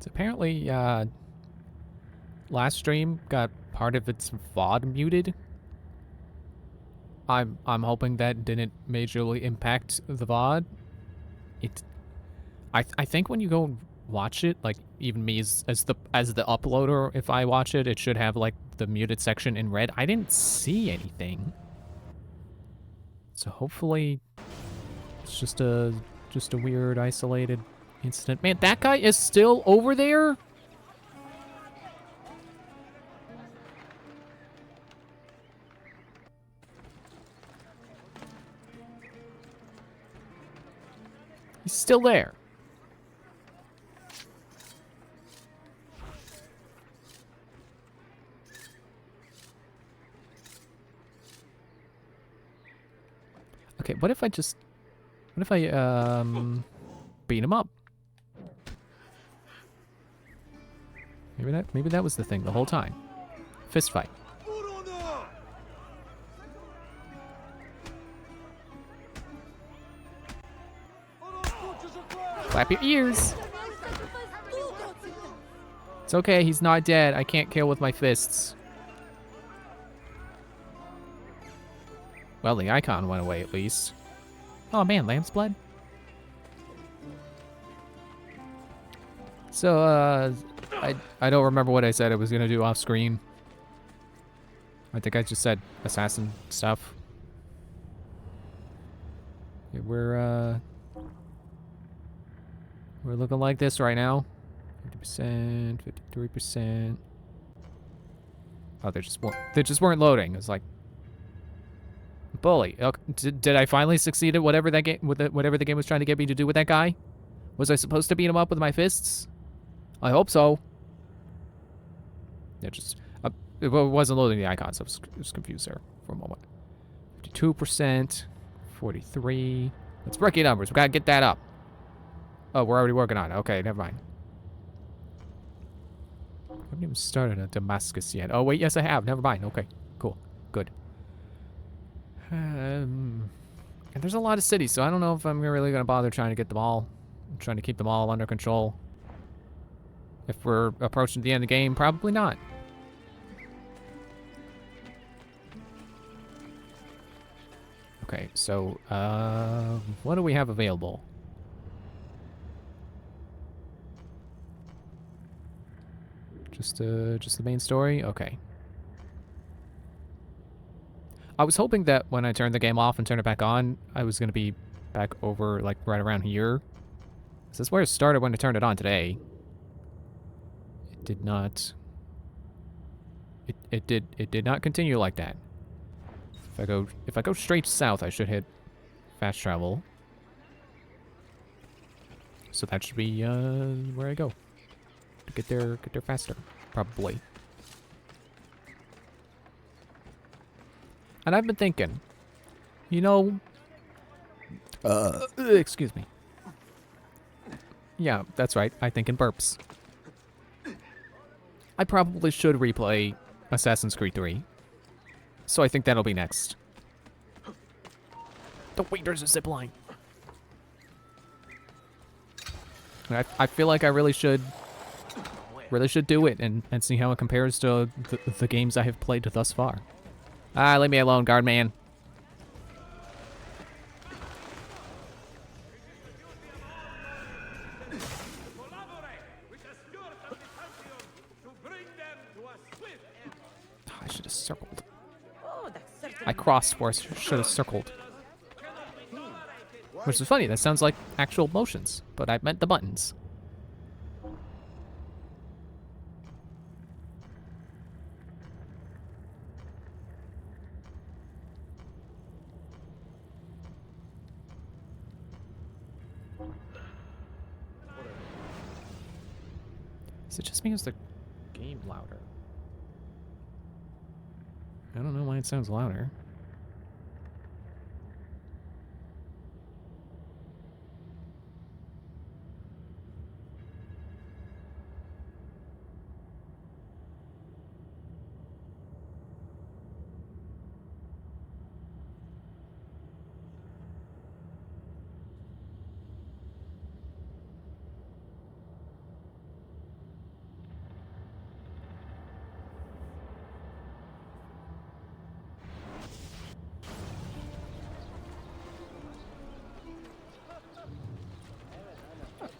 So apparently, last stream got part of its VOD muted. I'm hoping that didn't majorly impact the VOD. I think when you go watch it, like even me as the uploader, if I watch it, it should have like the muted section in red. I didn't see anything. So hopefully it's just a weird isolated incident. Man, that guy is still over there? He's still there. Okay, what if I beat him up? Maybe that was the thing the whole time. Fist fight. Clap your ears. It's okay, he's not dead. I can't kill with my fists. Well, the icon went away at least. Oh man, lamb's blood? So, I don't remember what I said I was gonna do off screen. I think I just said assassin stuff. Okay, we're looking like this right now. 50%, 53%. Oh, they just weren't loading. It's like bully. Okay, did I finally succeed at whatever that game whatever the game was trying to get me to do with that guy? Was I supposed to beat him up with my fists? I hope so. Yeah, it wasn't loading the icons. I was confused there for a moment. 52%, 43. Let's break your numbers. We gotta get that up. Oh, we're already working on it. Okay, never mind. I haven't even started at Damascus yet. Oh, wait, yes, I have. Never mind. Okay, cool. Good. And there's a lot of cities, so I don't know if I'm really going to bother trying to get them all. I'm trying to keep them all under control. If we're approaching the end of the game, probably not. Okay, so, what do we have available? Just the main story? Okay. I was hoping that when I turned the game off and turned it back on, I was going to be back over, like, right around here. This is where it started when I turned it on today. It did not... It did not continue like that. If I go straight south, I should hit fast travel. So that should be, where I go. To get there faster, probably. And I've been thinking, you know, excuse me. Yeah, that's right. I think in burps. I probably should replay Assassin's Creed 3. So I think that'll be next. Wait, there's a zip line. I feel like I really should do it and see how it compares to the games I have played thus far. Ah, leave me alone, guard man. I should have circled. I crossed where I should have circled. Which is funny, that sounds like actual motions, but I meant the buttons. Is it just because the game louder? I don't know why it sounds louder.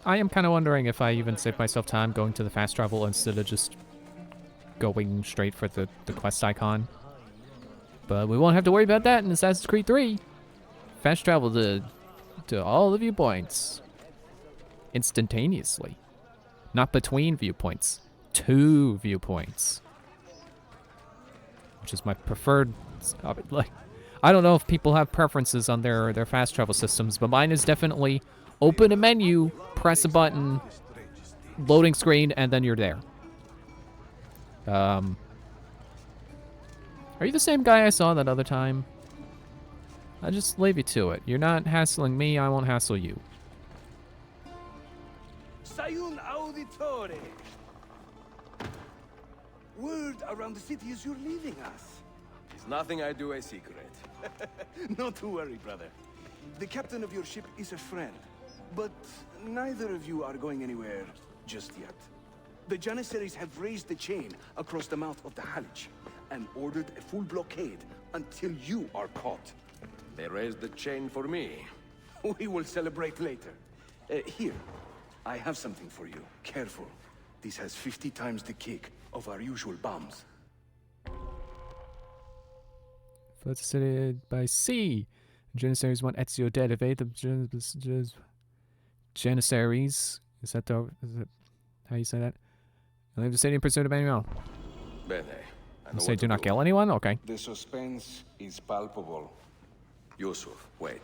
I am kind of wondering if I even save myself time going to the fast travel instead of just going straight for the quest icon. But we won't have to worry about that in Assassin's Creed 3. Fast travel to all the viewpoints instantaneously. Not between viewpoints. 2 viewpoints. Which is my preferred... Like, I don't know if people have preferences on their fast travel systems, but mine is definitely open a menu, press a button, loading screen, and then you're there. Are you the same guy I saw that other time? I'll just leave you to it. You're not hassling me, I won't hassle you. Sayun Auditore. Word around the city is you're leaving us. It's nothing I do a secret. Not to worry, brother. The captain of your ship is a friend, but neither of you are going anywhere just yet. The Janissaries have raised the chain across the mouth of the Halich and ordered a full blockade until you are caught. They raised the chain for me. We will celebrate later. Here, I have something for you. Careful. This has 50 times the kick of our usual bombs. Facilitated by sea. Janissaries want Ezio dead. Evade the Janissaries. Is that how you say that? And leave the city in pursuit of anyone. Bene. You say do not kill anyone? Okay. The suspense is palpable. Yusuf, wait.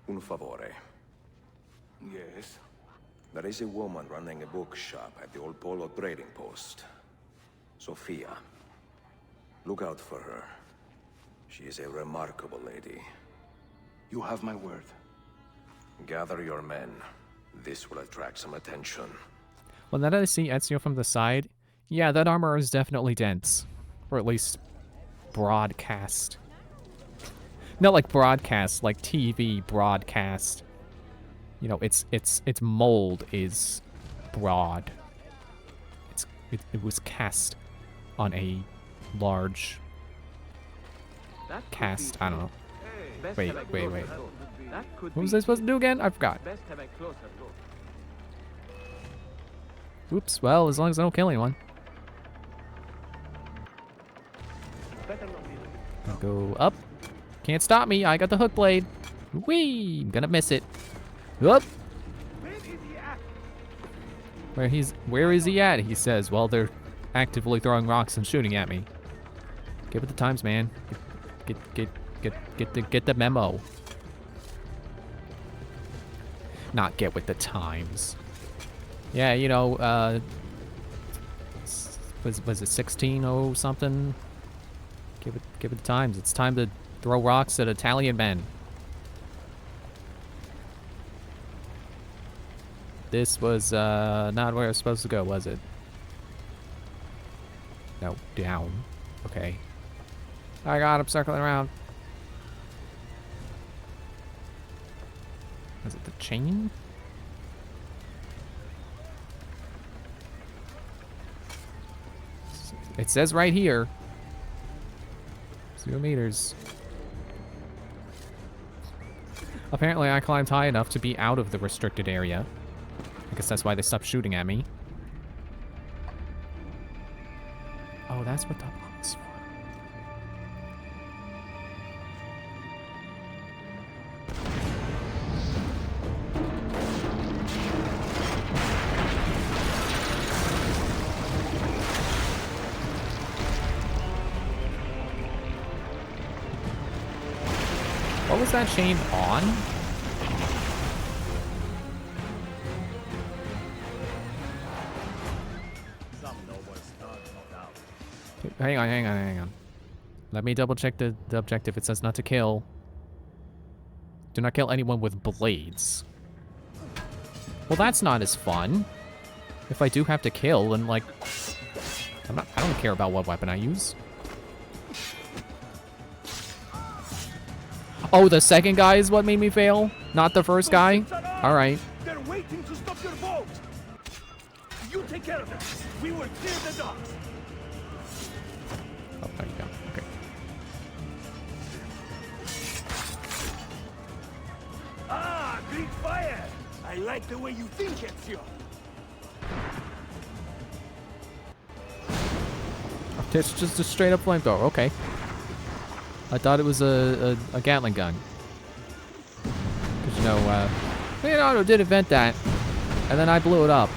Un favore. Yes? There is a woman running a bookshop at the old Polo trading post. Sophia. Look out for her. She is a remarkable lady. You have my word. Gather your men. This will attract some attention. Well, now that I see Ezio from the side, yeah, that armor is definitely dense. Or at least broadcast. Not like broadcast, like TV broadcast. You know, its mold is broad. It was cast on a large cast. I don't know. Wait. What was I supposed to do again? I forgot. Oops. Well, as long as I don't kill anyone. I'll go up. Can't stop me. I got the hook blade. Whee! I'm gonna miss it. Whoop! Where is he at? He says, while they're actively throwing rocks and shooting at me. Get with the times, man. Get the memo. Not get with the times. Yeah, you know, was it 16 something? Give it the times. It's time to throw rocks at Italian men. This was not where I was supposed to go, was it? No, down. Okay. I got him circling around. Is it the chain? It says right here. 0 meters. Apparently I climbed high enough to be out of the restricted area. I guess that's why they stopped shooting at me. Oh, that's what that was for. What was that chain on? Hang on. Let me double check the objective. It says not to kill. Do not kill anyone with blades. Well, that's not as fun. If I do have to kill, then like, I don't care about what weapon I use. Oh, the second guy is what made me fail, not the first guy. All right. They're waiting to stop your boat. You take care of them. We will clear the docks. Oh, there you go. Okay. Ah, Greek fire. I like the way you think, Ezio. It's just a straight up flamethrower. Okay. I thought it was a Gatling gun. Because, you know, Leonardo did invent that. And then I blew it up.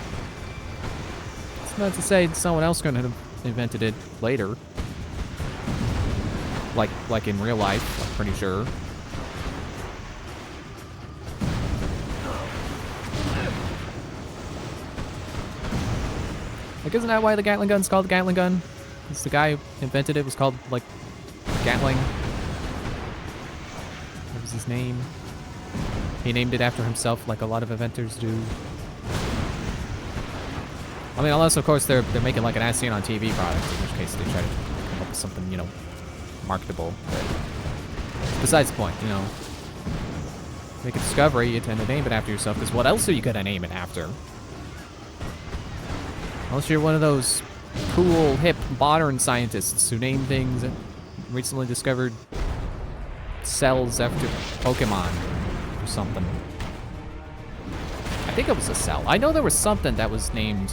It's not to say someone else could have invented it later. Like in real life, I'm pretty sure. Like, isn't that why the Gatling gun's called the Gatling gun? Because the guy who invented it was called, like, Gatling. What was his name? He named it after himself, like a lot of inventors do. I mean, unless, of course, they're making, like, an as seen on TV product, in which case they try to come up with something, you know, marketable. But besides the point, you know. Make a discovery, you tend to name it after yourself, because what else are you going to name it after? Unless you're one of those cool, hip, modern scientists who name things and recently discovered cells after Pokemon or something. I think it was a cell. I know there was something that was named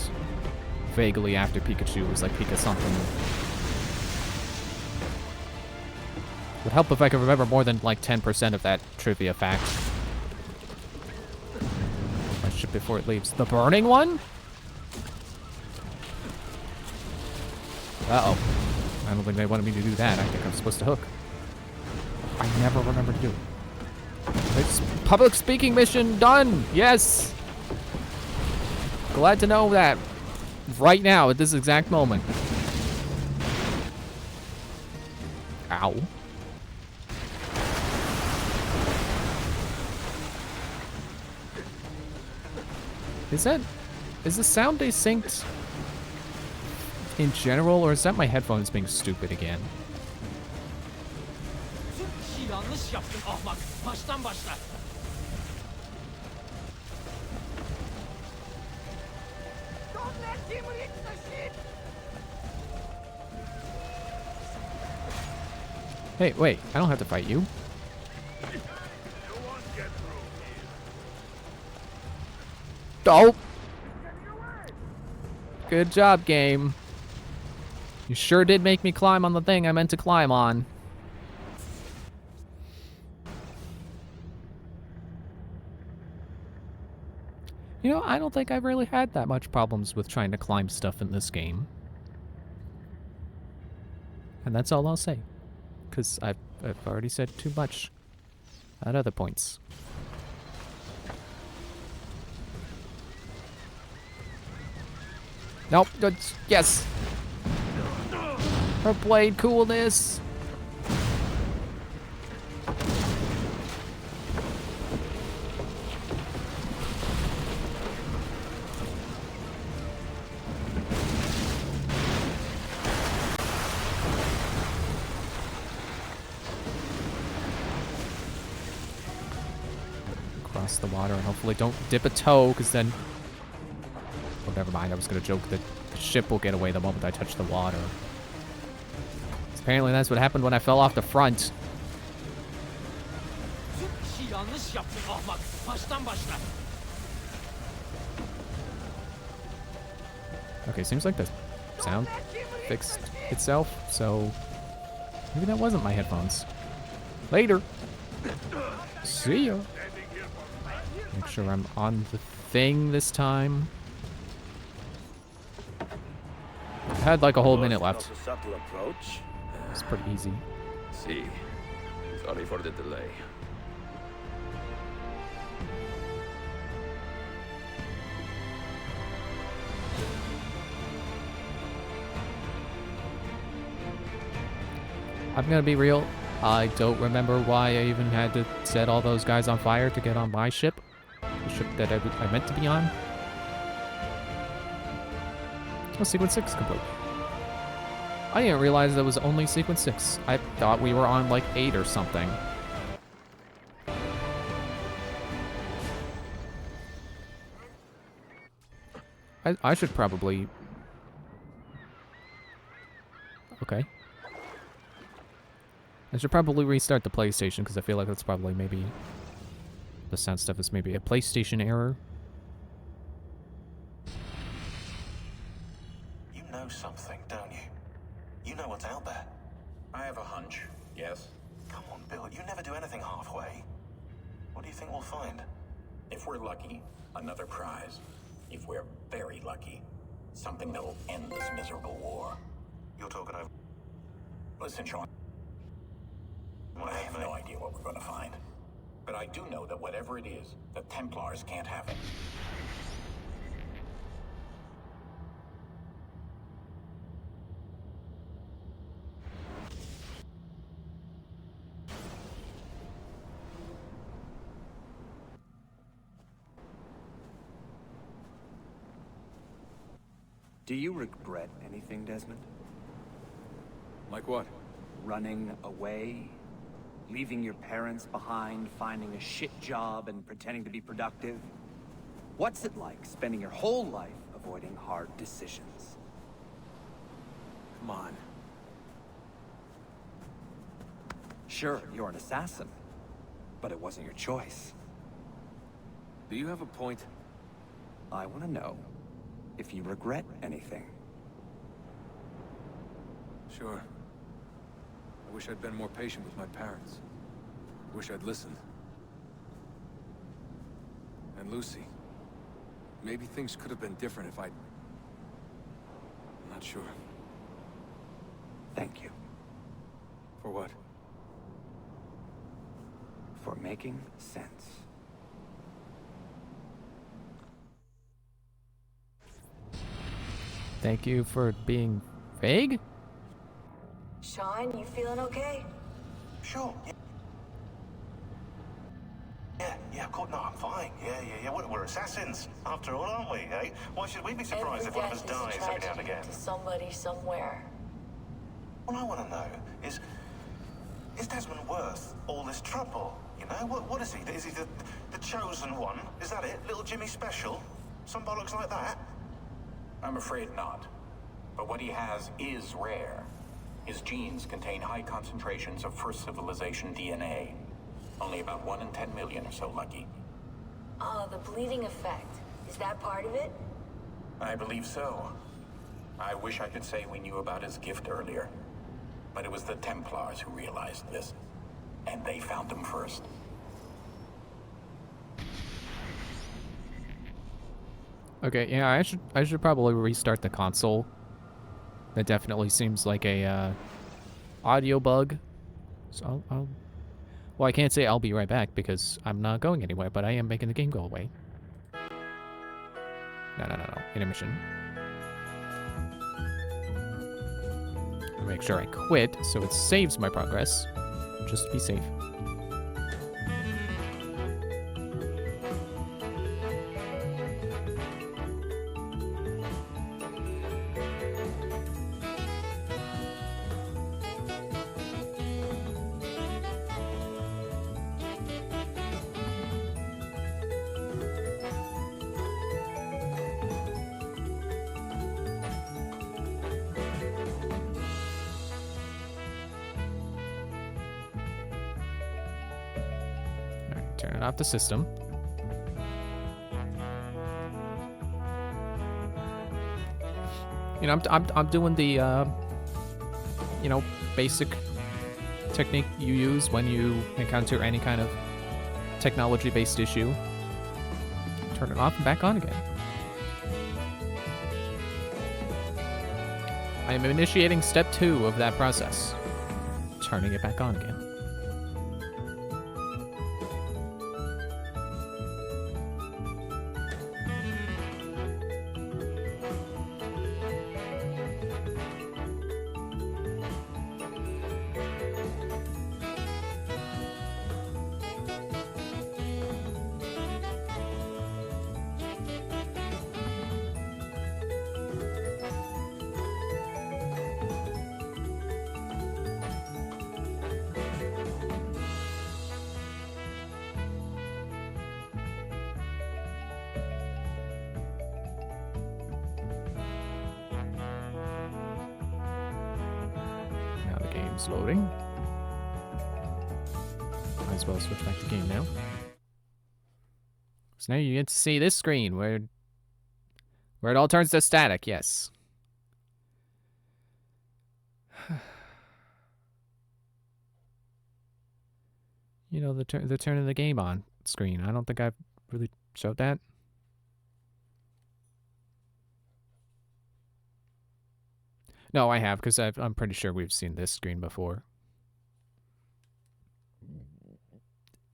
vaguely after Pikachu. It was like Pika something. Would help if I could remember more than like 10% of that trivia fact. My ship before it leaves. The burning one? Uh-oh. I don't think they wanted me to do that. I think I'm supposed to hook. I never remember to do it. It's public speaking mission done! Yes! Glad to know that. Right now, at this exact moment. Ow. Is the sound desynced in general, or is that my headphones being stupid again? Hey, wait, I don't have to fight you. Oh! Good job, game. You sure did make me climb on the thing I meant to climb on. You know, I don't think I've really had that much problems with trying to climb stuff in this game. And that's all I'll say. Because I've already said too much at other points. Nope, that's, yes! Her blade coolness! Across the water and hopefully don't dip a toe, because then... Oh, never mind, I was gonna joke that the ship will get away the moment I touch the water. Apparently that's what happened when I fell off the front. Okay, seems like the sound fixed itself, so maybe that wasn't my headphones. Later. See ya. Make sure I'm on the thing this time. I had like a whole minute left. It's pretty easy. See, sorry for the delay. I'm gonna be real. I don't remember why I even had to set all those guys on fire to get on my ship. The ship that I meant to be on. Oh, sequence 6 complete. I didn't realize that was only sequence 6. I thought we were on like 8 or something. I should probably... Okay. I should probably restart the PlayStation, because I feel like that's probably maybe... The sound stuff is maybe a PlayStation error. know something, don't you? You know what's out there. I have a hunch, yes. Come on, Bill, you never do anything halfway. What do you think we'll find? If we're lucky, another prize. If we're very lucky, something that'll end this miserable war. You're talking over... Listen, Sean. I have no idea what we're going to find. But I do know that whatever it is, the Templars can't have it. Do you regret anything, Desmond? Like what? Running away? Leaving your parents behind, finding a shit job, and pretending to be productive? What's it like spending your whole life avoiding hard decisions? Come on. Sure, you're an assassin, but it wasn't your choice. Do you have a point? I want to know if you regret anything. Sure. I wish I'd been more patient with my parents. I wish I'd listened. And Lucy. Maybe things could have been different if I'd... I'm not sure. Thank you For what? for making sense. Thank you for being vague? Sean, you feeling okay? Sure, yeah. Yeah, of course, no, I'm fine. Yeah. We're assassins, after all, aren't we, eh? Why should we be surprised if one of us dies every now and again? To somebody somewhere. What I want to know is Desmond worth all this trouble? You know, what is he? Is he the chosen one? Is that it? Little Jimmy Special? Some bollocks like that? I'm afraid not. But what he has is rare. His genes contain high concentrations of first civilization DNA. Only about 1 in 10 million are so lucky. The bleeding effect. Is that part of it? I believe so. I wish I could say we knew about his gift earlier. But it was the Templars who realized this. And they found him first. Okay, yeah, I should probably restart the console. That definitely seems like a audio bug. So well, I can't say I'll be right back because I'm not going anywhere, but I am making the game go away. No. Intermission. I'll make sure I quit so it saves my progress. Just to be safe. Turning off the system. You know, I'm doing the you know, basic technique you use when you encounter any kind of technology-based issue. Turn it off and back on again. I am initiating step 2 of that process. Turning it back on again. Loading. Might as well switch back to game now. So now you get to see this screen where it all turns to static, yes. You know, the turning the game on screen. I don't think I've really showed that. No, I have, because I'm pretty sure we've seen this screen before.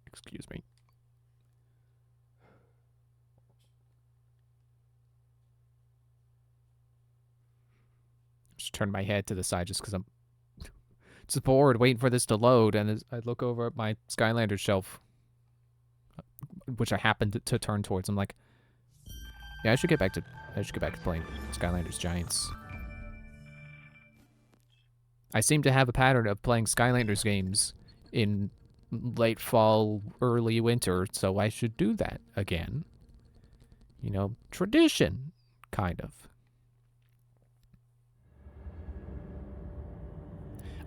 Excuse me. Just turn my head to the side just because I'm just bored waiting for this to load, and as I look over at my Skylanders shelf, which I happened to turn towards. I'm like, yeah, I should get back to playing Skylanders Giants. I seem to have a pattern of playing Skylanders games in late fall, early winter, so I should do that again. You know, tradition, kind of.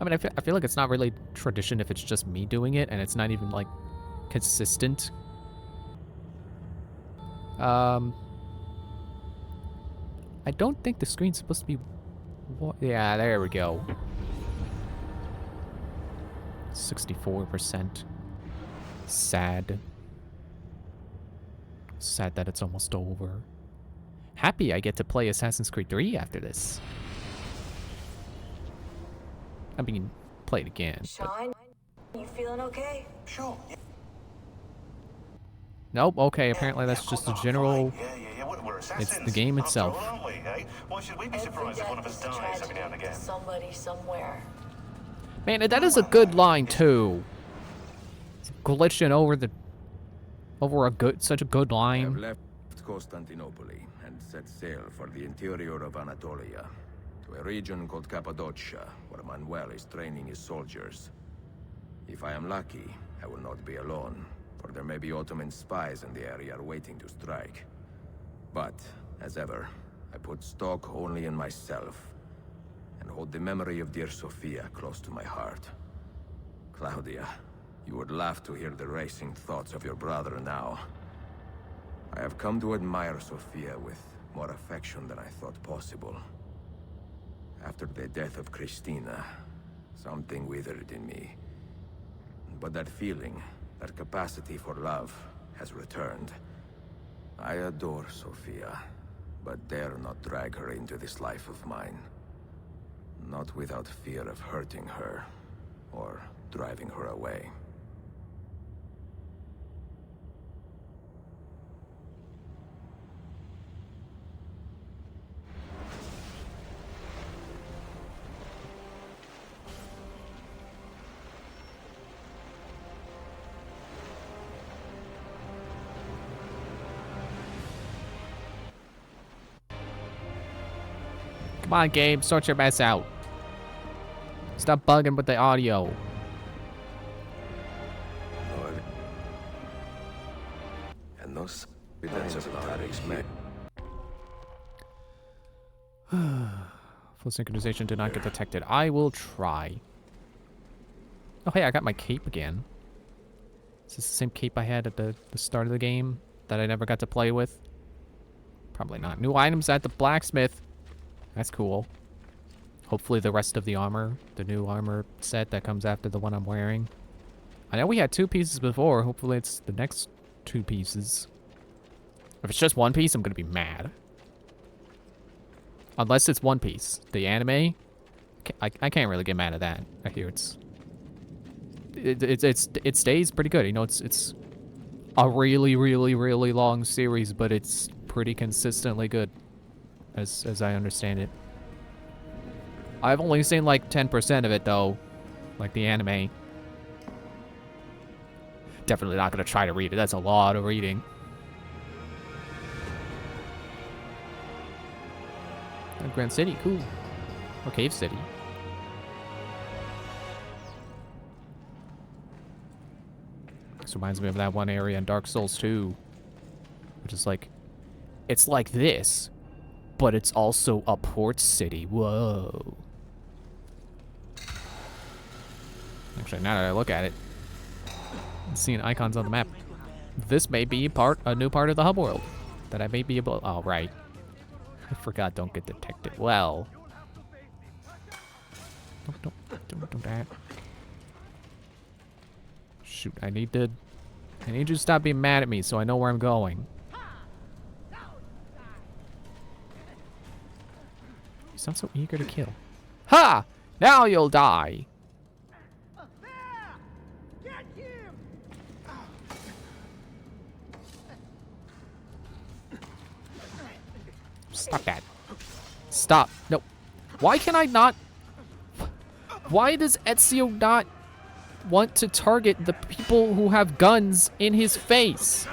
I mean, I feel like it's not really tradition if it's just me doing it, and it's not even, like, consistent. I don't think the screen's supposed to be... Yeah, there we go. 64%. Sad. Sad that it's almost over. Happy I get to play Assassin's Creed 3 after this. I mean, play it again. Sean, you feeling okay? Sure. Yeah. Nope, okay, apparently that's just a general... Yeah, we're assassins. It's the game itself. After all, aren't we, eh? Why should we be surprised if one of us dies every now and again? Somebody somewhere. Man, that is a good line too. It's glitching over such a good I line. have left Constantinople and set sail for the interior of Anatolia, to a region called Cappadocia, where Manuel is training his soldiers. If I am lucky, I will not be alone, for there may be Ottoman spies in the area waiting to strike. But, as ever, I put stock only in myself, and hold the memory of dear Sophia close to my heart. Claudia, you would laugh to hear the racing thoughts of your brother now. I have come to admire Sophia with more affection than I thought possible. After the death of Christina, something withered in me. But that feeling, that capacity for love, has returned. I adore Sophia, but dare not drag her into this life of mine. Not without fear of hurting her, or driving her away. Come on, Gabe, sort your mess out. Stop bugging with the audio. And those evidence of Tarik's men. Full synchronization did not get detected. I will try. Oh, hey, I got my cape again. Is this the same cape I had at the start of the game that I never got to play with? Probably not. New items at the blacksmith. That's cool. Hopefully the rest of the armor, the new armor set that comes after the one I'm wearing. I know we had 2 pieces before. Hopefully it's the next 2 pieces. If it's just 1 piece, I'm going to be mad. Unless it's 1 piece. The anime, I can't really get mad at that. I hear it stays pretty good. You know, it's a really, really, really long series, but it's pretty consistently good, as I understand it. I've only seen like 10% of it though, like the anime. Definitely not gonna try to read it. That's a lot of reading. Grand City, cool. Or Cave City. This reminds me of that one area in Dark Souls 2, which is like, it's like this, but it's also a port city. Whoa. Actually, now that I look at it, I'm seeing icons on the map. This may be a new part of the hub world that I may be able. Oh, right. I forgot. Don't get detected. Well. Don't that. Shoot, I need you to stop being mad at me so I know where I'm going. You sound so eager to kill. Ha! Now you'll die. Stop that. Stop. No. Why can I not... Why does Ezio not want to target the people who have guns in his face?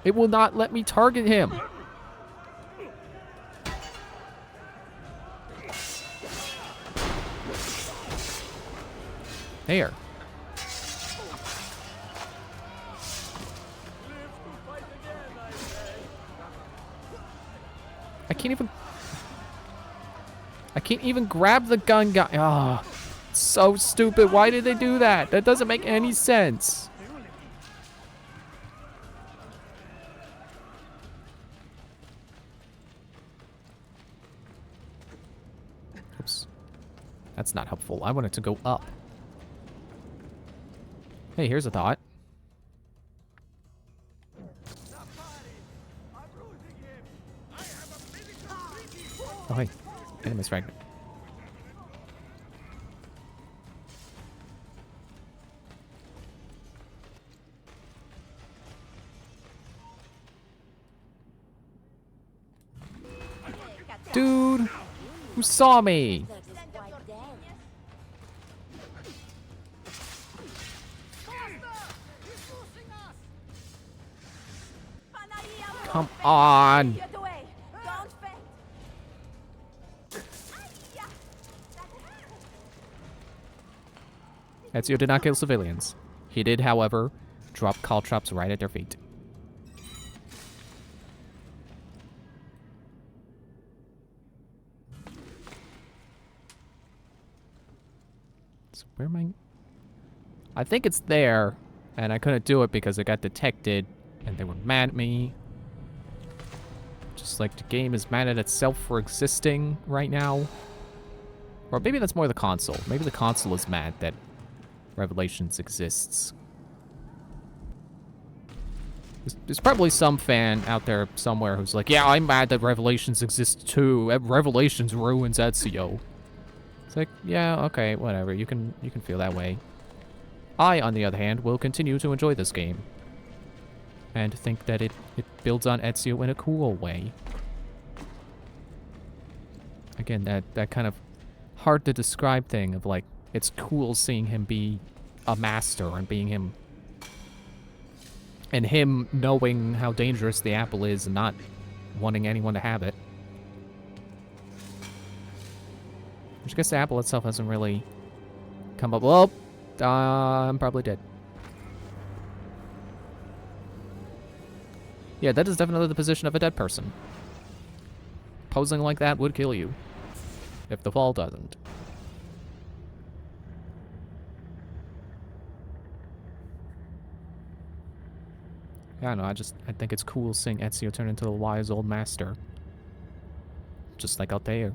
It will not let me target him. There. I can't even grab the gun guy. Ah, so stupid. Why did they do that? That doesn't make any sense. Oops. That's not helpful. I want it to go up. Hey, here's a thought. Oh, hey. Enemy's fragment. Dude! Who saw me? Come on! Ezio did not kill civilians. He did, however, drop caltrops right at their feet. So where am I? I think it's there, and I couldn't do it because it got detected, and they were mad at me. Just like the game is mad at itself for existing right now. Or maybe that's more the console. Maybe the console is mad that Revelations exists. There's probably some fan out there somewhere who's like, yeah, I'm mad that Revelations exists too. Revelations ruins Ezio. It's like, yeah, okay, whatever. You can feel that way. I, on the other hand, will continue to enjoy this game. And think that it builds on Ezio in a cool way. Again, that kind of hard to describe thing of like, it's cool seeing him be a master and being him. And him knowing how dangerous the apple is and not wanting anyone to have it. Which I guess the apple itself hasn't really come up. Well, I'm probably dead. Yeah, that is definitely the position of a dead person. Posing like that would kill you. If the fall doesn't. Yeah, I don't know, I think it's cool seeing Ezio turn into a wise old master. Just like out there.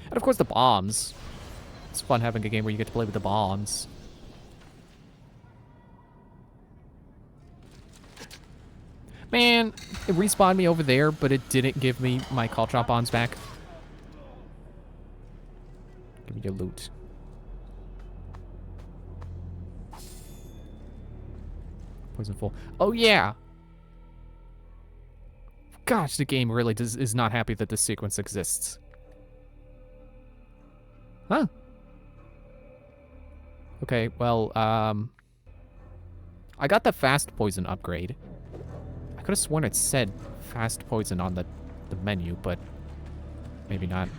And of course the bombs. It's fun having a game where you get to play with the bombs. Man, it respawned me over there, but it didn't give me my caltrop bombs back. Give me your loot. Poisonful. Oh, yeah! Gosh, the game really is not happy that this sequence exists. Huh. Okay, well, I got the fast poison upgrade. I could have sworn it said fast poison on the menu, but maybe not.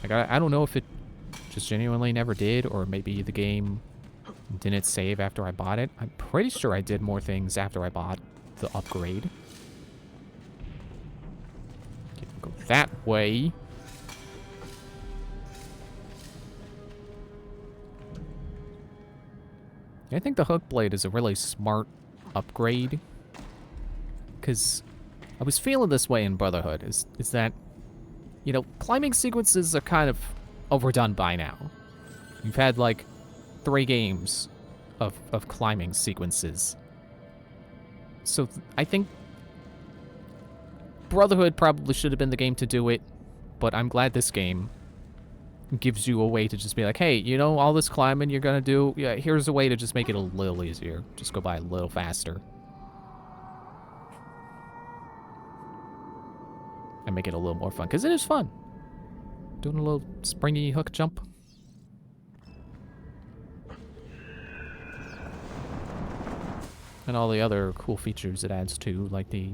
Like, I don't know if it just genuinely never did, or maybe the game didn't save after I bought it. I'm pretty sure I did more things after I bought the upgrade. Go that way. I think the hook blade is a really smart upgrade. Because I was feeling this way in Brotherhood, is that, you know, climbing sequences are kind of overdone by now. You've had, like, 3 games of climbing sequences. So I think Brotherhood probably should have been the game to do it, but I'm glad this game gives you a way to just be like, hey, you know, all this climbing you're gonna do, yeah, here's a way to just make it a little easier. Just go by a little faster. And make it a little more fun, because it is fun. Doing a little springy hook jump. And all the other cool features it adds to, like the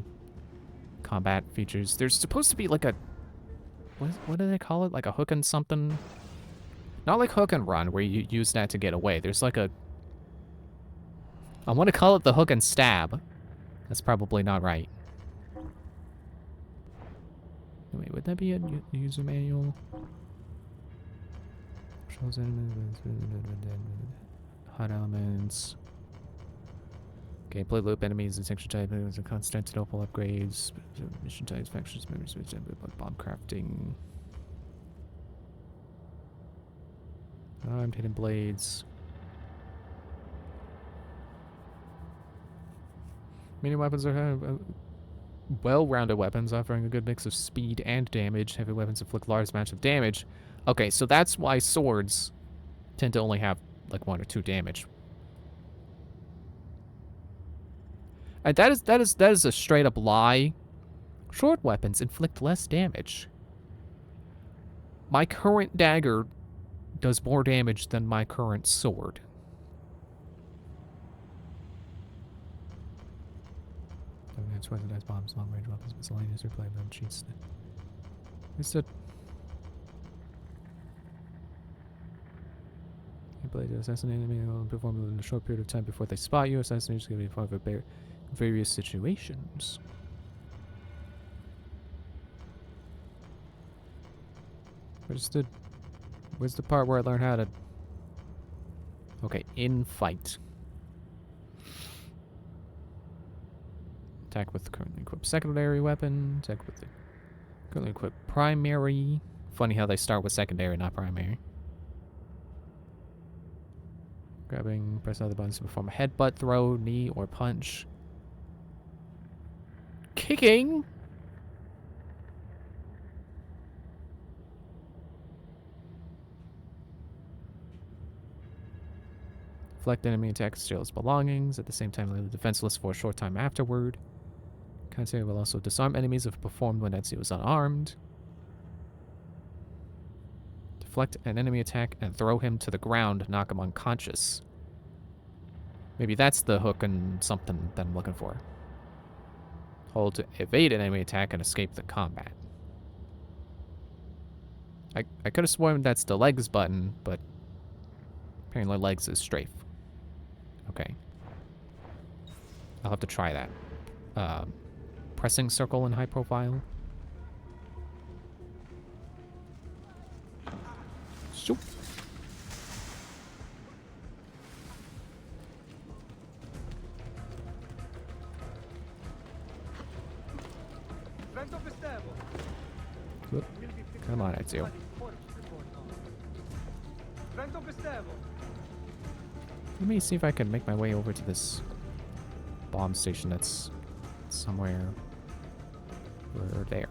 combat features. There's supposed to be like a... What do they call it? Like a hook and something? Not like hook and run, where you use that to get away. There's like a... I want to call it the hook and stab. That's probably not right. Wait, would that be a user manual? Shows enemies, hot elements. Gameplay loop, enemies, and section type, and Constantinople upgrades, mission types, factions, members, bomb crafting. Armed hidden blades. Many weapons are well-rounded weapons, offering a good mix of speed and damage. Heavy weapons inflict large amounts of damage. Okay, so that's why swords tend to only have like 1 or 2 damage. And that is a straight up lie. Short weapons inflict less damage. My current dagger does more damage than my current sword. Weaponized bombs, long range weapons, miscellaneous replay mode cheats. It's a ability to assassinate an enemy will perform in a short period of time before they spot you. Assassination is going to be part of various situations. Where's the part where I learn how to... Okay, in fight. Attack with the currently equipped secondary weapon. Attack with the currently equipped primary. Funny how they start with secondary, not primary. Grabbing, press other buttons to perform a headbutt, throw, knee, or punch. Kicking! Deflect enemy attacks, steal its belongings. At the same time, leave the defenseless for a short time afterward. Counter will also disarm enemies if performed when Ezio is unarmed. Deflect an enemy attack and throw him to the ground, knock him unconscious. Maybe that's the hook and something that I'm looking for. Hold to evade an enemy attack and escape the combat. I could have sworn that's the legs button, but apparently legs is strafe. Okay. I'll have to try that. Pressing circle in high profile. Shoop. Whoop. Come on, Ezio. Let me see if I can make my way over to this bomb station that's somewhere over there.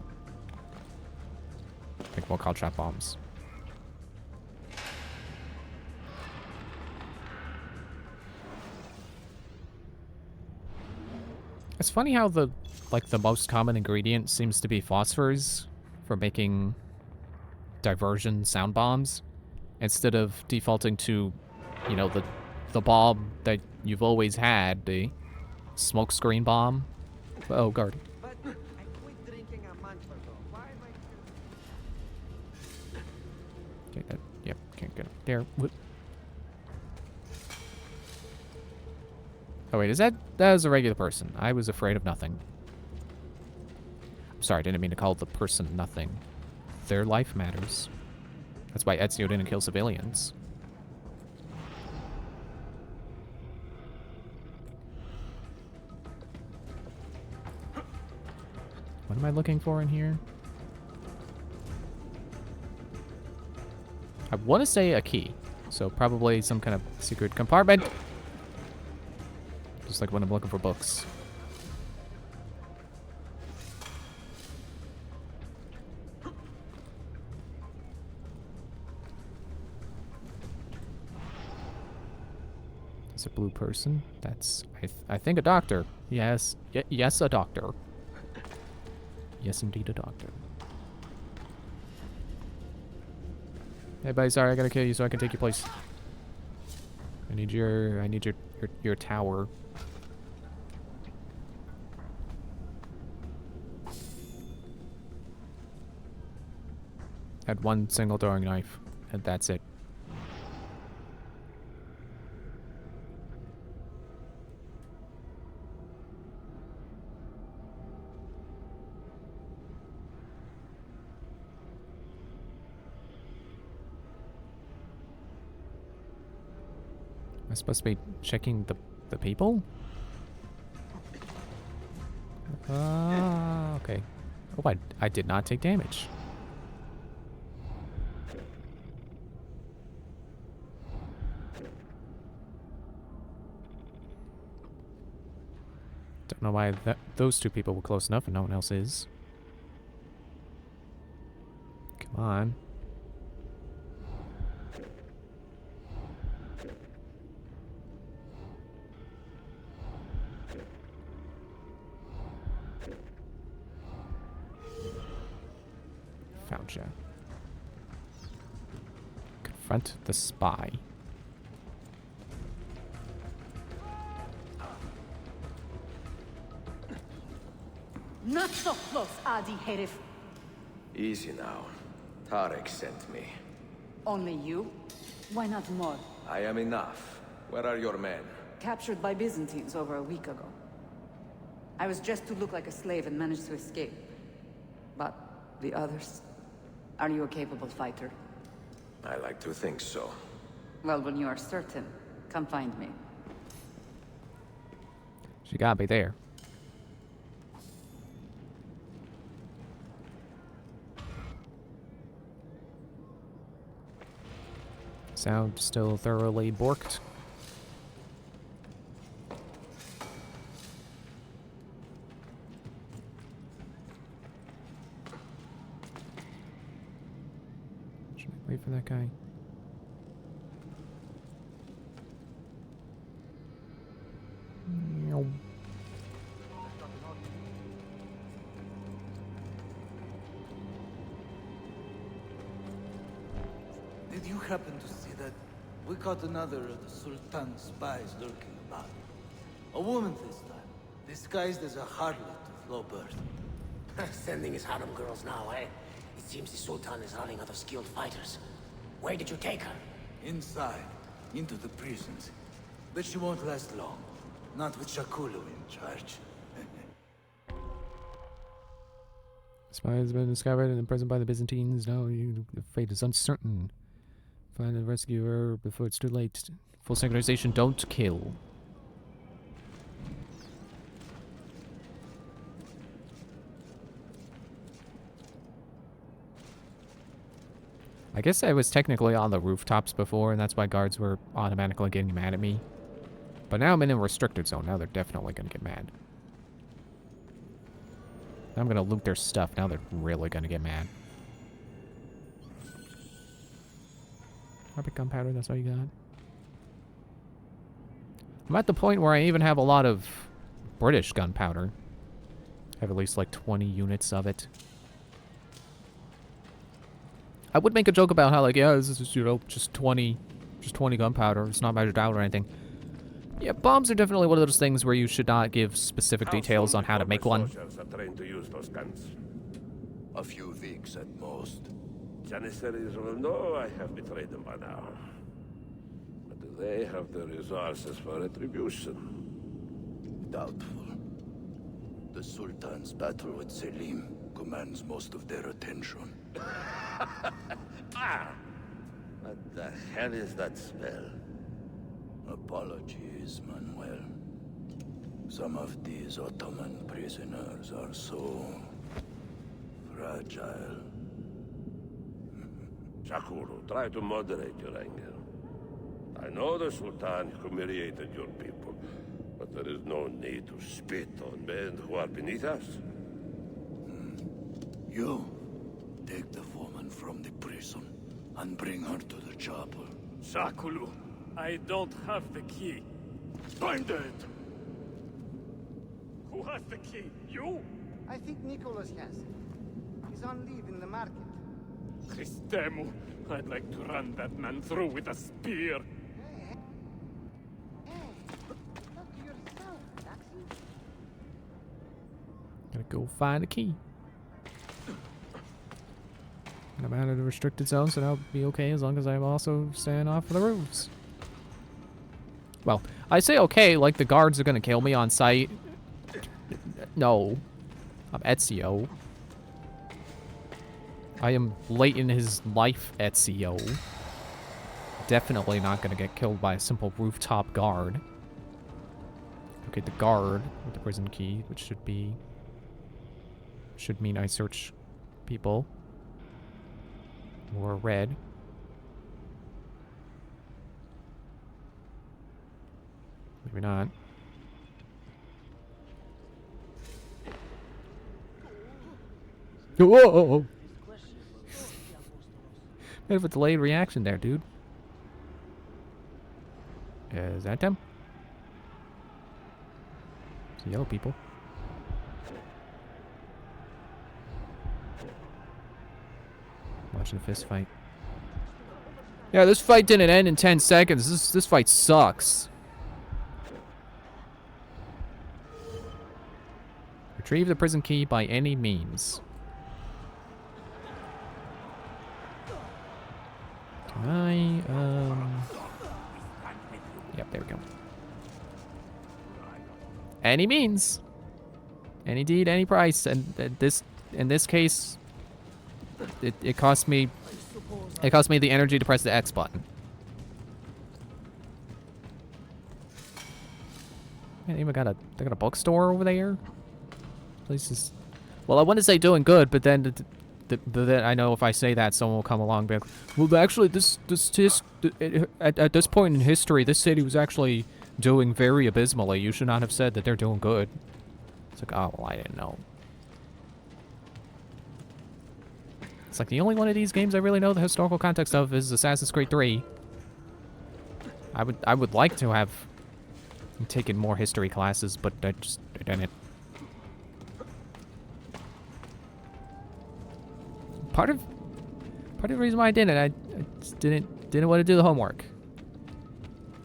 I think we'll call trap bombs. It's funny how the most common ingredient seems to be phosphors for making diversion sound bombs, instead of defaulting to, you know, the bomb that you've always had, the smoke screen bomb. Oh, guard. Okay, yep, can't get up there. Whoop. Oh wait, that was a regular person. I was afraid of nothing. I'm sorry, I didn't mean to call the person nothing. Their life matters. That's why Ezio didn't kill civilians. am I looking for in here? I want to say a key. So probably some kind of secret compartment. Just like when I'm looking for books. It's a blue person. That's, I think, a doctor. Yes. Yes, a doctor. Yes, indeed, a doctor. Hey, buddy, sorry, I gotta kill you so I can take your place. I need your tower. Had one single throwing knife, and that's it. Am I supposed to be checking the people? Okay. Oh, I did not take damage. Don't know why those two people were close enough and no one else is. Come on. Found ya. Confront the spy. Not so close, Adi Herif. Easy now. Tarek sent me. Only you? Why not more? I am enough. Where are your men? Captured by Byzantines over a week ago. I was just to look like a slave and managed to escape. But the others? Are you a capable fighter? I like to think so. Well, when you are certain, come find me. She gotta be there. Sound still thoroughly borked. Should I wait for that guy? Meow. Did you happen to see that? We caught another of the Sultan's spies lurking about. A woman this time, disguised as a harlot of low birth. Sending his harem girls now, eh? It seems the Sultan is running out of skilled fighters. Where did you take her? Inside, into the prisons. But she won't last long. Not with Shakulu in charge. Spy has been discovered and imprisoned by the Byzantines. Now your fate is uncertain. Find and rescue her before it's too late. Full synchronization, don't kill. I guess I was technically on the rooftops before, and that's why guards were automatically getting mad at me. But now I'm in a restricted zone. Now they're definitely going to get mad. I'm going to loot their stuff. Now they're really going to get mad. Carpet gunpowder, that's all you got. I'm at the point where I even have a lot of British gunpowder. I have at least like 20 units of it. I would make a joke about how, like, yeah, this is just, you know, just 20 gunpowder. It's not measured out or anything. Yeah, bombs are definitely one of those things where you should not give specific details on how to make one. Are trained to use those guns? A few weeks at most. Janissaries will know I have betrayed them by now. But do they have the resources for retribution? Doubtful. The Sultan's battle with Selim commands most of their attention. What the hell is that smell? Apologies, Manuel. Some of these Ottoman prisoners are so fragile. Sakuru, try to moderate your anger. I know the Sultan humiliated your people, but there is no need to spit on men who are beneath us. You, take the woman from the prison and bring her to the chapel. Sakulu, I don't have the key. Find it! Who has the key? You? I think Nicholas has it. He's on leave in the market. Christemu, I'd like to run that man through with a spear. Hey, talk to yourself, Taxi. Gotta go find a key. I'm out of the restricted zone, so that'll be okay as long as I'm also staying off of the roofs. Well, I say okay, like the guards are gonna kill me on sight. No. I'm Ezio. I am late in his life, Ezio. Definitely not gonna get killed by a simple rooftop guard. Okay, the guard with the prison key, which should mean I search people. Or red. Maybe not. Whoa! Bit of a delayed reaction there, dude. Is that them? It's the yellow people. Watching the fist fight. Yeah, this fight didn't end in 10 seconds. This fight sucks. Retrieve the prison key by any means. Can I, Yep, there we go. Any means. Any deed, any price. And in this case, it cost me the energy to press the X button. Man, they even got a bookstore over there. Place is, well, I want to say doing good, but then then I know if I say that, someone will come along and be like, well, actually, at this point in history, this city was actually doing very abysmally. You should not have said that they're doing good. It's like, oh, well, I didn't know. It's like the only one of these games I really know the historical context of is Assassin's Creed 3. I would like to have taken more history classes, but I didn't. Part of the reason why I didn't, I just didn't want to do the homework.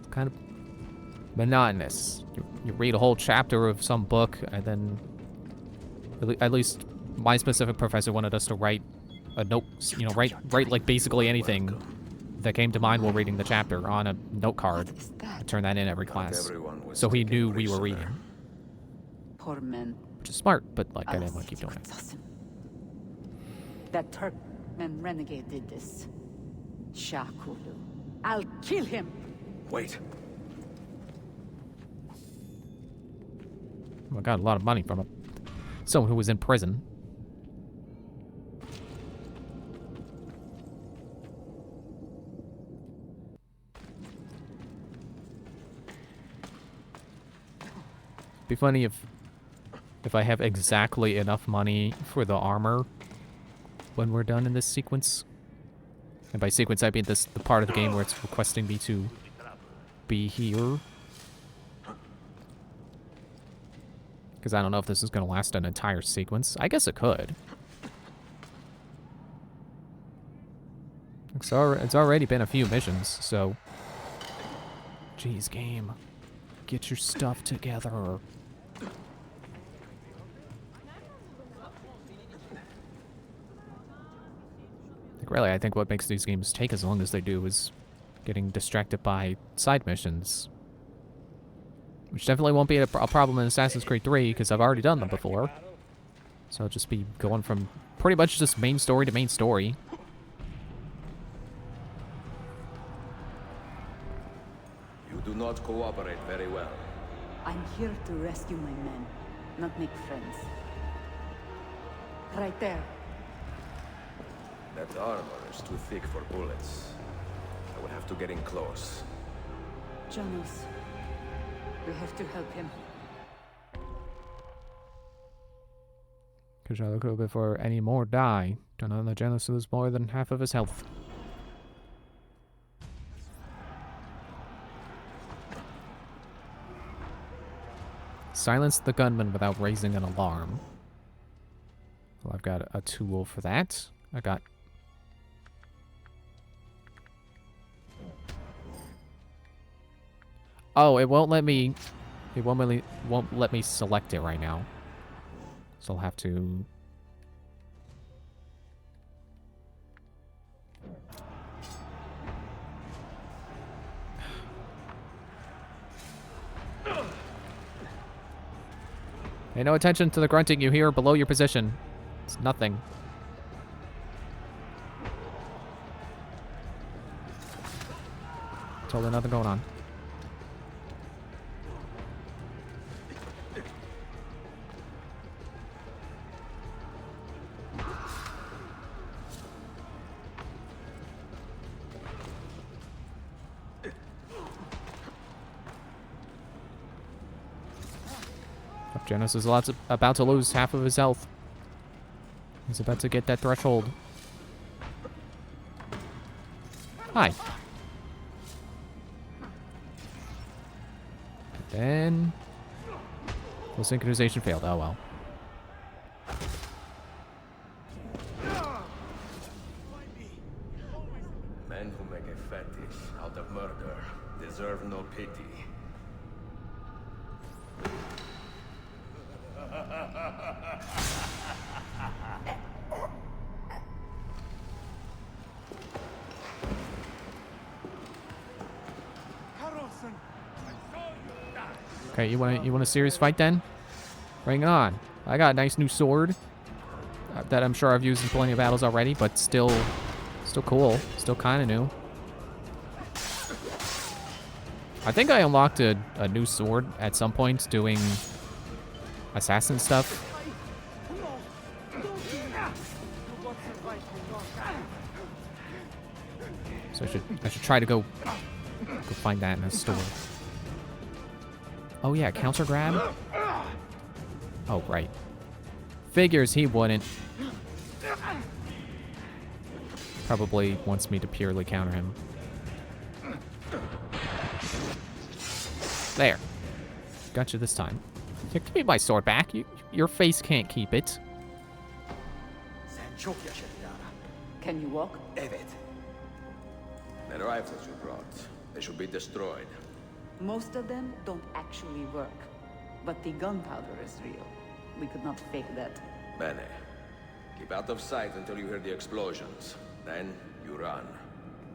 It's kind of monotonous. You read a whole chapter of some book, and then at least my specific professor wanted us to write a note, write like basically anything that came to mind while reading the chapter on a note card. Turn that in every class, so he knew we were reading. Poor man. Which is smart, but like I didn't want to keep doing it. That Turkmen renegade did this. Shakulu. I'll kill him! Wait. I got a lot of money from someone who was in prison. Be funny if I have exactly enough money for the armor when we're done in this sequence. And by sequence I mean the part of the game where it's requesting me to be here. Because I don't know if this is going to last an entire sequence. I guess it could. It's already been a few missions, so... Jeez, game. Get your stuff together. Really, I think what makes these games take as long as they do is getting distracted by side missions. Which definitely won't be a problem in Assassin's Creed 3, because I've already done them before. So I'll just be going from pretty much just main story to main story. You do not cooperate very well. I'm here to rescue my men, not make friends. Right there. That armor is too thick for bullets. I will have to get in close. Janos, we have to help him. Kajaloku before any more die. Don't know that Janos lose more than half of his health. Silence the gunman without raising an alarm. Well, I've got a tool for that. I got... Oh, it won't let me... It won't let me select it right now. So I'll have to... Pay no attention to the grunting you hear below your position. It's nothing. Totally nothing going on. Janos is about to lose half of his health. He's about to get that threshold. Hi. And then... Full synchronization failed. Oh well. Men who make a fetish out of murder deserve no pity. Okay, you want a serious fight then? Bring it on. I got a nice new sword that I'm sure I've used in plenty of battles already, but still cool. Still kind of new. I think I unlocked a new sword at some point doing assassin stuff. So I should try to go find that in a store. Oh yeah, counter grab? Oh, right. Figures he wouldn't. Probably wants me to purely counter him. There. Gotcha this time. Here, give me my sword back. Your face can't keep it. Can you walk? The rifles you brought, they should be destroyed. Most of them don't actually work. But the gunpowder is real. We could not fake that. Bene. Keep out of sight until you hear the explosions. Then, you run.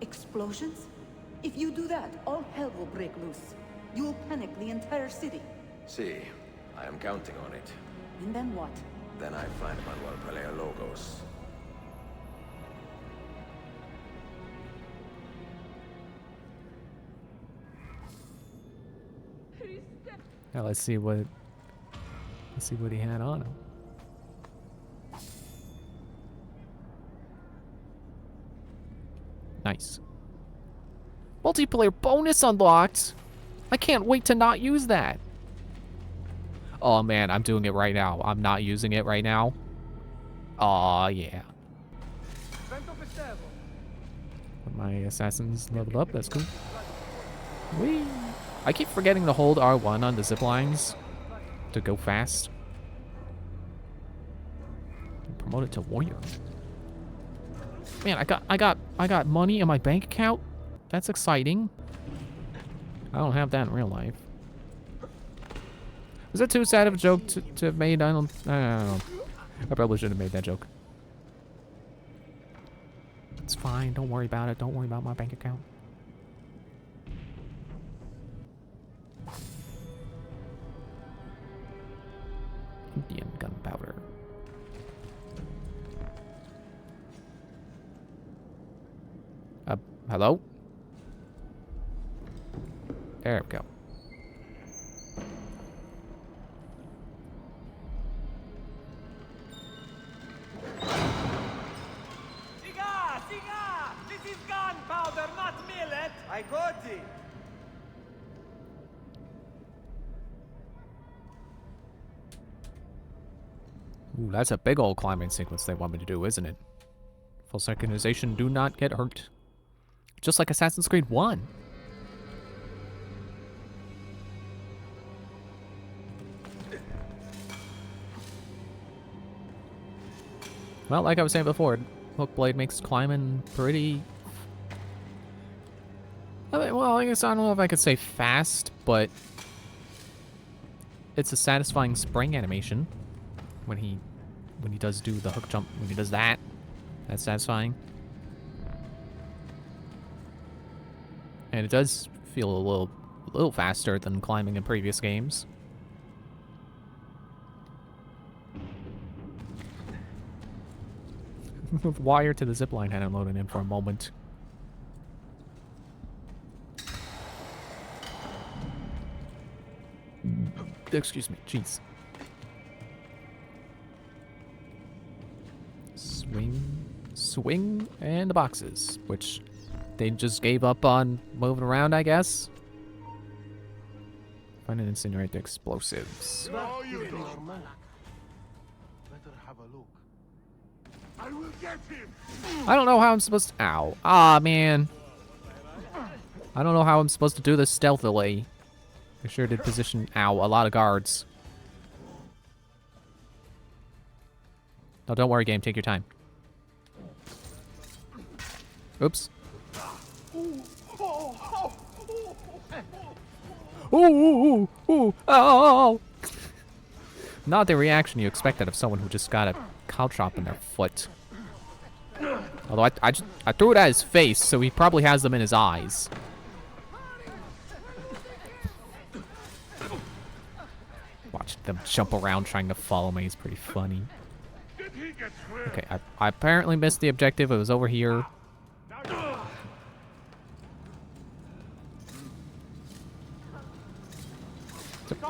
Explosions? If you do that, all hell will break loose. You will panic the entire city. See, I am counting on it. And then what? Then I find Manuel Paleologos. Now let's see what he had on him. Nice. Multiplayer bonus unlocked. I can't wait to not use that. Oh man, I'm doing it right now. I'm not using it right now. Aw, yeah. My assassin's leveled up. That's cool. Whee! I keep forgetting to hold R1 on the zip lines to go fast. Promoted to warrior. Man, I got money in my bank account. That's exciting. I don't have that in real life. Was that too sad of a joke to have made? I don't know. I probably shouldn't have made that joke. It's fine. Don't worry about it. Don't worry about my bank account. Indian gunpowder. Hello? There we go. I got it! Ooh, that's a big old climbing sequence they want me to do, isn't it? Full synchronization, do not get hurt. Just like Assassin's Creed 1. Well, like I was saying before, Hookblade makes climbing pretty... Well, I guess I don't know if I could say fast, but... It's a satisfying spring animation. When he does do the hook jump, when he does that, that's satisfying. And it does feel a little faster than climbing in previous games. Wire to the zipline hadn't loaded in for a moment. Excuse me, jeez. Swing, and the boxes, which they just gave up on moving around, I guess. Find and incinerate the explosives. No, you don't. Better have a look. I will get him. I don't know how I'm supposed to... Ow. Ah, man. I don't know how I'm supposed to do this stealthily. I sure did position... Ow, a lot of guards. No, don't worry, game. Take your time. Oops. Ooh, oh. Not the reaction you expect out of someone who just got a caltrop in their foot. Although I threw it at his face, so he probably has them in his eyes. Watch them jump around trying to follow me. It's pretty funny. Okay, I apparently missed the objective. It was over here.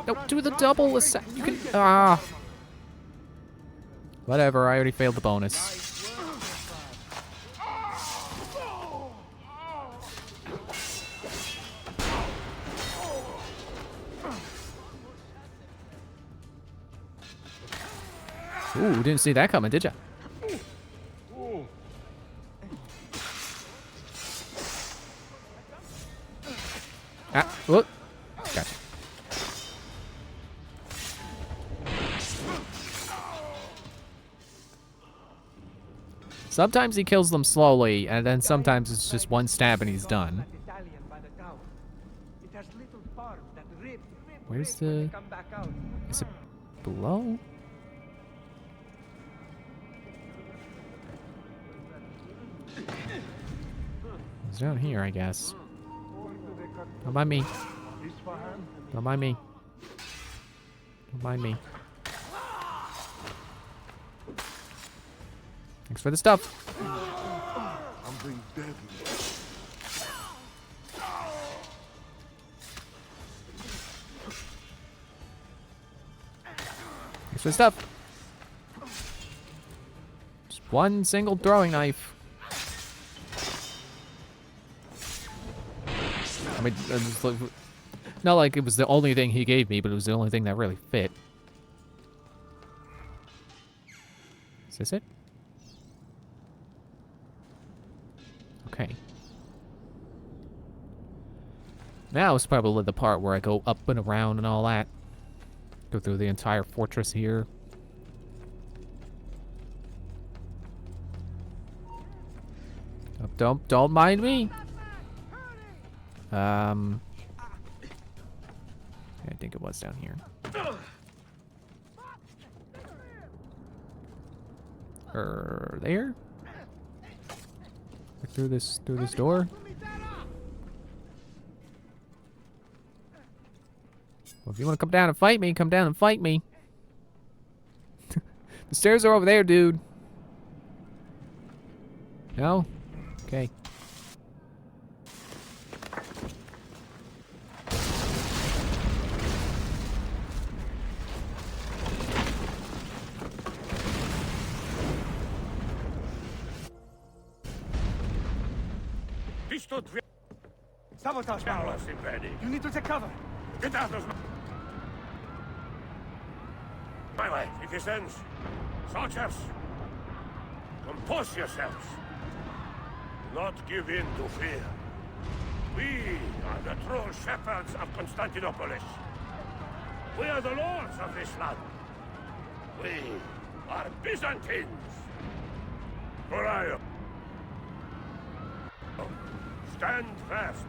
No, do the double. You can. Whatever. I already failed the bonus. Ooh, didn't see that coming, did ya? Ah, whoop. Gotcha. Sometimes he kills them slowly, and then sometimes it's just one stab and he's done. Where's the... Is it below? It's down here, I guess. Don't mind me. Don't mind me. Don't mind me. Thanks for the stuff. Something deadly. Thanks for the stuff. Just one single throwing knife. I mean, not like it was the only thing he gave me, but it was the only thing that really fit. Is this it? Okay. Now it's probably the part where I go up and around and all that. Go through the entire fortress here. Oh, don't mind me. I think it was down here. There? Through this door? Well, if you want to come down and fight me, come down and fight me. The stairs are over there, dude. No? Okay. Sabotage, man. Carlos ready. You need to take cover. Get out of my way, citizens. Soldiers, compose yourselves. Do not give in to fear. We are the true shepherds of Constantinople. We are the lords of this land. We are Byzantines. Where are you? Stand fast.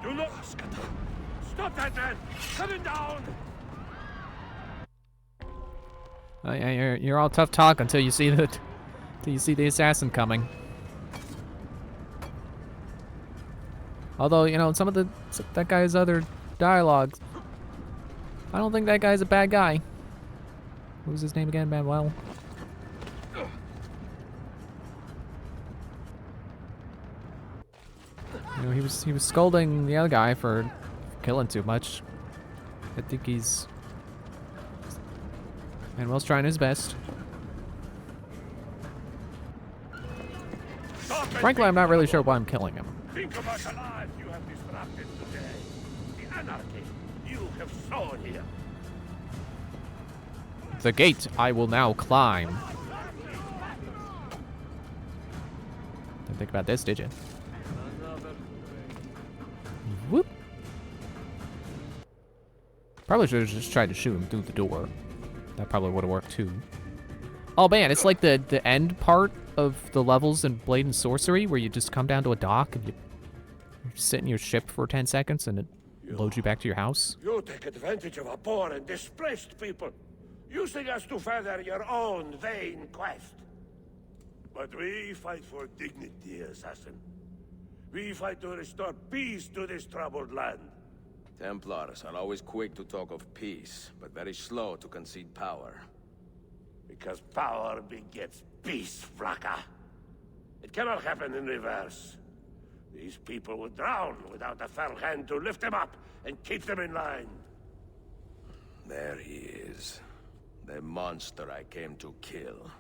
Do not... Stop that man! Cut him down! You're all tough talk until you see the assassin coming. Although, you know, some of that guy's other dialogue, I don't think that guy's a bad guy. What was his name again? Manuel? You know, he was scolding the other guy for killing too much. I think Manuel's trying his best. Frankly, I'm not really sure why I'm killing him. Think about the lives you have disrupted today. The anarchy you have sown here. The gate I will now climb. Didn't think about this, did you? Whoop. Probably should have just tried to shoot him through the door. That probably would have worked too. Oh man, it's like the end part of the levels in Blade and Sorcery where you just come down to a dock and you sit in your ship for 10 seconds and it loads you back to your house. You take advantage of a poor and displaced people, using us to further your own vain quest. But we fight for dignity, assassin. We fight to restore peace to this troubled land. Templars are always quick to talk of peace, but very slow to concede power. Because power begets peace, Flaka. It cannot happen in reverse. These people would drown without a fair hand to lift them up and keep them in line. There he is. The monster I came to kill.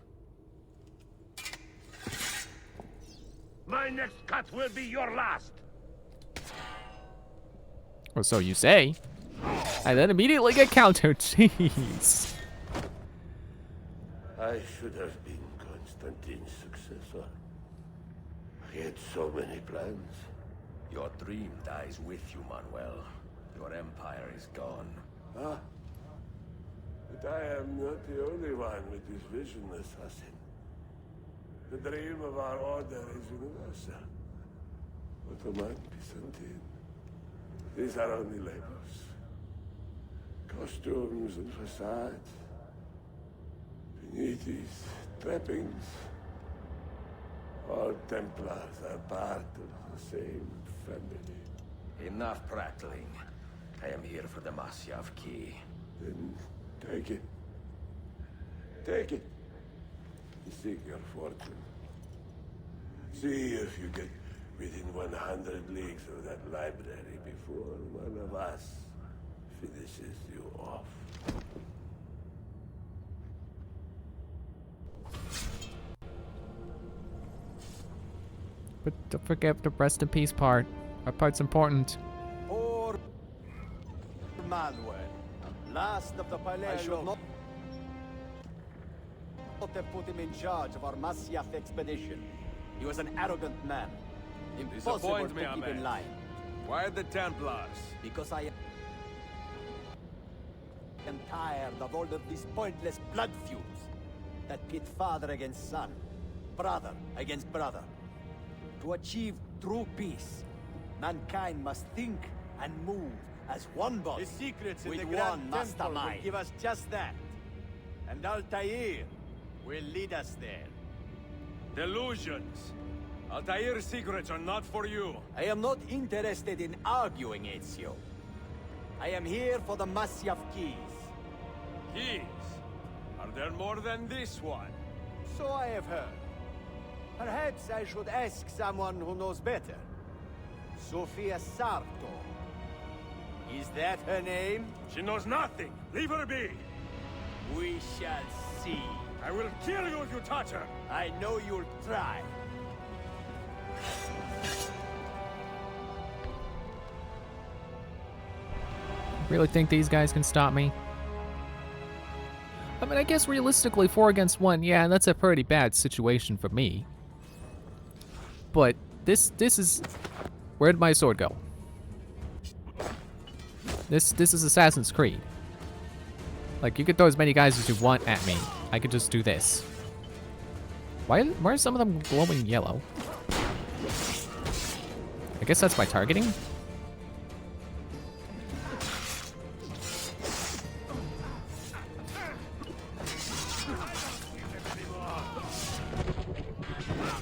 My next cut will be your last. Or so you say. And then immediately get countered. Jeez. I should have been Constantine's successor. He had so many plans. Your dream dies with you, Manuel. Your empire is gone. Ah. But I am not the only one with this vision, assassin. The dream of our order is universal. Ottoman, Byzantine. These are only labels. Costumes and facades. Beneath these trappings, all Templars are part of the same family. Enough prattling. I am here for the Masyaf key. Then take it. Take it. Seek your fortune. See if you get within 100 leagues of that library before one of us finishes you off. But don't forget the rest in peace part. That part's important. Poor Manuel, last of the Paleo. I should not have put him in charge of our Masyaf expedition. He was an arrogant man. Impossible to keep in line. Why the Templars? Because I am tired of all of these pointless blood feuds that pit father against son, brother against brother. To achieve true peace, mankind must think and move as one body. The secrets in with the one Grand Temple mastermind. will give us just that. And Altair will lead us there. Delusions. Altair's secrets are not for you. I am not interested in arguing, Ezio. I am here for the Masyaf keys. Keys? Are there more than this one? So I have heard. Perhaps I should ask someone who knows better. Sofia Sarto. Is that her name? She knows nothing. Leave her be. We shall see. I will kill you if you touch her. I know you'll try. Really think these guys can stop me? I mean, I guess realistically, 4 against 1, yeah, that's a pretty bad situation for me. But this is... Where'd my sword go? This is Assassin's Creed. Like, you could throw as many guys as you want at me. I could just do this. Why are some of them glowing yellow? I guess that's by targeting?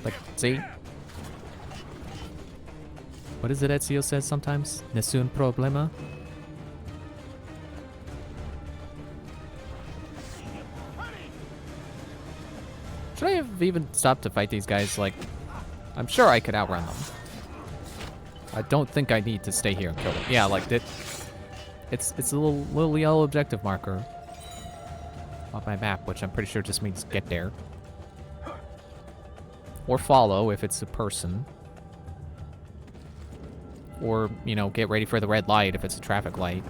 Like, see? What is it Ezio says sometimes? Nessun problema? Should I have even stopped to fight these guys? Like, I'm sure I could outrun them. I don't think I need to stay here and kill them. Yeah, like, it's a little yellow objective marker on my map, which I'm pretty sure just means get there. Or follow if it's a person. Or, you know, get ready for the red light if it's a traffic light.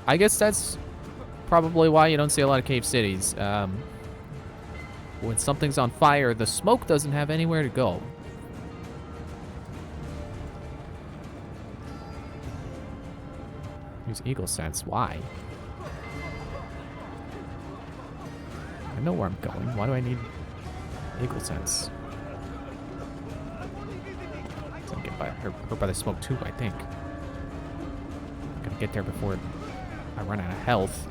I guess that's probably why you don't see a lot of cave cities. When something's on fire, the smoke doesn't have anywhere to go. Use eagle sense. Why? I know where I'm going. Why do I need eagle sense? Don't get hurt by the smoke too, I think. Gotta get there before I run out of health.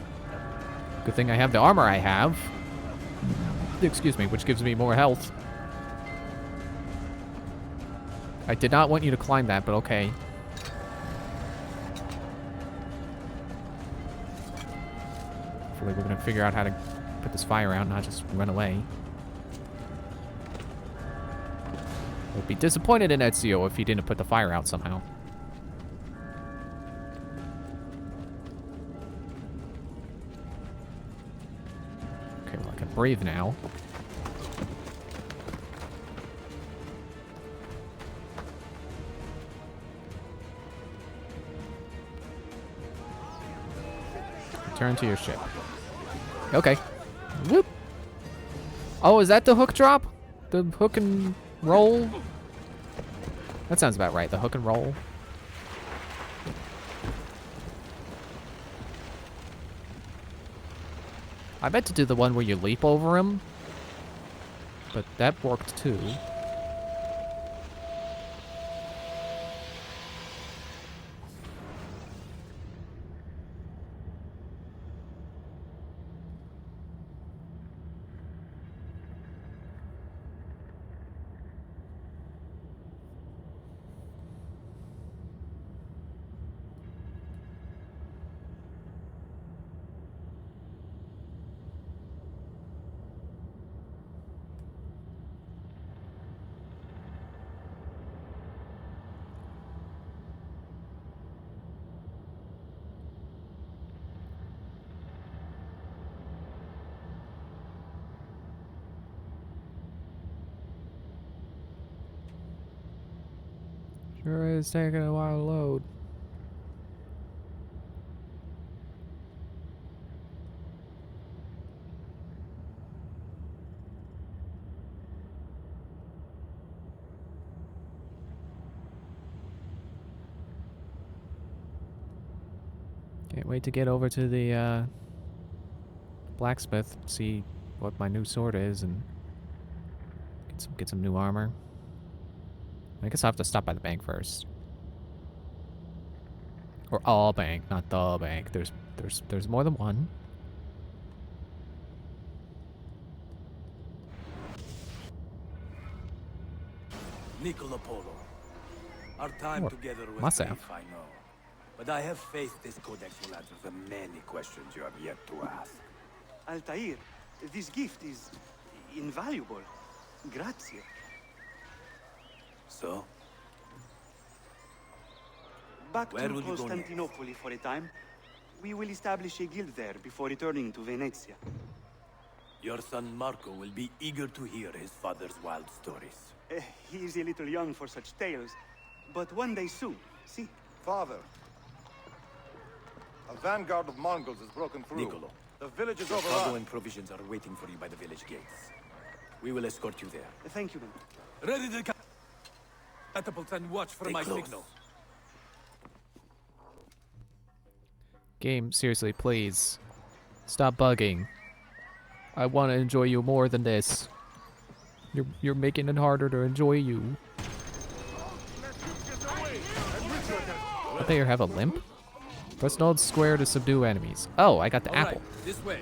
Good thing I have the armor I have. Excuse me, which gives me more health. I did not want you to climb that, but okay. Hopefully we're gonna figure out how to put this fire out, not just run away. I'd be disappointed in Ezio if he didn't put the fire out somehow. Okay, well, I can breathe now. Return to your ship. Okay. Whoop. Oh, is that the hook drop? The hook and roll? That sounds about right. The hook and roll. I meant to do the one where you leap over him, but that worked too. Sure is taking a while to load. Can't wait to get over to the blacksmith, see what my new sword is, and get some new armor. I guess I'll have to stop by the bank first. Or all bank, not the bank. There's more than one. Nicola Polo. Our time together was must brief, have. I know. But I have faith this codex will answer the many questions you have yet to ask. Altair, this gift is invaluable. Grazie. So? Back Where to will you go Constantinople for a time. We will establish a guild there before returning to Venezia. Your son Marco will be eager to hear his father's wild stories. He is a little young for such tales, but one day soon, see? Father, a vanguard of Mongols has broken through. Niccolo, The village is your overrun. cargo and provisions are waiting for you by the village gates. We will escort you there. Thank you, man. Ready to catapult and watch for Stay my close. signal. Game, seriously, please. Stop bugging. I want to enjoy you more than this. You're making it harder to enjoy you. They have a limp? Press and hold square to subdue enemies. Oh, I got the apple. Right, this way.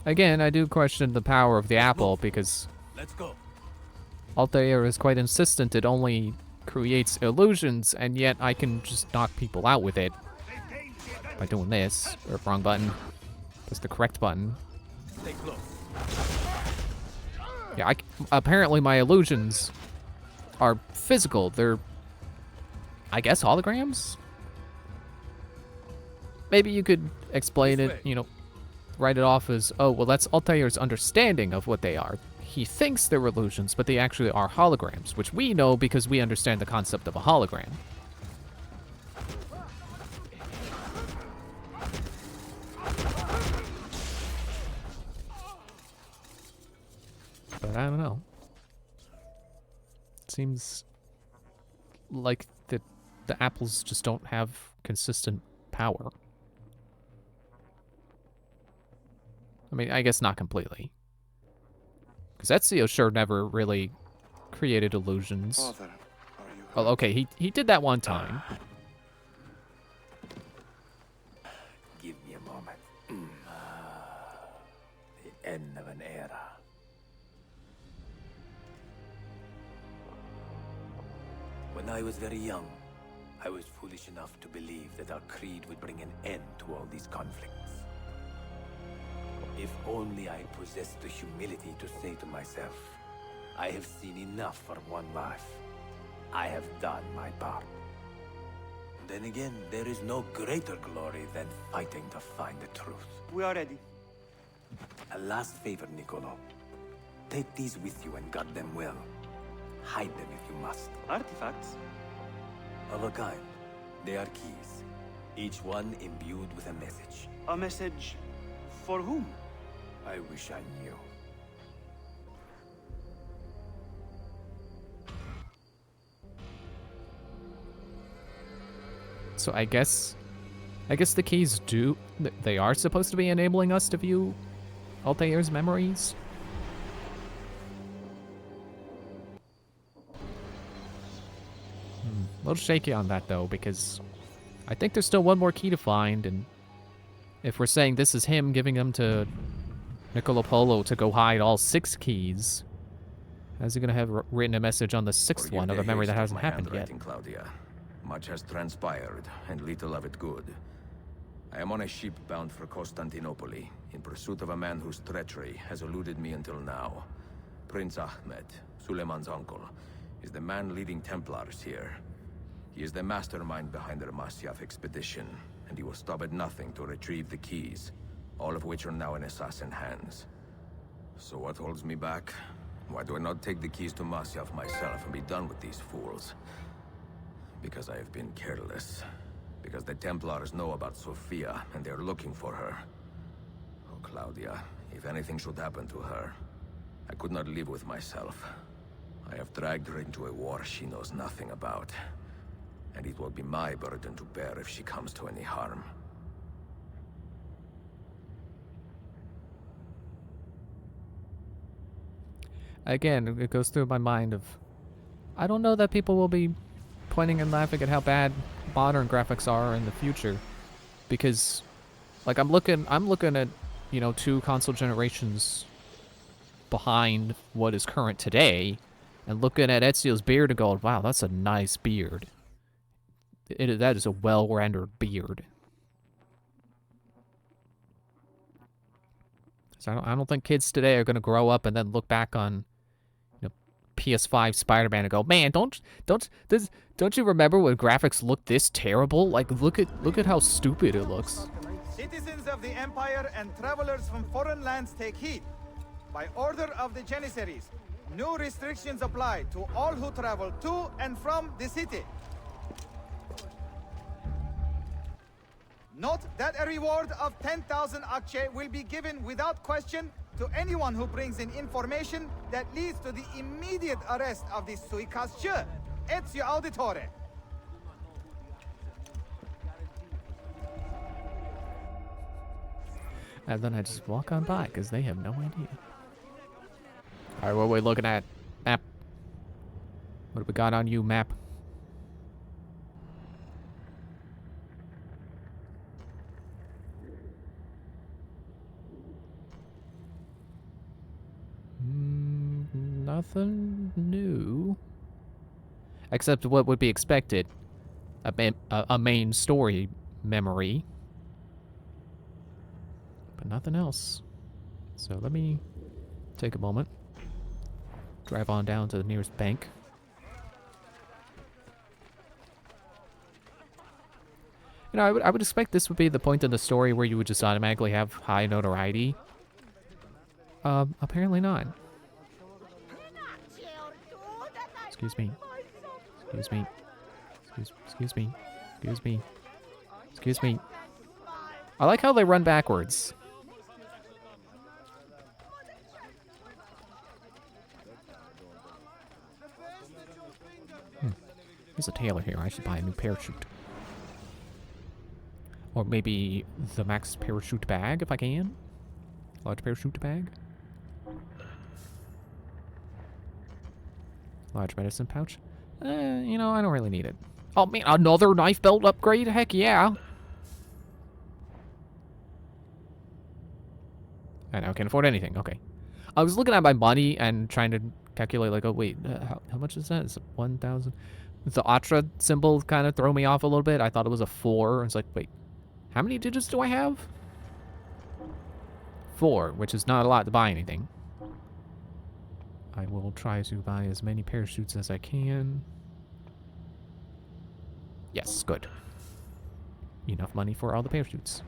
Again, I do question the power of the apple because Let's go. Altair is quite insistent it only creates illusions, and yet I can just knock people out with it by doing this. Or wrong button. Press the correct button. Stay close. Yeah, apparently my illusions are physical. They're, I guess, holograms? Maybe you could explain it, you know, write it off as, oh, well, that's Altair's understanding of what they are. He thinks they're illusions, but they actually are holograms, which we know because we understand the concept of a hologram. But I don't know. It seems like the apples just don't have consistent power. I mean, I guess not completely. Because Ezio sure never really created illusions. Father, are you Well, okay, he did that one time. Give me a moment. The end of an era. When I was very young, I was foolish enough to believe that our creed would bring an end to all these conflicts. If only I possessed the humility to say to myself, I have seen enough for one life. I have done my part. Then again, there is no greater glory than fighting to find the truth. We are ready. A last favor, Niccolo. Take these with you and guard them well. Hide them if you must. Artifacts? Of a kind. They are keys, each one imbued with a message. A message for whom? I wish I knew. So I guess the keys do, they are supposed to be enabling us to view Altair's memories? A little shaky on that though, because I think there's still one more key to find, and if we're saying this is him giving them to Niccolo Polo to go hide all 6 keys, how's he gonna have written a message on the 6th one of a memory that hasn't happened yet? Claudia. Much has transpired, and little of it good. I am on a ship bound for Constantinople, in pursuit of a man whose treachery has eluded me until now. Prince Ahmed, Suleiman's uncle, is the man leading Templars here. He is the mastermind behind the Masyaf expedition, and he will stop at nothing to retrieve the keys, all of which are now in assassin hands. So what holds me back? Why do I not take the keys to Masyaf myself and be done with these fools? Because I have been careless. Because the Templars know about Sophia, and they are looking for her. Oh, Claudia, if anything should happen to her, I could not live with myself. I have dragged her into a war she knows nothing about. And it will be my burden to bear if she comes to any harm. Again, it goes through my mind of, I don't know that people will be pointing and laughing at how bad modern graphics are in the future, because, like, I'm looking at, you know, 2 console generations behind what is current today, and looking at Ezio's beard and going, wow, that's a nice beard. That is a well-rendered beard. So I don't think kids today are gonna grow up and then look back on, you know, PS5 Spider-Man and go, man, don't you remember when graphics looked this terrible? Like, look at how stupid it looks. Citizens of the Empire and travelers from foreign lands take heed. By order of the Janissaries, new restrictions apply to all who travel to and from the city. Note that a reward of 10,000 akçe will be given without question to anyone who brings in information that leads to the immediate arrest of the suikastçı. Ezio Auditore. And then I just walk on by because they have no idea. All right, what are we looking at? Map. What have we got on you, map? Nothing new. Except what would be expected. A main story memory. But nothing else. So let me take a moment. Drive on down to the nearest bank. You know, I would expect this would be the point in the story where you would just automatically have high notoriety. Apparently not. Excuse me. Excuse me. Excuse me. Excuse me. Excuse me. I like how they run backwards. There's a tailor here. I should buy a new parachute. Or maybe the max parachute bag if I can. Large parachute bag. Large medicine pouch. You know, I don't really need it. Oh man, another knife belt upgrade? Heck yeah. I now can't afford anything. Okay. I was looking at my money and trying to calculate, like, oh wait, how much is that? Is it 1,000? The Atra symbol kind of threw me off a little bit. I thought it was a 4. It's like, wait, how many digits do I have? 4, which is not a lot to buy anything. I will try to buy as many parachutes as I can. Yes, good. Enough money for all the parachutes.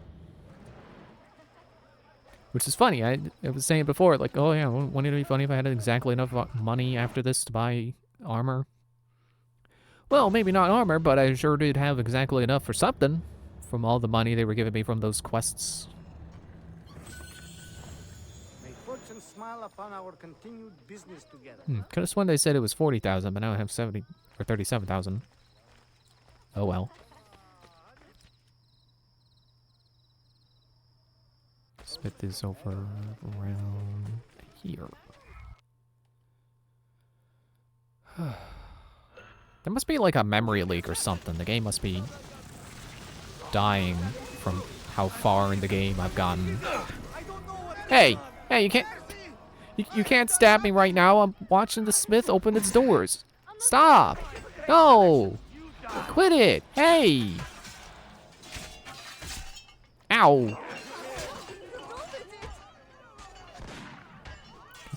Which is funny. I was saying before, like, oh yeah, wouldn't it be funny if I had exactly enough money after this to buy armor? Well, maybe not armor, but I sure did have exactly enough for something from all the money they were giving me from those quests. May fortune smile upon our continued business together. Could have sworn they said it was 40,000, but now I have 70 or 37,000. Oh well. Spit this over around here. There must be like a memory leak or something. The game must be dying from how far in the game I've gotten. Hey! Hey, you can't... You can't stab me right now. I'm watching the Smith open its doors. Stop! No! Quit it! Hey! Ow!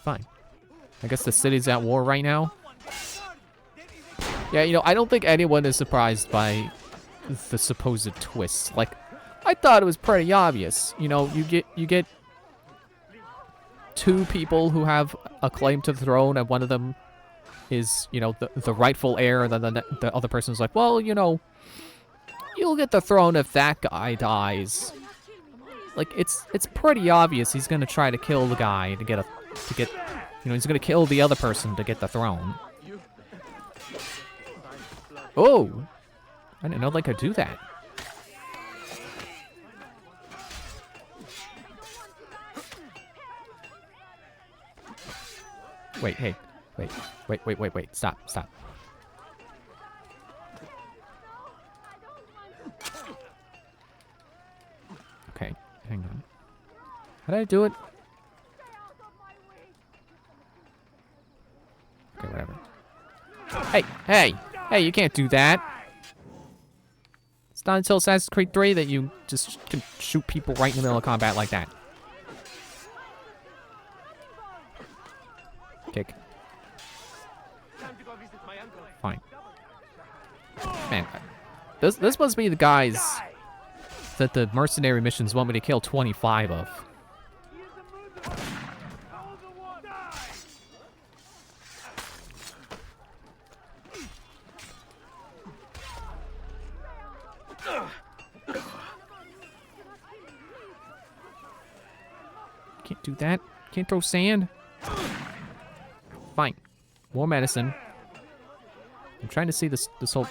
Fine. I guess the city's at war right now. Yeah, you know, I don't think anyone is surprised by the supposed twists. Like, I thought it was pretty obvious. You know, you get two people who have a claim to the throne, and one of them is, you know, the rightful heir, and then the other person's like, well, you know, you'll get the throne if that guy dies. Like, it's pretty obvious he's gonna try to kill the guy to get, you know, he's gonna kill the other person to get the throne. Oh! I didn't know they could do that. Wait, hey. Wait. Stop. Okay, hang on. How did I do it? Okay, whatever. Hey, you can't do that. It's not until Assassin's Creed 3 that you just can shoot people right in the middle of combat like that. Kick. Fine. Man, this must be the guys that the mercenary missions want me to kill 25 of. Can't do that. Can't throw sand. Fine. More medicine. I'm trying to see this whole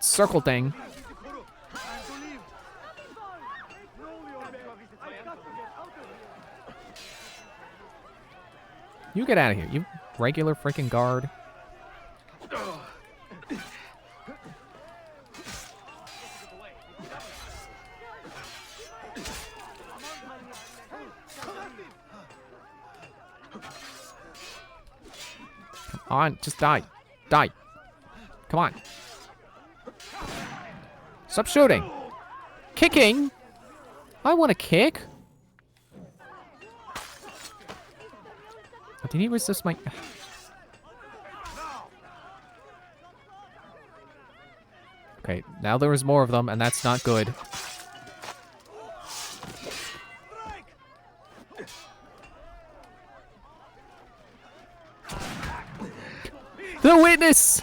circle thing. You get out of here, you regular freaking guard. Come on, just die. Die. Come on. Stop shooting. Kicking? I want to kick. Did he resist my... Okay, now there was more of them, and that's not good. The witness!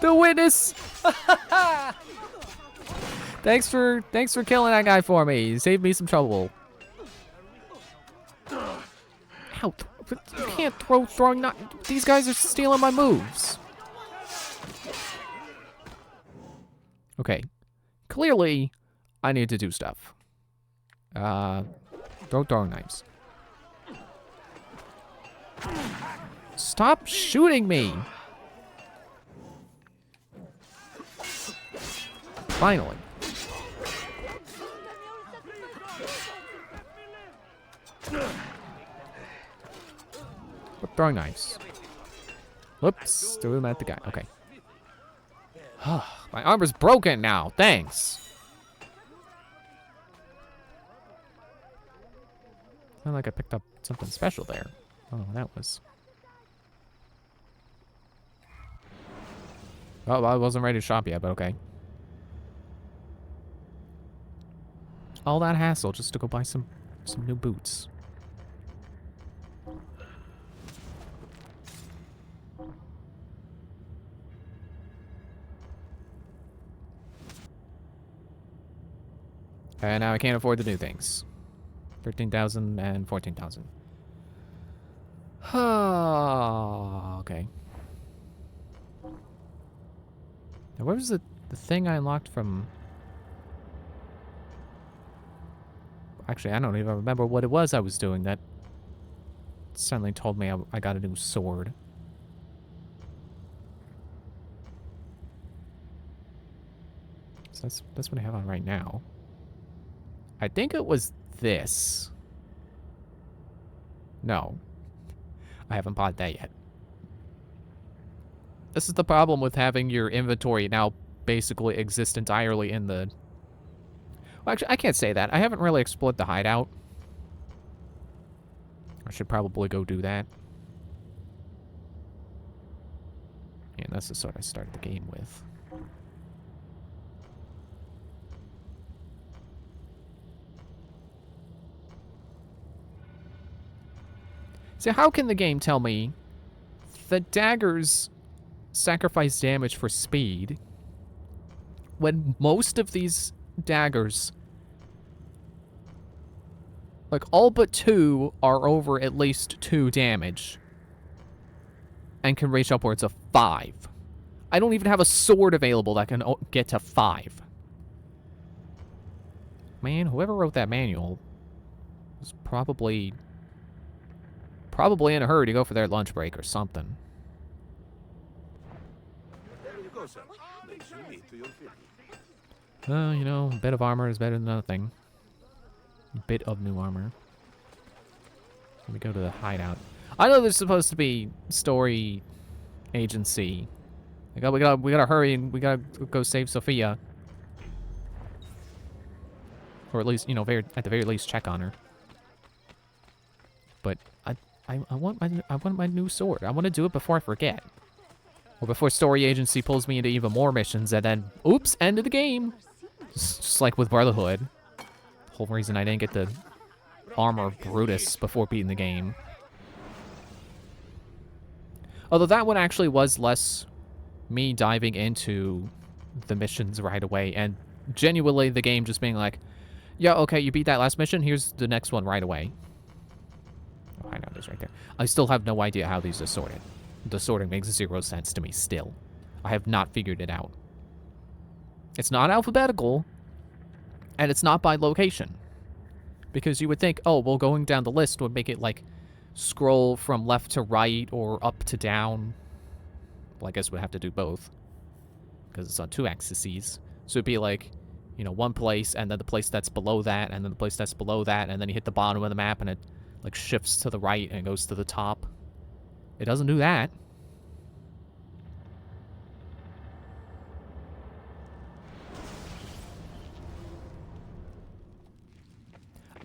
The witness! Thanks for killing that guy for me. You saved me some trouble. Ow. You can't throwing not. These guys are stealing my moves. Okay. Clearly, I need to do stuff. Throw throwing knives. Stop shooting me! Finally. Throwing knives. Whoops, threw them at the guy. Okay. My armor's broken now. Thanks. Sounded like I picked up something special there. Oh, that was... Oh, I wasn't ready to shop yet, but okay. All that hassle just to go buy some new boots. And now I can't afford the new things. 13,000 and 14,000. Okay. Now, where was the thing I unlocked from? Actually, I don't even remember what it was I was doing that suddenly told me I got a new sword. So that's what I have on right now. I think it was this. No. I haven't bought that yet. This is the problem with having your inventory now basically exist entirely in the... Well, actually, I can't say that. I haven't really explored the hideout. I should probably go do that. Yeah, that's the sort I started the game with. So how can the game tell me that daggers sacrifice damage for speed when most of these daggers, like all but 2, are over at least 2 damage and can reach upwards of 5? I don't even have a sword available that can get to 5. Man, whoever wrote that manual was probably in a hurry to go for their lunch break or something. There you go, sir. Makes you meet to your fitting. You know, a bit of armor is better than nothing. A bit of new armor. Let me go to the hideout. I know there's supposed to be story agency. We gotta hurry and we gotta go save Sophia. Or at least, you know, at the very least check on her. But I want my new sword. I want to do it before I forget. Or before story agency pulls me into even more missions and then, oops, end of the game. Just like with Brotherhood. The whole reason I didn't get the armor of Brutus before beating the game. Although that one actually was less me diving into the missions right away and genuinely the game just being like, yeah, okay, you beat that last mission, here's the next one right away. Oh, I know this right there. I still have no idea how these are sorted. The sorting makes 0 sense to me still. I have not figured it out. It's not alphabetical, and it's not by location. Because you would think, oh, well, going down the list would make it, like, scroll from left to right or up to down. Well, I guess we'd have to do both. Because it's on 2 axes. So it'd be like, you know, one place, and then the place that's below that, and then the place that's below that, and then you hit the bottom of the map, and it, like, shifts to the right and goes to the top. It doesn't do that.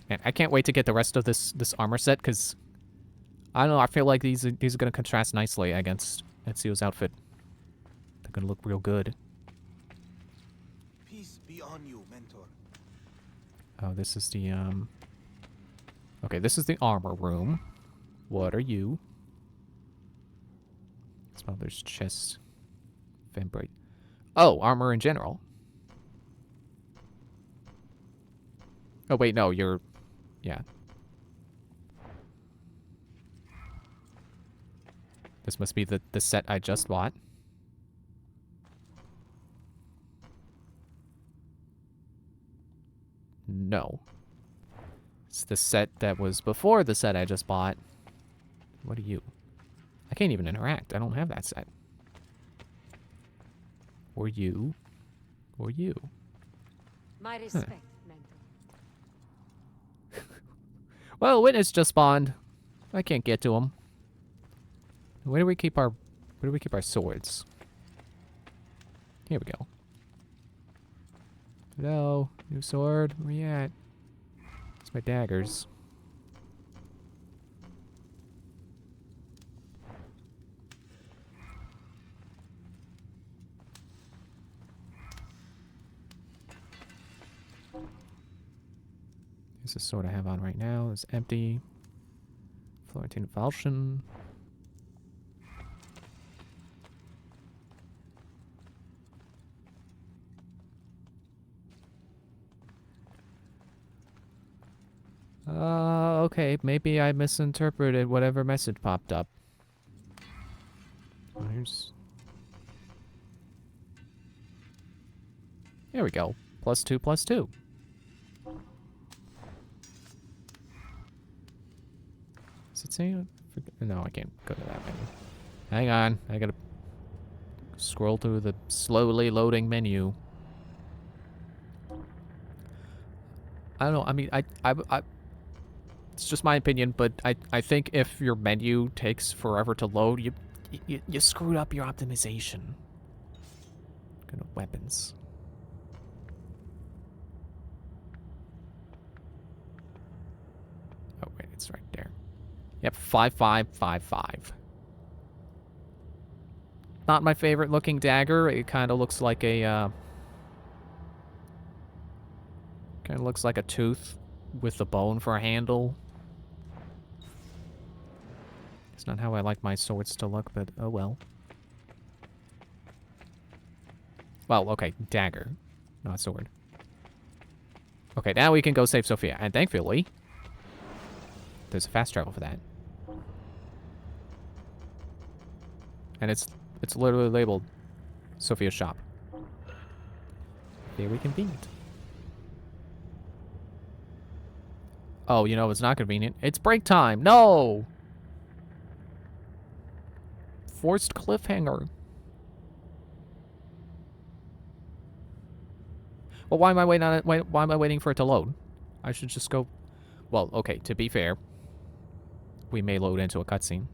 Man, I can't wait to get the rest of this armor set, because I don't know, I feel like these are going to contrast nicely against Ezio's outfit. They're going to look real good. Peace be on you, mentor. Oh, this is the, okay, this is the armor room. What are you? Oh, there's chest. Fembrate. Oh, armor in general. Oh, wait, no, you're... Yeah. This must be the set I just bought. No. It's the set that was before the set I just bought. What are you? I can't even interact. I don't have that set. Or you. Or you. My respect, mentor. Well, witness just spawned. I can't get to him. Where do we keep our swords? Here we go. Hello, new sword. Where you at? It's my daggers. This is the sword I have on right now. It's empty. Florentine Falchion. Okay, maybe I misinterpreted whatever message popped up. Here's... There we go. +2, +2. Does it say... No, I can't go to that menu. Hang on. I gotta scroll through the slowly loading menu. I don't know. I mean, I it's just my opinion, but I think if your menu takes forever to load, you screwed up your optimization. Go to weapons. Oh wait, it's right there. Yep, 5555. Not my favorite looking dagger. It kind of looks like a kind of looks like a tooth with a bone for a handle. It's not how I like my swords to look, but oh well. Well, okay, dagger, not sword. Okay, now we can go save Sophia, and thankfully, there's a fast travel for that. And it's literally labeled Sophia's shop. Very convenient. Oh, you know, it's not convenient. It's break time. No! Forced cliffhanger. Well, why am I waiting on it? Why am I waiting for it to load? I should just go... Well, okay, to be fair, we may load into a cutscene.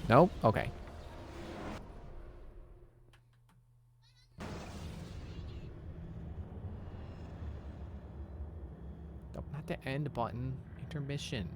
Nope? Okay. Nope, not the end button. Intermission.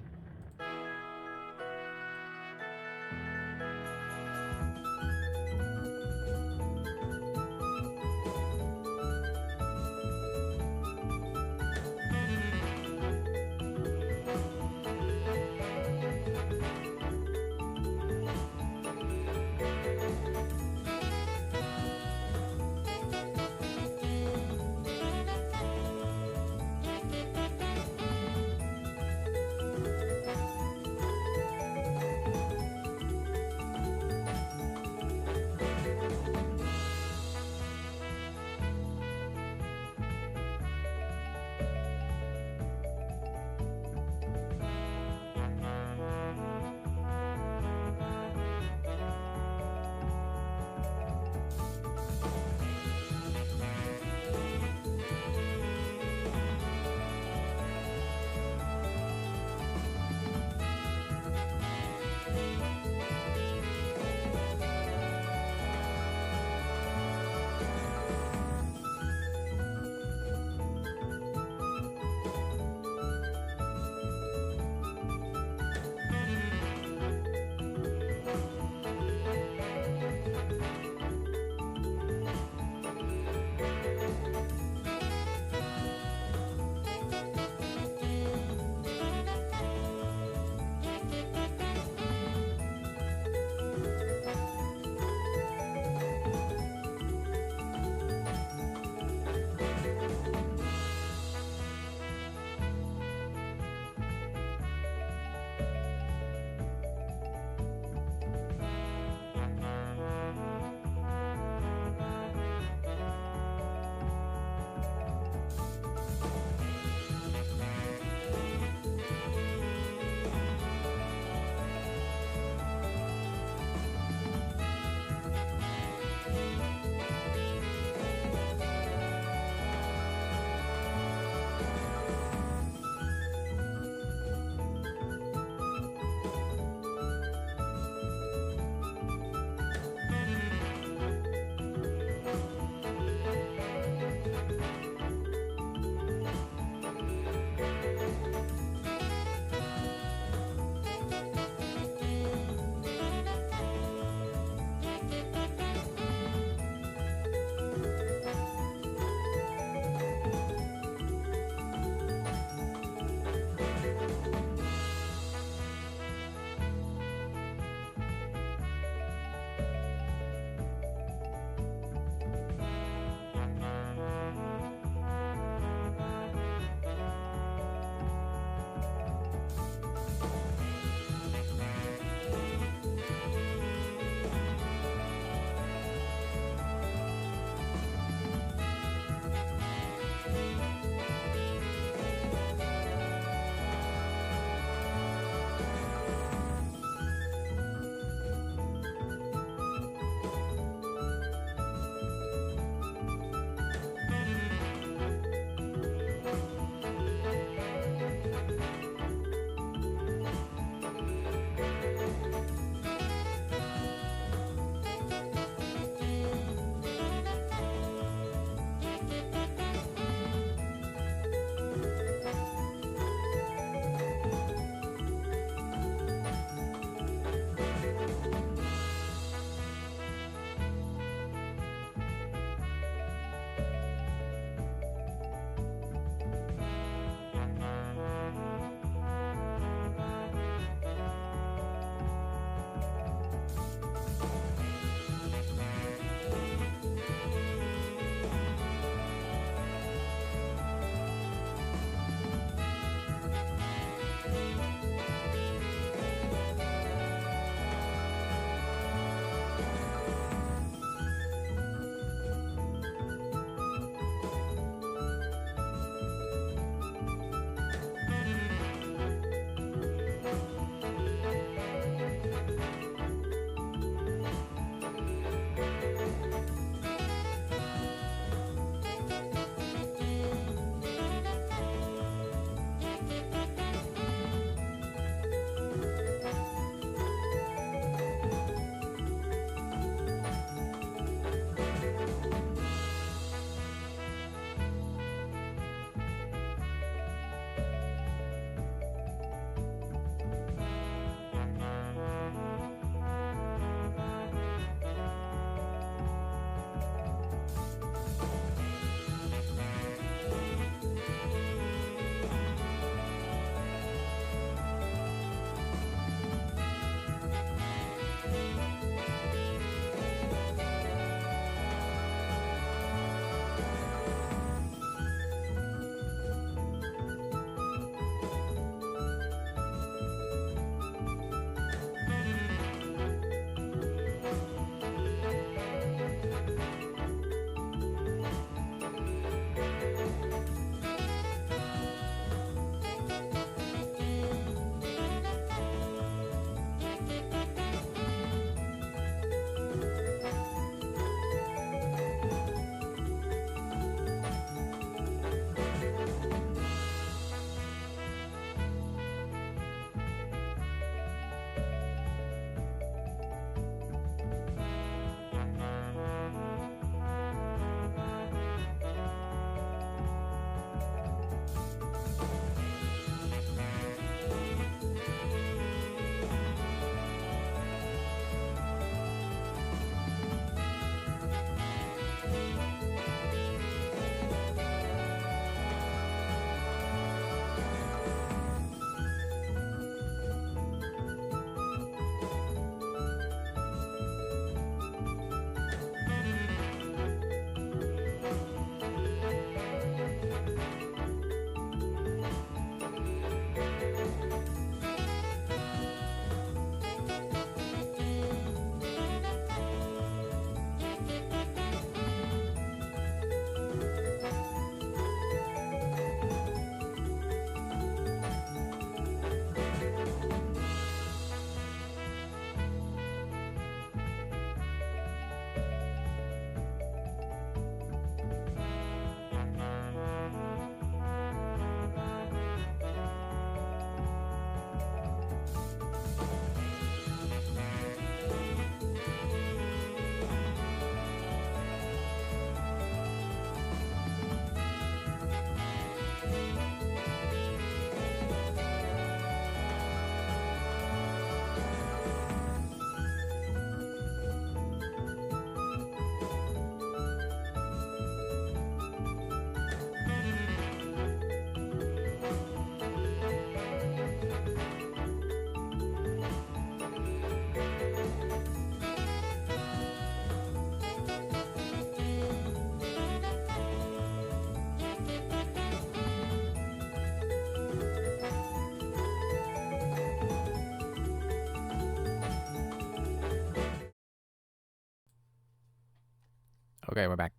Okay, we're back.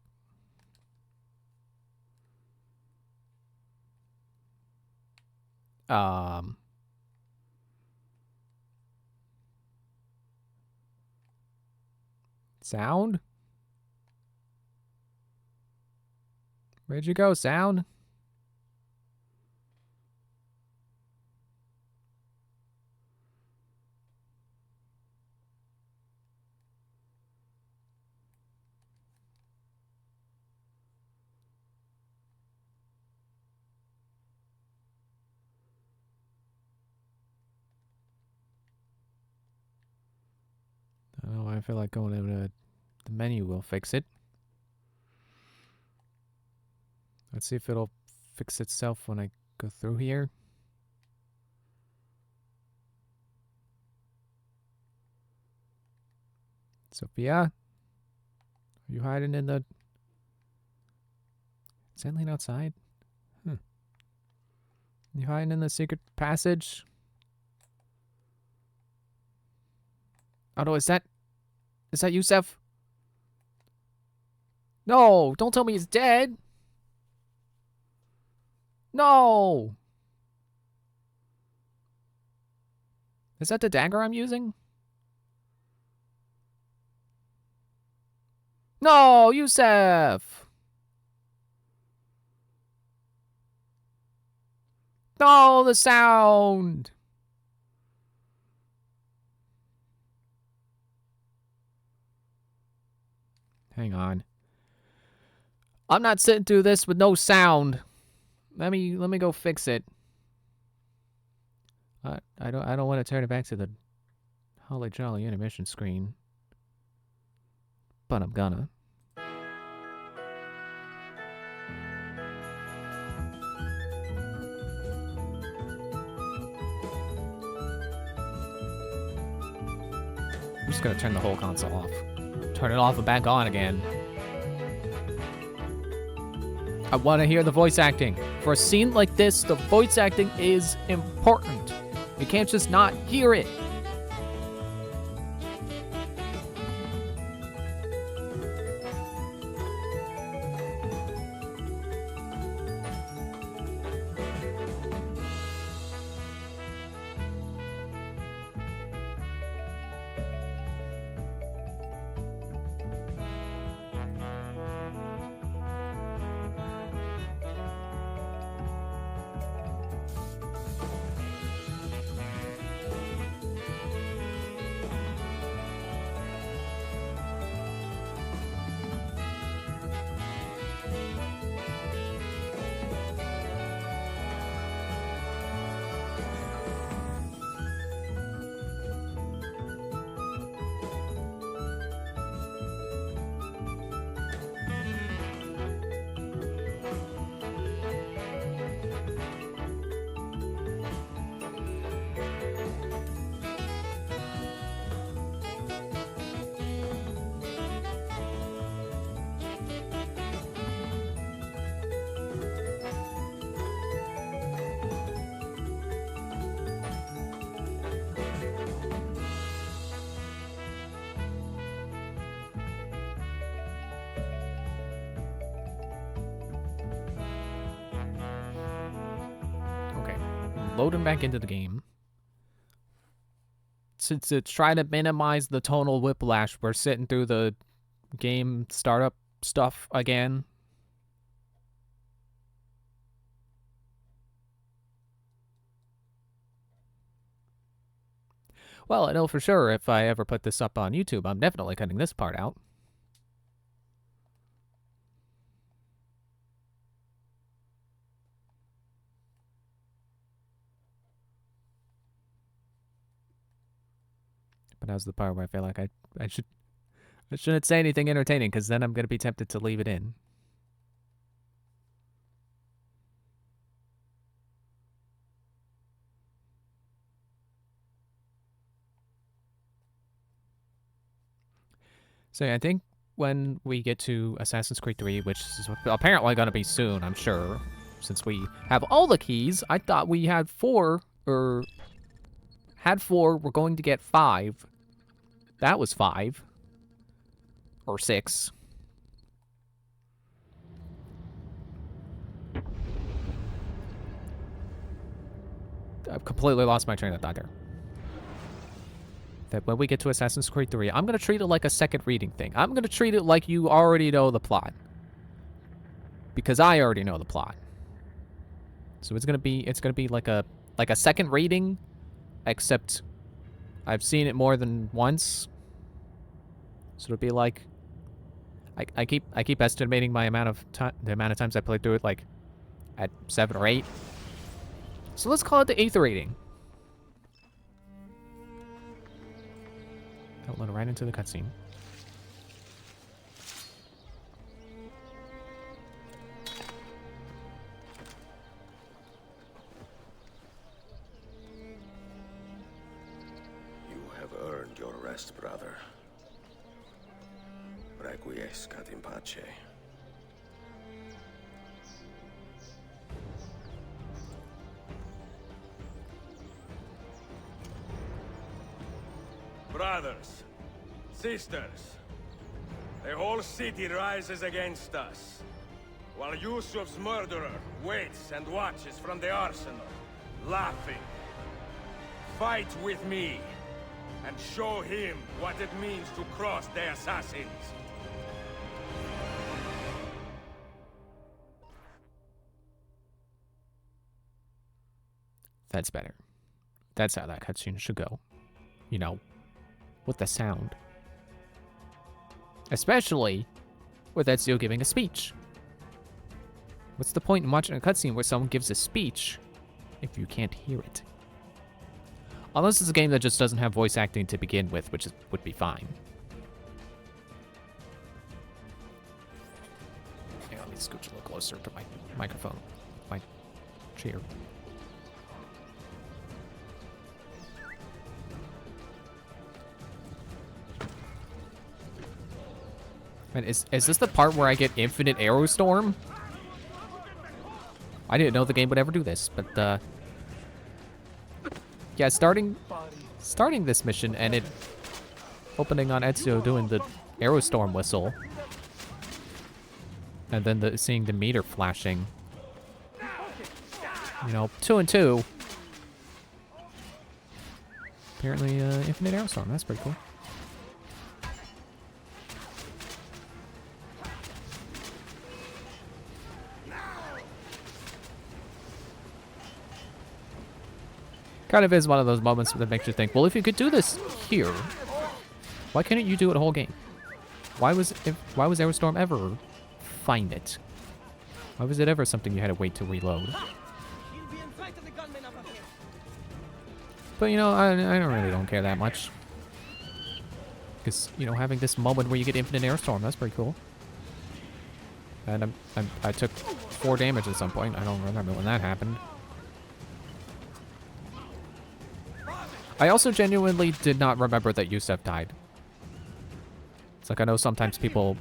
Sound? Where'd you go, sound? I don't know why I feel like going to the menu will fix it. Let's see if it'll fix itself when I go through here. Sophia? Are you hiding in the... Is Aileen outside? You hiding in the secret passage? Oh no, is that Yusef? No, don't tell me he's dead. No. Is that the dagger I'm using? No, Yusef. No, the sound. Hang on. I'm not sitting through this with no sound. Let me go fix it. I don't want to turn it back to the holly jolly intermission screen. But I'm gonna. I'm just gonna turn the whole console off. Turn it off and back on again. I want to hear the voice acting. For a scene like this, the voice acting is important. You can't just not hear it. Loading back into the game. To try to minimize the tonal whiplash, we're sitting through the game startup stuff again. Well, I know for sure if I ever put this up on YouTube, I'm definitely cutting this part out. But now's the part where I feel like I shouldn't say anything entertaining, because then I'm going to be tempted to leave it in. So I think when we get to Assassin's Creed 3, which is apparently going to be soon, I'm sure, since we have all the keys. I thought we had 4, or had 4, we're going to get 5. That was 5. Or 6. I've completely lost my train of thought there. That when we get to Assassin's Creed 3, I'm going to treat it like a second reading thing. I'm going to treat it like you already know the plot. Because I already know the plot. So it's going to be like a second reading, except I've seen it more than once. So it'll be like I keep estimating my amount of time, the amount of times I played through it, like at 7 or 8. So let's call it the 8th rating. I'll load right into the cutscene. You have earned your rest, brother. Requiescat in pace. Brothers, sisters, the whole city rises against us, while Yusuf's murderer waits and watches from the arsenal, laughing. Fight with me, and show him what it means to cross the assassins. That's better. That's how that cutscene should go. You know, with the sound. Especially with Ezio giving a speech. What's the point in watching a cutscene where someone gives a speech if you can't hear it? Unless it's a game that just doesn't have voice acting to begin with, which would be fine. Yeah, let me scooch a little closer to my microphone, my chair. And is this the part where I get infinite arrow storm? I didn't know the game would ever do this, but yeah, starting this mission and it opening on Ezio doing the arrow storm whistle, and then seeing the meter flashing. You know, 2 and 2. Apparently, infinite arrow storm. That's pretty cool. Kind of is one of those moments that makes you think, well, if you could do this here, why couldn't you do it the whole game? Why was Aerostorm ever find it? Why was it ever something you had to wait to reload? But you know, I don't care that much. Because, you know, having this moment where you get infinite Airstream, that's pretty cool. And I took 4 damage at some point. I don't remember when that happened. I also genuinely did not remember that Yusuf died. It's like, I know sometimes people,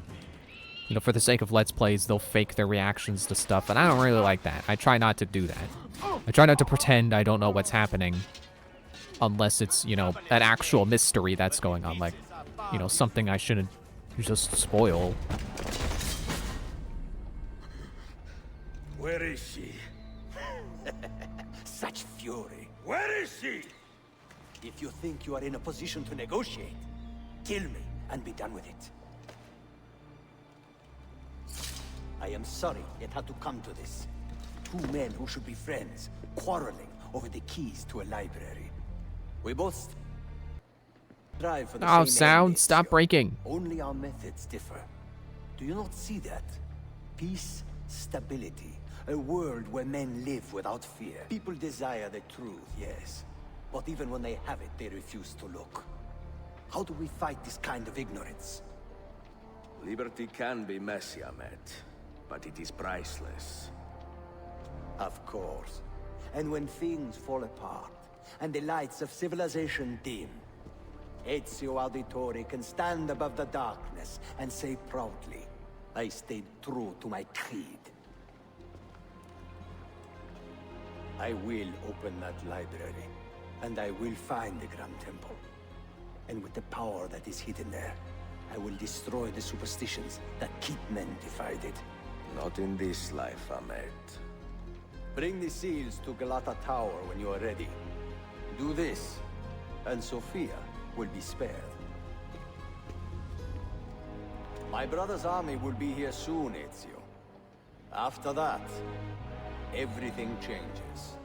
you know, for the sake of Let's Plays, they'll fake their reactions to stuff, and I don't really like that. I try not to do that. I try not to pretend I don't know what's happening. Unless it's, you know, an actual mystery that's going on. Like, you know, something I shouldn't just spoil. Where is she? Such fury. Where is she? If you think you are in a position to negotiate, kill me and be done with it. I am sorry it had to come to this. 2 men who should be friends, quarreling over the keys to a library. We both strive for the same sound, end, stop Ezio. breaking. Only our methods differ. Do you not see that? Peace, stability, a world where men live without fear. People desire the truth, yes. But even when they have it, they refuse to look. How do we fight this kind of ignorance? Liberty can be messy, Ahmed, but it is priceless. Of course. And when things fall apart, and the lights of civilization dim, Ezio Auditore can stand above the darkness and say proudly, I stayed true to my creed. I will open that library, and I will find the Grand Temple. And with the power that is hidden there, I will destroy the superstitions that keep men divided. Not in this life, Ahmed. Bring the seals to Galata Tower when you are ready. Do this, and Sophia will be spared. My brother's army will be here soon, Ezio. After that, everything changes.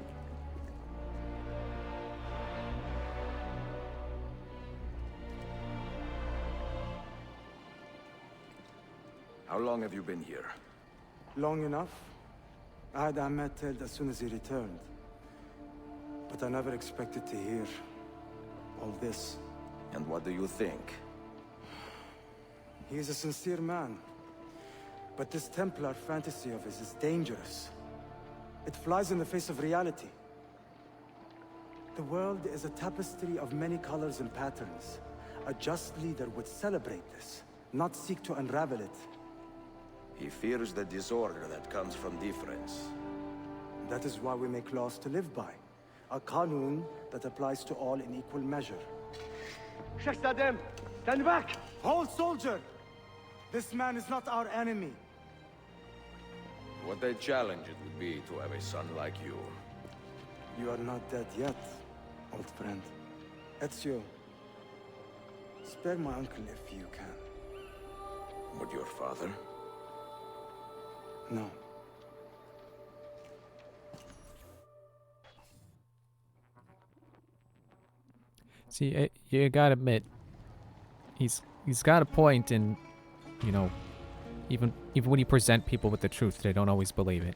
How long have you been here? Long enough. I had Ahmed killed as soon as he returned. But I never expected to hear all this. And what do you think? He is a sincere man. But this Templar fantasy of his is dangerous. It flies in the face of reality. The world is a tapestry of many colors and patterns. A just leader would celebrate this, not seek to unravel it. He fears the disorder that comes from difference. That is why we make laws to live by. A qanun that applies to all in equal measure. Shahzadem, stand back! Hold, soldier! This man is not our enemy. What a challenge it would be to have a son like you. You are not dead yet, old friend. Ezio, spare my uncle if you can. Would your father? No. See, you gotta admit, he's got a point in, you know, even when you present people with the truth, they don't always believe it.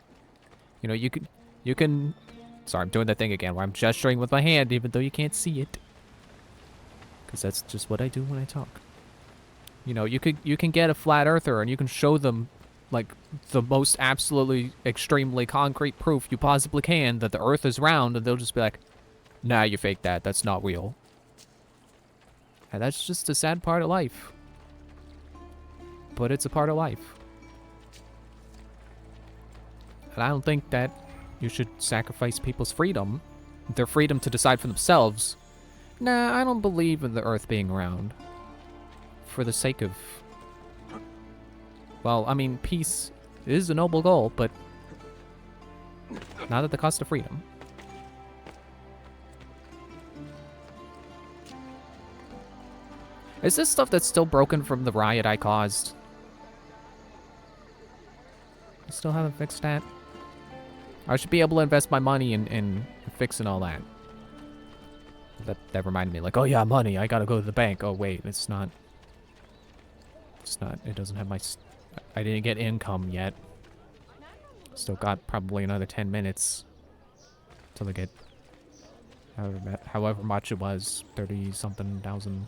You know, you can. Sorry, I'm doing that thing again where I'm gesturing with my hand, even though you can't see it, because that's just what I do when I talk. You know, you can get a flat earther and you can show them like the most absolutely extremely concrete proof you possibly can that the earth is round, and they'll just be like, nah, you faked that, that's not real. And that's just a sad part of life. But it's a part of life. And I don't think that you should sacrifice people's freedom, their freedom to decide for themselves. Nah, I don't believe in the earth being round. For the sake of... Well, I mean, peace is a noble goal, but not at the cost of freedom. Is this stuff that's still broken from the riot I caused? I still haven't fixed that. I should be able to invest my money in fixing all that. That reminded me, like, oh yeah, money, I gotta go to the bank. Oh wait, it's not, it doesn't have my... I didn't get income yet. Still got probably another 10 minutes till I get however much it was, 30-something thousand.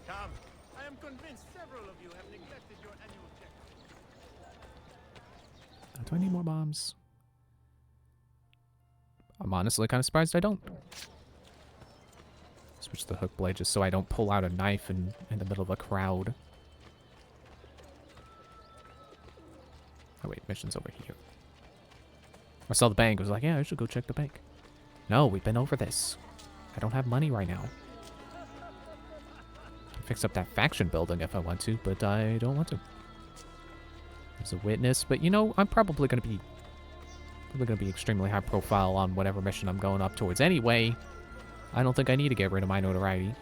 Come. I am convinced several of you have neglected your annual check. Do I need more bombs? I'm honestly kind of surprised I don't. Switch the hook blade just so I don't pull out a knife in the middle of a crowd. Oh wait, mission's over here. I saw the bank. I was like, yeah, I should go check the bank. No, we've been over this. I don't have money right now. Fix up that faction building if I want to, but I don't want to. There's a witness, but you know, I'm probably gonna be extremely high profile on whatever mission I'm going up towards anyway. I don't think I need to get rid of my notoriety.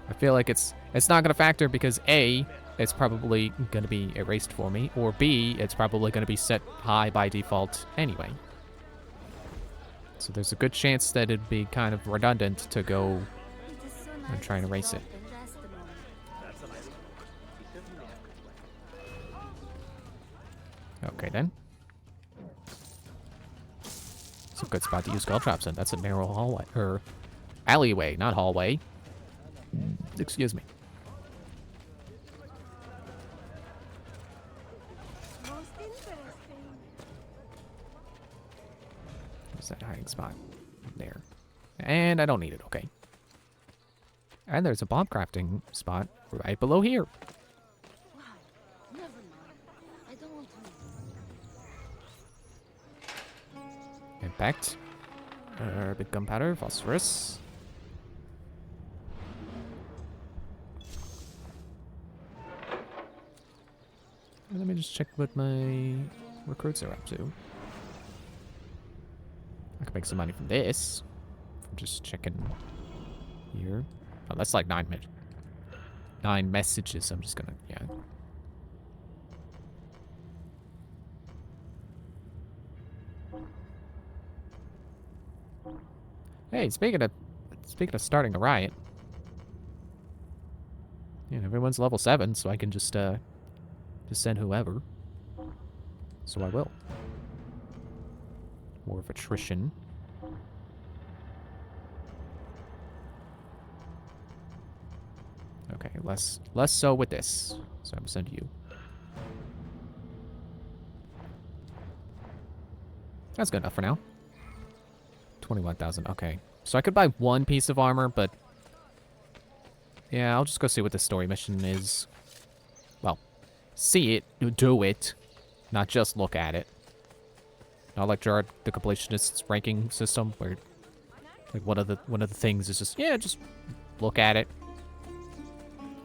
I feel like it's not gonna factor because A, it's probably gonna be erased for me, or B, it's probably gonna be set high by default anyway. So there's a good chance that it'd be kind of redundant to go and try and erase it. Okay then. It's a good spot to use skull traps in. That's a narrow hallway, or alleyway, not hallway. Excuse me. Where's that hiding spot? There. And I don't need it, okay. And there's a bomb crafting spot right below here. Impact. Big gunpowder, phosphorus. Let me just check what my recruits are up to. I could make some money from this. From just checking here. Oh, that's like 9 messages. I'm just gonna, yeah. Hey, speaking of starting a riot. Yeah, everyone's level 7, so I can just send whoever. So I will. More of attrition. Okay, less so with this. So I'm gonna send you. That's good enough for now. 21,000. Okay. So I could buy 1 piece of armor, but yeah, I'll just go see what the story mission is. Well, see it, do it, not just look at it. Not like Gerard, the completionist's ranking system, where like one of the things is just, yeah, just look at it.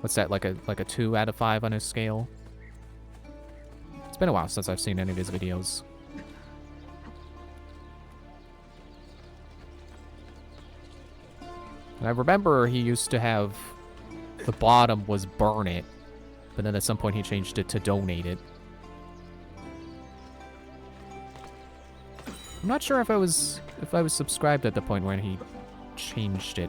What's that, like a 2 out of 5 on a scale? It's been a while since I've seen any of his videos. And I remember he used to have the bottom was burn it, but then at some point he changed it to donate it. I'm not sure if I was subscribed at the point when he changed it.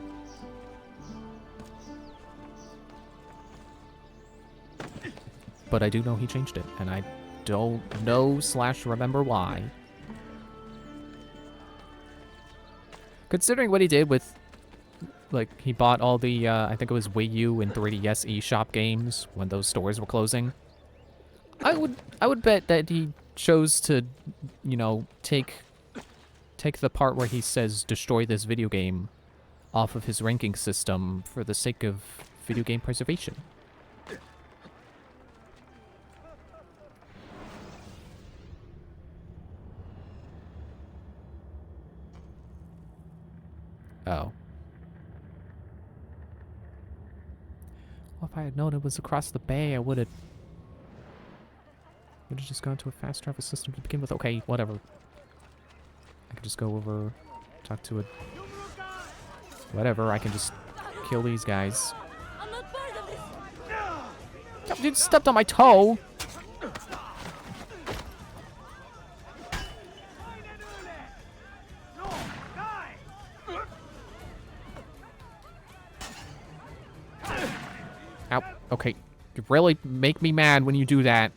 But I do know he changed it, and I don't know / remember why. Considering what he did with, like, he bought all the, I think it was Wii U and 3DS eShop games when those stores were closing. I would bet that he chose to, you know, take the part where he says destroy this video game off of his ranking system for the sake of video game preservation. Oh. Well, if I had known it was across the bay, I would have just gone to a fast travel system to begin with. Okay, whatever. I could just go over, talk to it. Whatever, I can just kill these guys. Oh, dude stepped on my toe! Ow. Okay. You really make me mad when you do that.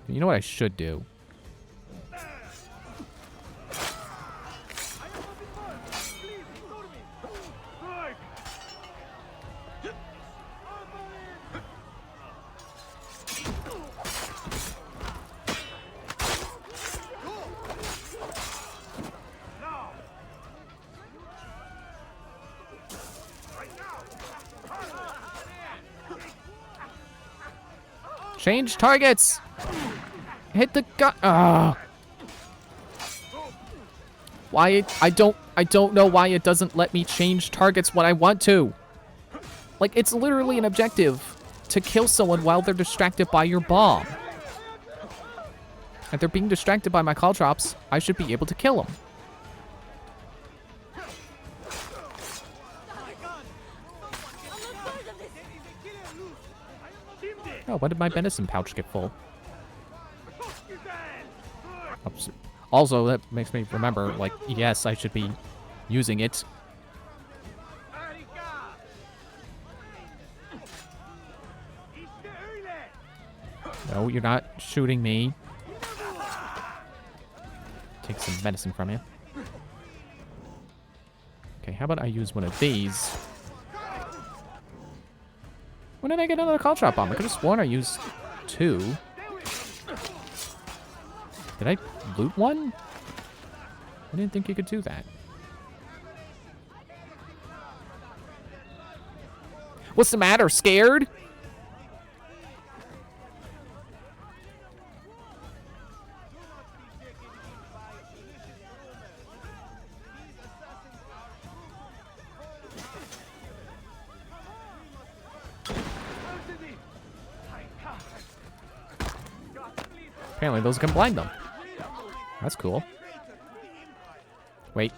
You know what I should do? Change targets! Hit the gun. Why I don't know why it doesn't let me change targets when I want to. Like, it's literally an objective to kill someone while they're distracted by your bomb. If they're being distracted by my call drops, I should be able to kill them. Oh, when did my medicine pouch get full? Oops. Also, that makes me remember, like, yes, I should be using it. No, you're not shooting me. Take some medicine from you. Okay, how about I use one of these? When did I get another call drop bomb? I could have sworn I used 2. Did I loot one? I didn't think you could do that. What's the matter? Scared? Apparently those can blind them. That's cool. Wait.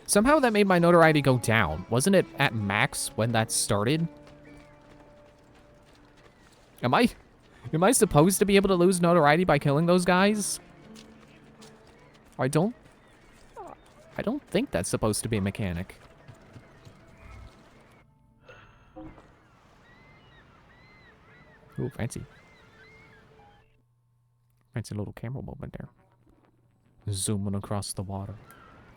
Somehow that made my notoriety go down. Wasn't it at max when that started? Am I supposed to be able to lose notoriety by killing those guys? I don't think that's supposed to be a mechanic. Ooh, fancy. Fancy little camera movement there. Zooming across the water.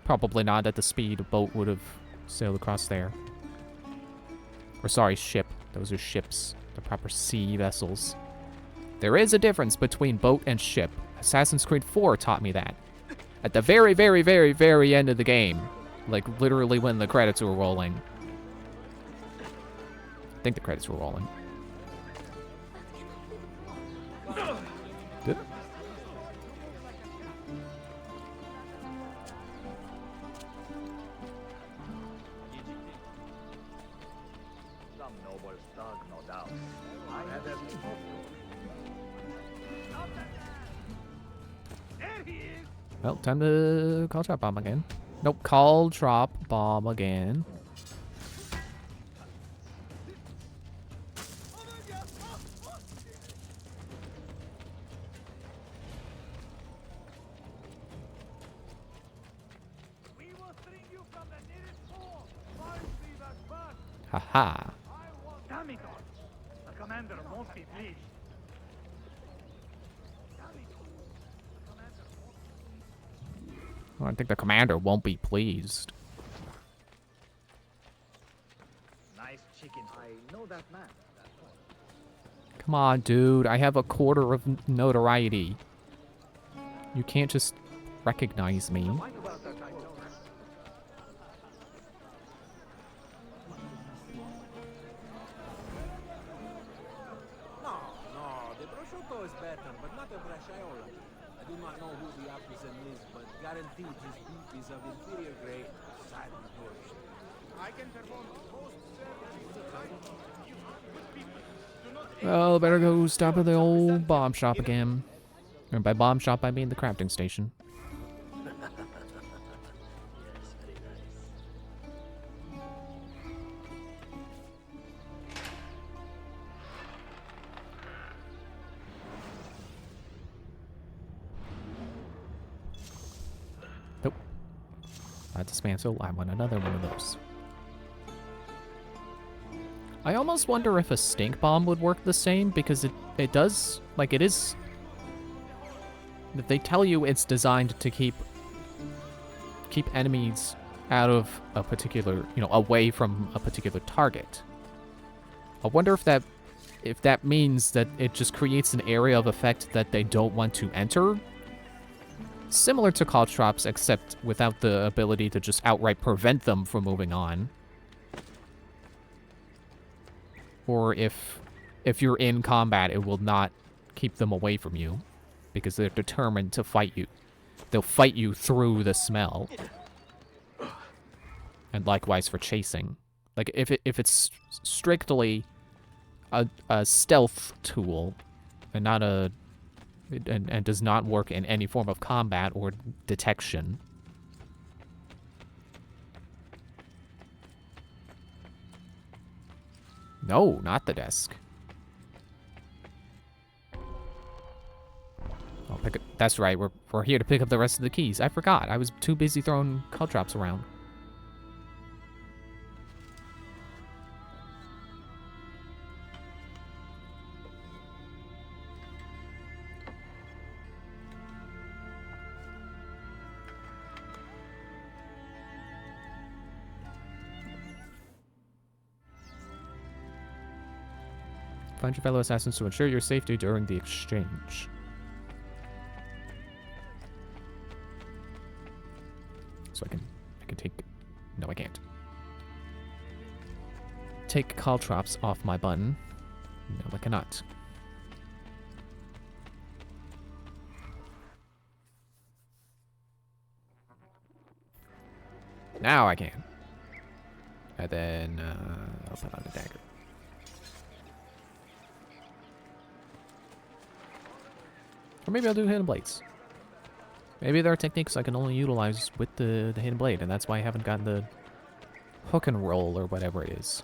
Probably not at the speed a boat would have sailed across there. Or sorry, ship. Those are ships. The proper sea vessels. There is a difference between boat and ship. Assassin's Creed 4 taught me that. At the very, very, very, very end of the game. Like, literally when the credits were rolling. I think the credits were rolling. Did it? Some noble thug, no doubt. Well, time to call drop bomb again. Nope, call drop bomb again. Haha. Damn it all! The commander won't be pleased. I think the commander won't be pleased. Nice chicken. I know that man. Come on, dude. I have a quarter of notoriety. You can't just recognize me. No, the prosciutto is better, but not a bracciaiola. I do not know who the artisan is, but guaranteed his beef is of inferior grade, sadly nourished. I can perform most services. Well, better go stop at the old bomb shop again. And by bomb shop, I mean the crafting station. Nope. That's a dismantle. I want another one of those. I almost wonder if a stink bomb would work the same, because it does, like, it is... They tell you it's designed to keep enemies out of a particular, you know, away from a particular target. I wonder if that means that it just creates an area of effect that they don't want to enter. Similar to caltrops, except without the ability to just outright prevent them from moving on. Or if you're in combat, it will not keep them away from you, because they're determined to fight you. They'll fight you through the smell. And likewise for chasing. Like, if it's strictly a stealth tool, and not a... And does not work in any form of combat or detection. No, not the desk. I'll pick it. That's right, we're here to pick up the rest of the keys. I forgot. I was too busy throwing caltrops around. Find your fellow assassins to ensure your safety during the exchange. So I can take... No, I can't. Take caltrops off my button. No, I cannot. Now I can. And then, I'll put on the dagger. Or maybe I'll do hidden blades. Maybe there are techniques I can only utilize with the hidden blade, and that's why I haven't gotten the hook and roll or whatever it is.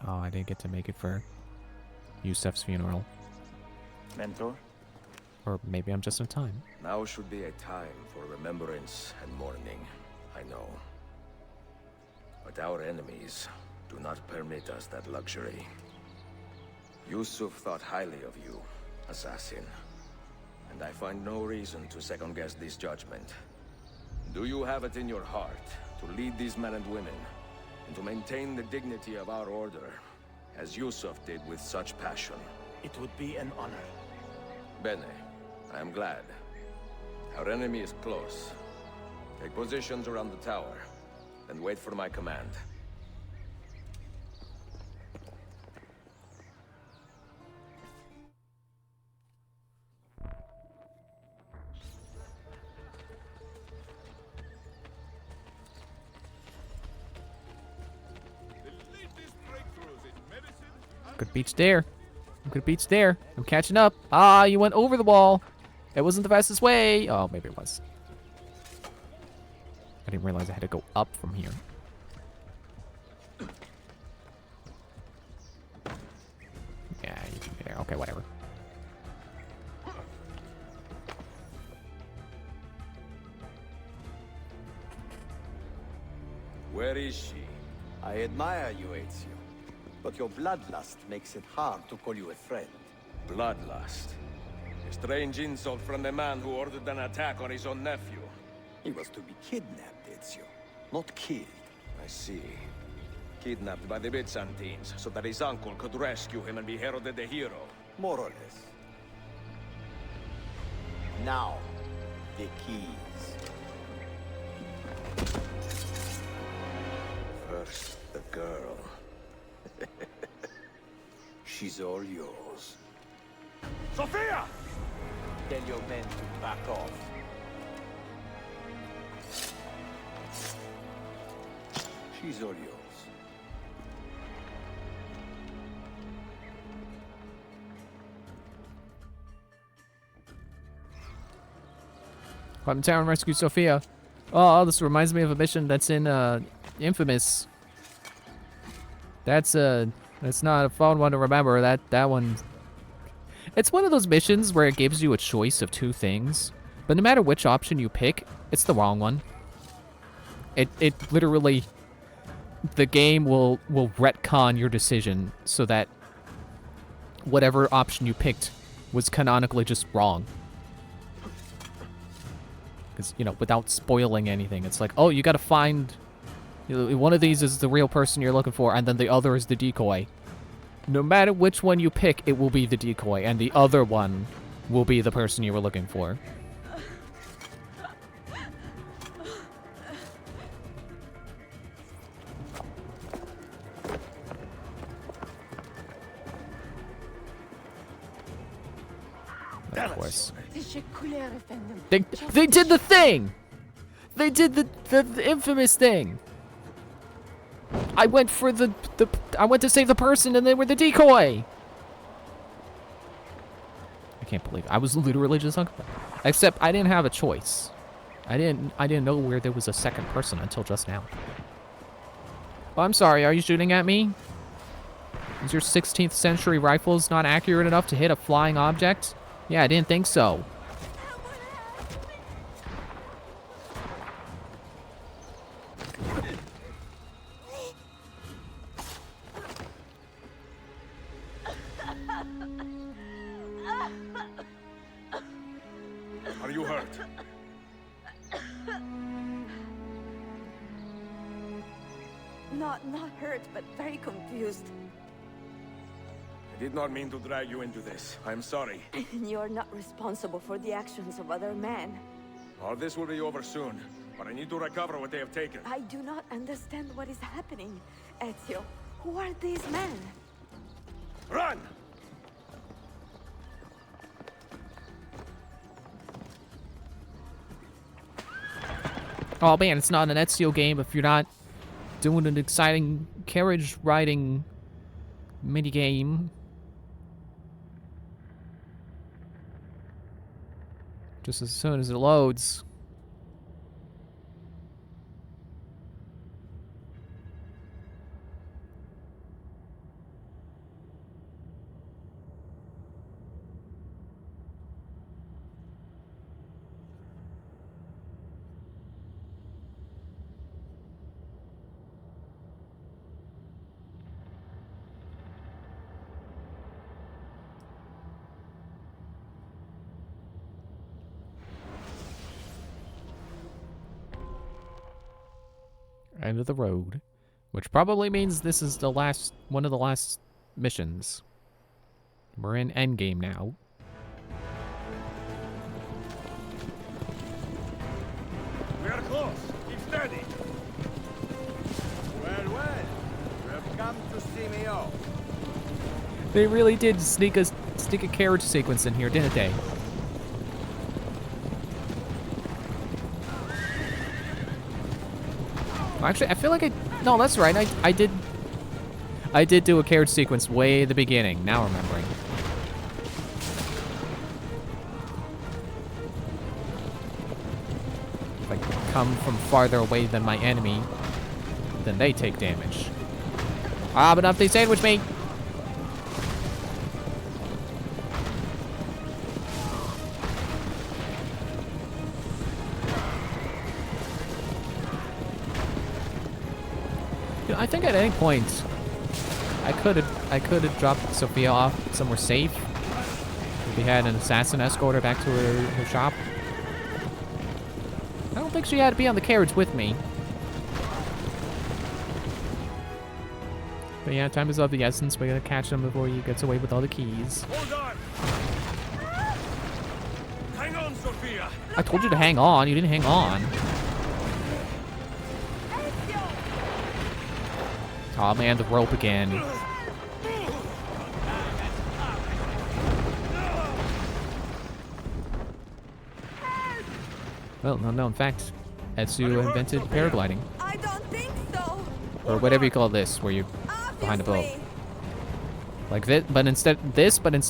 Oh, I didn't get to make it for Yusef's funeral. Mentor? Or maybe I'm just in time. Now should be a time for remembrance and mourning, I know. But our enemies do not permit us that luxury. Yusuf thought highly of you, assassin. And I find no reason to second-guess this judgment. Do you have it in your heart to lead these men and women, and to maintain the dignity of our order, as Yusuf did with such passion? It would be an honor. Bene. I am glad. Our enemy is close. Take positions around the tower, and wait for my command. Good beach there. Good beach there. I'm catching up. Ah, you went over the wall. It wasn't the fastest way. Oh, maybe it was. I didn't realize I had to go up from here. Yeah, you can be there. Okay, whatever. Where is she? I admire you, Ezio. But your bloodlust makes it hard to call you a friend. Bloodlust. A strange insult from the man who ordered an attack on his own nephew. He was to be kidnapped, Ezio, not killed. I see. Kidnapped by the Byzantines, so that his uncle could rescue him and be heralded a hero. More or less. Now, the keys. First, the girl. She's all yours. Sophia! Tell your men to back off. She's all yours. Climb the tower and rescue Sophia. Oh, this reminds me of a mission that's in Infamous. That's not a fun one to remember. That one. It's one of those missions where it gives you a choice of two things, but no matter which option you pick, it's the wrong one. It literally, the game will retcon your decision so that whatever option you picked was canonically just wrong. Because, you know, without spoiling anything, it's like, oh, you gotta find, you know, one of these is the real person you're looking for, and then the other is the decoy. No matter which one you pick, it will be the decoy, and the other one will be the person you were looking for. Of course. They did the thing! They did the infamous thing! I went for I went to save the person and they were the decoy! I can't believe it. I was literally just on. Except I didn't have a choice. I didn't know where there was a second person until just now. Oh, I'm sorry, are you shooting at me? Is your 16th century rifles not accurate enough to hit a flying object? Yeah, I didn't think so. Are you hurt? Not hurt, but very confused. I did not mean to drag you into this. I'm sorry. You're not responsible for the actions of other men. All this will be over soon, but I need to recover what they have taken. I do not understand what is happening, Ezio. Who are these men? Run! Oh man, it's not an Ezio game if you're not doing an exciting carriage riding minigame. Just as soon as it loads. End of the road, which probably means this is the last one of the last missions. We're in endgame now. We are close. Keep steady. Well, well. You have come to see me off. They really did sneak a carriage sequence in here, didn't they? Actually, I feel like no, that's right. I did do a carriage sequence way at the beginning. Now remembering. If I come from farther away than my enemy, then they take damage. Ah, but if they sandwich me. I think at any point, I could have dropped Sophia off somewhere safe. Maybe had an assassin escort her back to her shop. I don't think she had to be on the carriage with me. But yeah, time is of the essence. We gotta catch him before he gets away with all the keys. Hold on. Hang on, Sophia. I told you to hang on. You didn't hang on. Oh man, the rope again. Well, no, in fact, Ezio invented paragliding. I don't think so. Or whatever you call this, where you're behind a boat. Like this, but instead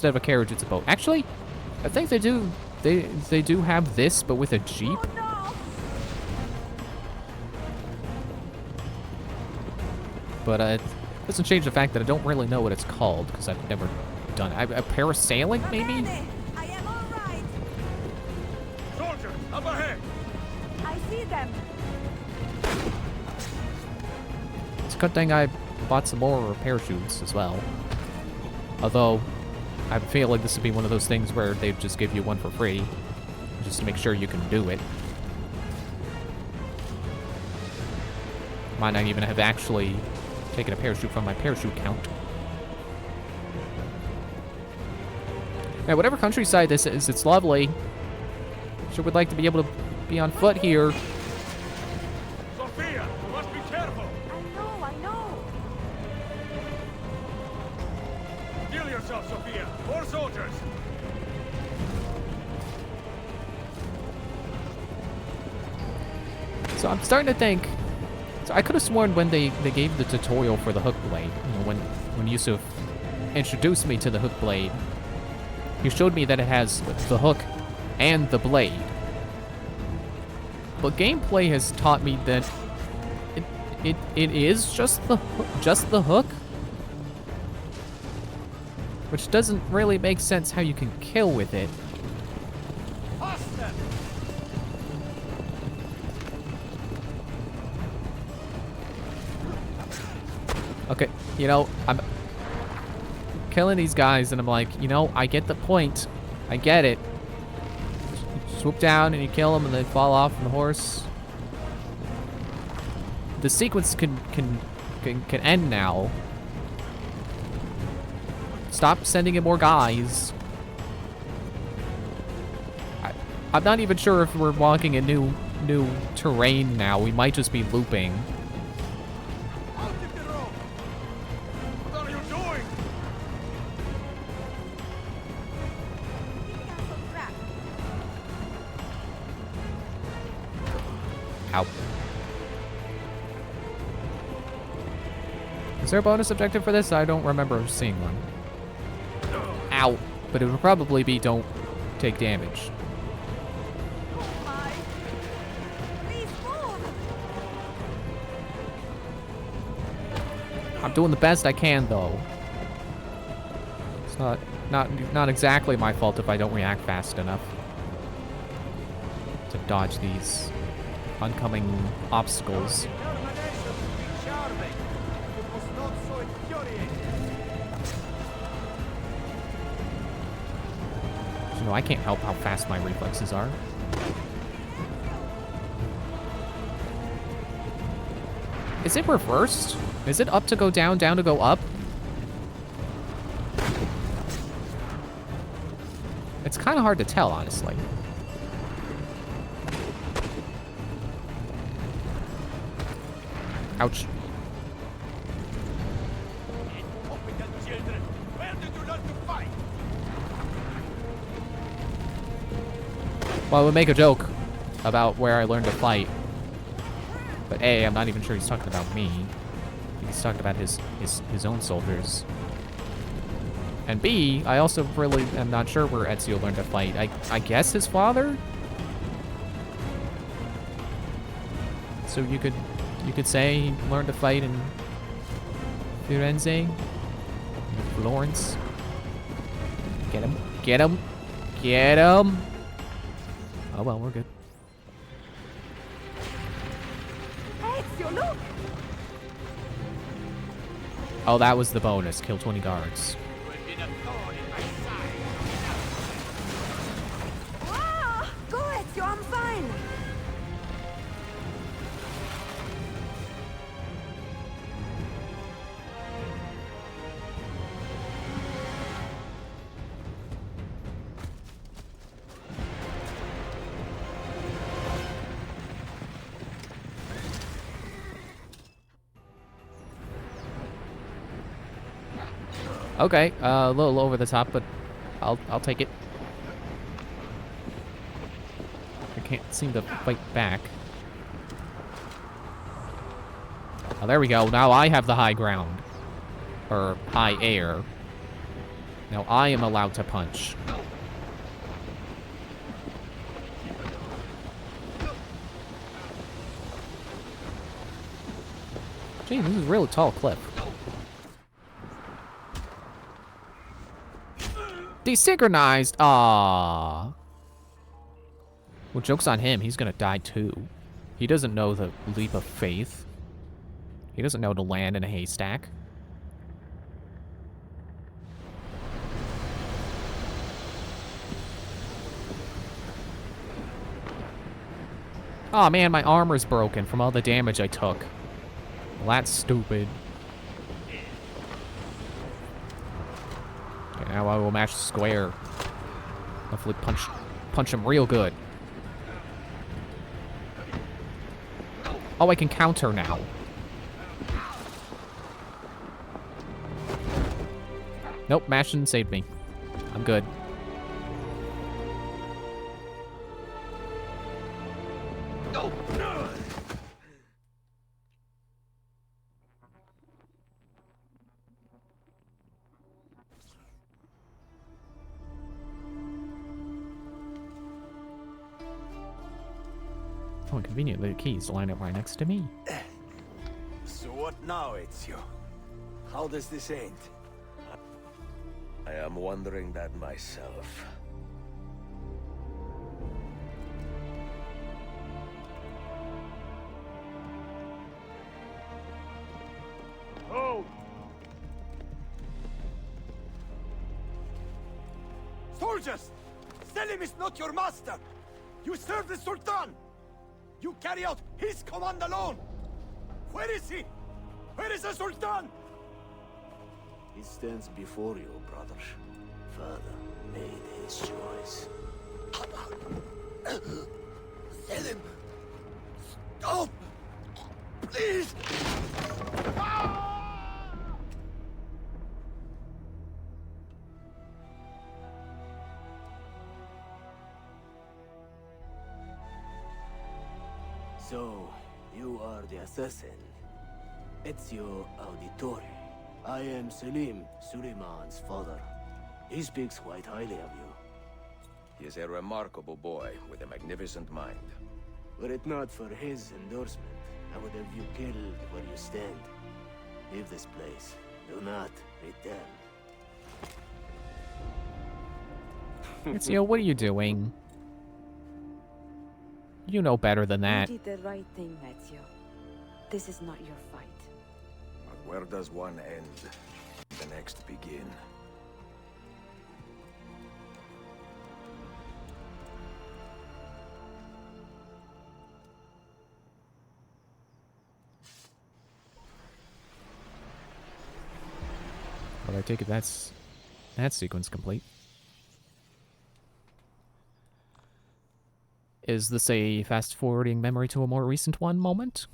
of a carriage, it's a boat. Actually, I think they do have this, but with a jeep. Oh, no. But it doesn't change the fact that I don't really know what it's called, because I've never done it. A parasailing, maybe? I am all right. Soldier, up ahead. I see them. It's a good thing I bought some more parachutes as well. Although, I feel like this would be one of those things where they just give you one for free, just to make sure you can do it. Might not even have actually taken a parachute from my parachute count. Yeah, whatever countryside this is, it's lovely. Sure would like to be able to be on foot here. Sophia, you must be careful. I know. Heal yourself, Sophia. More soldiers. So I'm starting to think. So I could have sworn when they gave the tutorial for the hook blade, you know, when Yusuf introduced me to the hook blade, he showed me that it has the hook and the blade. But gameplay has taught me that it is just the hook, which doesn't really make sense how you can kill with it. Okay, you know, I'm killing these guys, and I'm like, you know, I get the point. I get it. Swoop down and you kill them, and they fall off from the horse. The sequence can end now. Stop sending in more guys. I'm not even sure if we're walking a new terrain now. We might just be looping. Ow. Is there a bonus objective for this? I don't remember seeing one. Ow. But it would probably be don't take damage. I'm doing the best I can, though. It's not exactly my fault if I don't react fast enough to dodge these oncoming obstacles. You know, I can't help how fast my reflexes are. Is it reversed? Is it up to go down, down to go up? It's kind of hard to tell, honestly. Ouch. Well, I would make a joke about where I learned to fight. But A, I'm not even sure he's talking about me. I think he's talking about his own soldiers. And B, I also really am not sure where Ezio learned to fight. I guess his father? So you could say he learned to fight in Firenze? Florence? Get him. Get him. Get him. Oh well, we're good. Ezio, look! Oh, that was the bonus. Kill 20 guards. Ah, go, Ezio, I'm fine. Okay, a little over the top, but I'll take it. I can't seem to fight back. Oh, there we go. Now I have the high ground. Or high air. Now I am allowed to punch. Gee, this is a really tall cliff. Desynchronized! Aww. Well, joke's on him. He's gonna die too. He doesn't know the leap of faith. He doesn't know to land in a haystack. Aw, man, my armor's broken from all the damage I took. Well, that's stupid. Okay, now I will match square. Hopefully punch him real good. Oh, I can counter now. Nope, mash didn't save me. I'm good. Oh, conveniently the keys line up right next to me. So what now, Ezio? How does this end? I am wondering that myself. Oh! Soldiers! Selim is not your master! You serve the Sultan! You carry out his command alone! Where is he? Where is the Sultan? He stands before you, brother. Father made his choice. Selim! Stop! Please! So, you are the assassin. Ezio Auditore. I am Selim, Suleiman's father. He speaks quite highly of you. He is a remarkable boy with a magnificent mind. Were it not for his endorsement, I would have you killed where you stand. Leave this place. Do not return. Ezio, what are you doing? You know better than that. You did the right thing, Ezio. This is not your fight. But where does one end, the next begin? Well, I take it that sequence complete. Is this a fast-forwarding memory to a more recent one moment?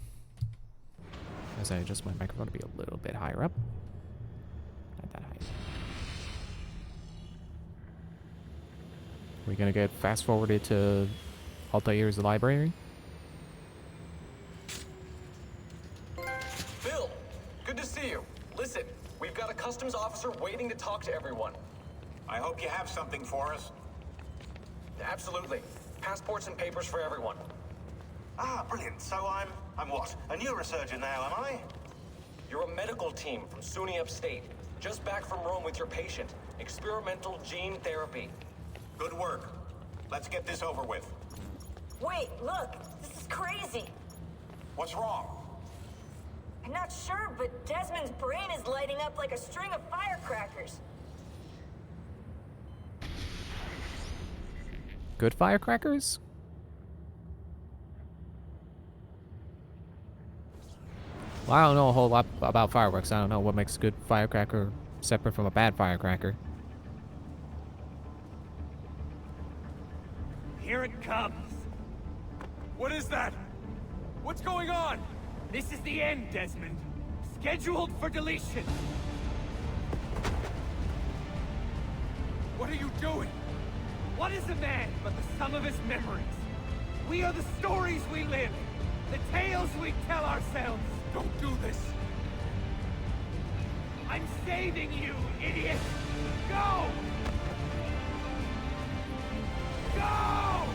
As I adjust my microphone to be a little bit higher up. Not that high. We're gonna get fast-forwarded to Altair's library. Bill, good to see you. Listen, we've got a customs officer waiting to talk to everyone. I hope you have something for us. Absolutely. Passports and papers for everyone. Ah, brilliant. So I'm what? A neurosurgeon now, am I? You're a medical team from SUNY Upstate. Just back from Rome with your patient. Experimental gene therapy. Good work. Let's get this over with. Wait, look, this is crazy. What's wrong? I'm not sure, but Desmond's brain is lighting up like a string of firecrackers. Good firecrackers? Well, I don't know a whole lot about fireworks. I don't know what makes a good firecracker separate from a bad firecracker. Here it comes. What is that? What's going on? This is the end, Desmond. Scheduled for deletion. What are you doing? What is a man but the sum of his memories? We are the stories we live, the tales we tell ourselves. Don't do this. I'm saving you, idiot! Go! Go!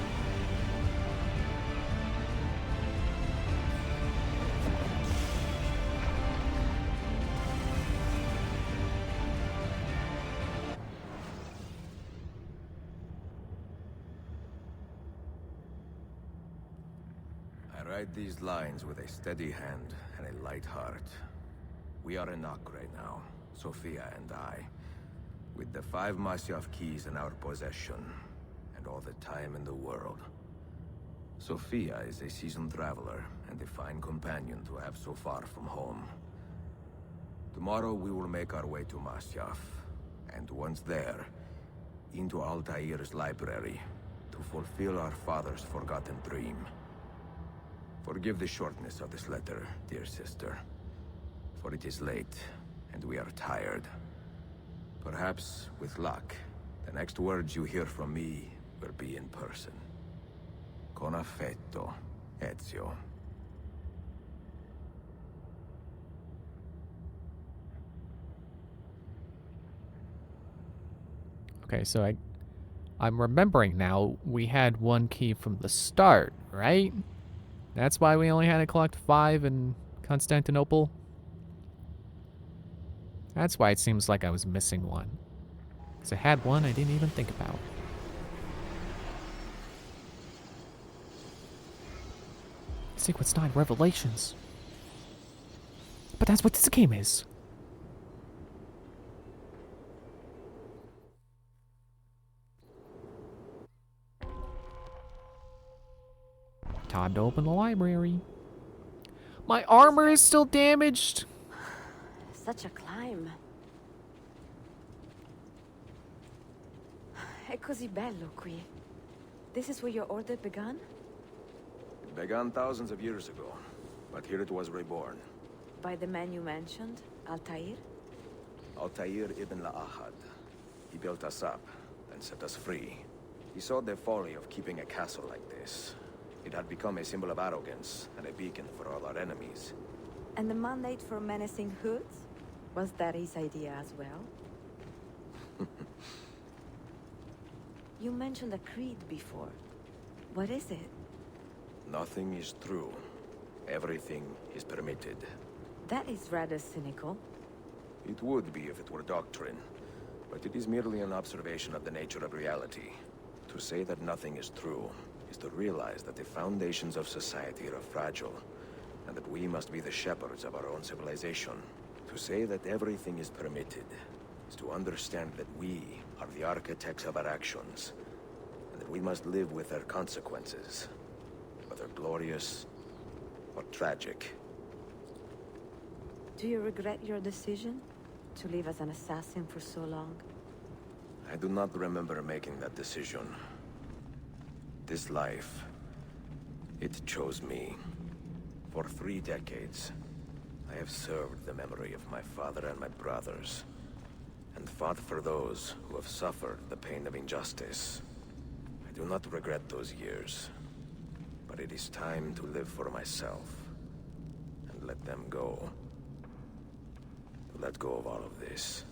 I write these lines with a steady hand and a light heart. We are in Acre now, Sophia and I, with the 5 Masyaf keys in our possession, and all the time in the world. Sophia is a seasoned traveler, and a fine companion to have so far from home. Tomorrow we will make our way to Masyaf, and once there, into Altair's library, to fulfill our father's forgotten dream. Forgive the shortness of this letter, dear sister. For it is late, and we are tired. Perhaps, with luck, the next words you hear from me will be in person. Con affetto, Ezio. Okay, so I'm remembering now, we had 1 key from the start, right? That's why we only had to collect 5 in Constantinople. That's why it seems like I was missing 1. Because I had 1 I didn't even think about. Sequence 9, Revelations. But that's what this game is. Time to open the library. My armor is still damaged. Such a climb. È così bello qui. This is where your order began? It began thousands of years ago, but here it was reborn. By the man you mentioned, Altair? Altair ibn La'ahad. He built us up, then set us free. He saw the folly of keeping a castle like this. It had become a symbol of arrogance and a beacon for all our enemies. And the mandate for menacing hoods? Was that his idea as well? You mentioned a creed before. What is it? Nothing is true. Everything is permitted. That is rather cynical. It would be if it were doctrine, but it is merely an observation of the nature of reality. To say that nothing is true is to realize that the foundations of society are fragile, and that we must be the shepherds of our own civilization. To say that everything is permitted is to understand that we are the architects of our actions, and that we must live with their consequences, whether glorious or tragic. Do you regret your decision to live as an assassin for so long? I do not remember making that decision. This life, it chose me. For 3 decades, I have served the memory of my father and my brothers, and fought for those who have suffered the pain of injustice. I do not regret those years, but it is time to live for myself, and let them go. To let go of all of this.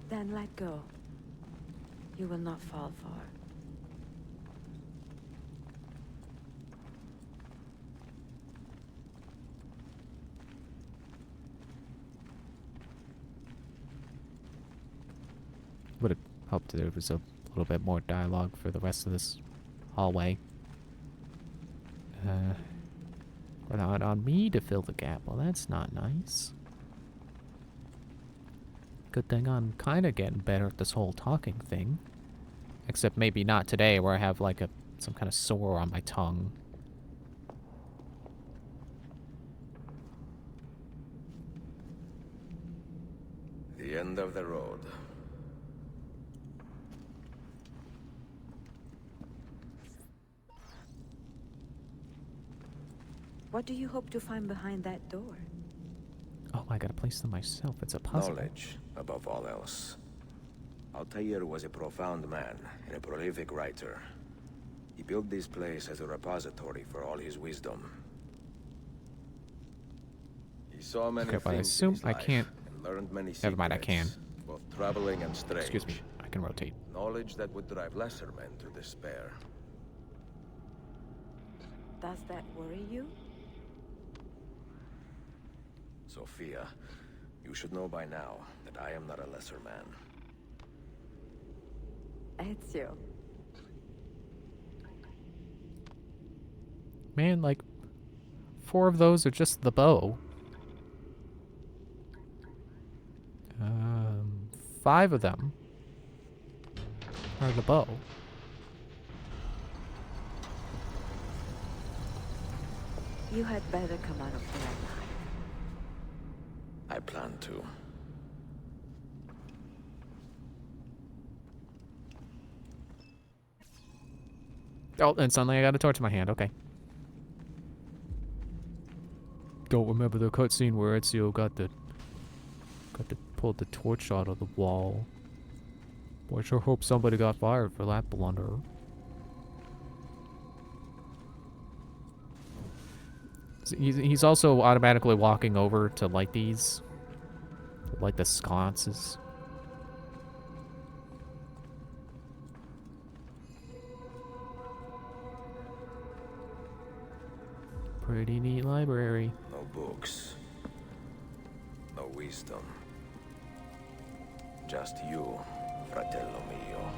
Then let go. You will not fall far. Would have hoped there was a little bit more dialogue for the rest of this hallway. Relying on me to fill the gap. Well, that's not nice. Good thing I'm kind of getting better at this whole talking thing. Except maybe not today, where I have like some kind of sore on my tongue. The end of the road. What do you hope to find behind that door? Oh, I gotta place them myself. It's a puzzle. Knowledge, above all else. Altair was a profound man and a prolific writer. He built this place as a repository for all his wisdom. He saw many Okay, but I things in assume his I life can't. and learned many secrets, Never mind, I can. both troubling and strange. Excuse me, I can rotate. Knowledge that would drive lesser men to despair. Does that worry you? Sophia, you should know by now that I am not a lesser man. Ezio. Man, like, 4 of those are just the bow. 5 of them are the bow. You had better come out of there alive. I plan to. Oh, and suddenly I got a torch in my hand. Okay. Don't remember the cutscene where Ezio got to pull the torch out of the wall. Boy, I sure hope somebody got fired for that blunder. He's also automatically walking over to light these. To light the sconces. Pretty neat library. No books. No wisdom. Just you, fratello mio.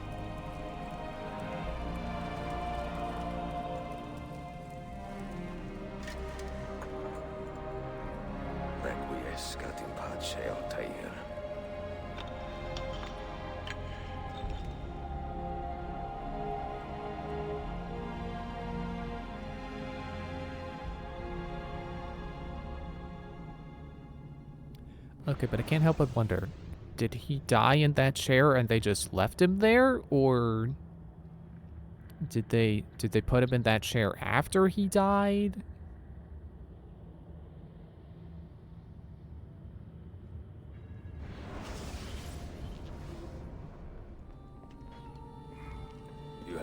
Requiescat in pace, Altair. Okay, but I can't help but wonder, did he die in that chair and they just left him there, or did they put him in that chair after he died?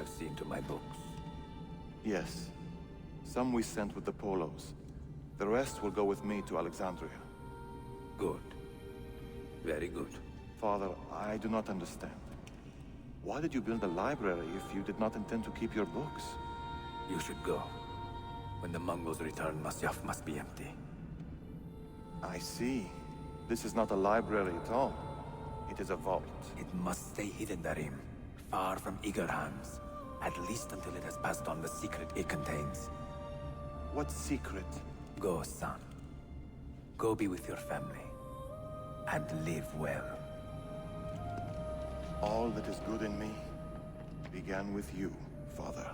have seen to my books? Yes. Some we sent with the Polos. The rest will go with me to Alexandria. Good. Very good. Father, I do not understand. Why did you build a library if you did not intend to keep your books? You should go. When the Mongols return, Masyaf must be empty. I see. This is not a library at all. It is a vault. It must stay hidden, Darim. Far from eager hands. At least until it has passed on the secret it contains. What secret? Go, son. Go be with your family. And live well. All that is good in me began with you, Father.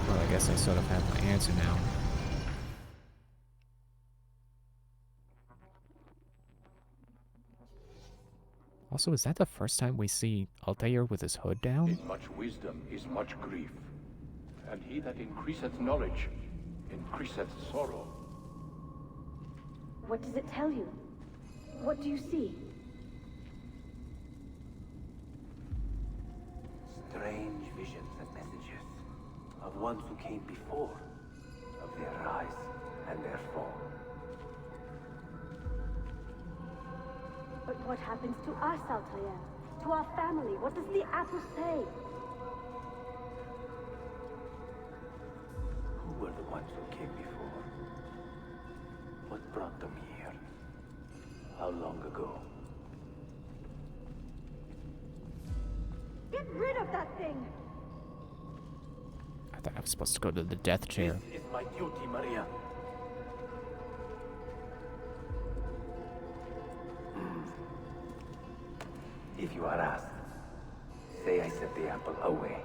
Well, I guess I sort of have my answer now. Also, is that the first time we see Altair with his hood down? In much wisdom is much grief, and he that increaseth knowledge increaseth sorrow. What does it tell you? What do you see? Strange visions and messages of ones who came before, of their rise and their fall. But what happens to us, Altair? To our family? What does the apple say? Who were the ones who came before? What brought them here? How long ago? Get rid of that thing! I thought I was supposed to go to the death chair. This is my duty, Maria. If you are asked, say I sent the apple away.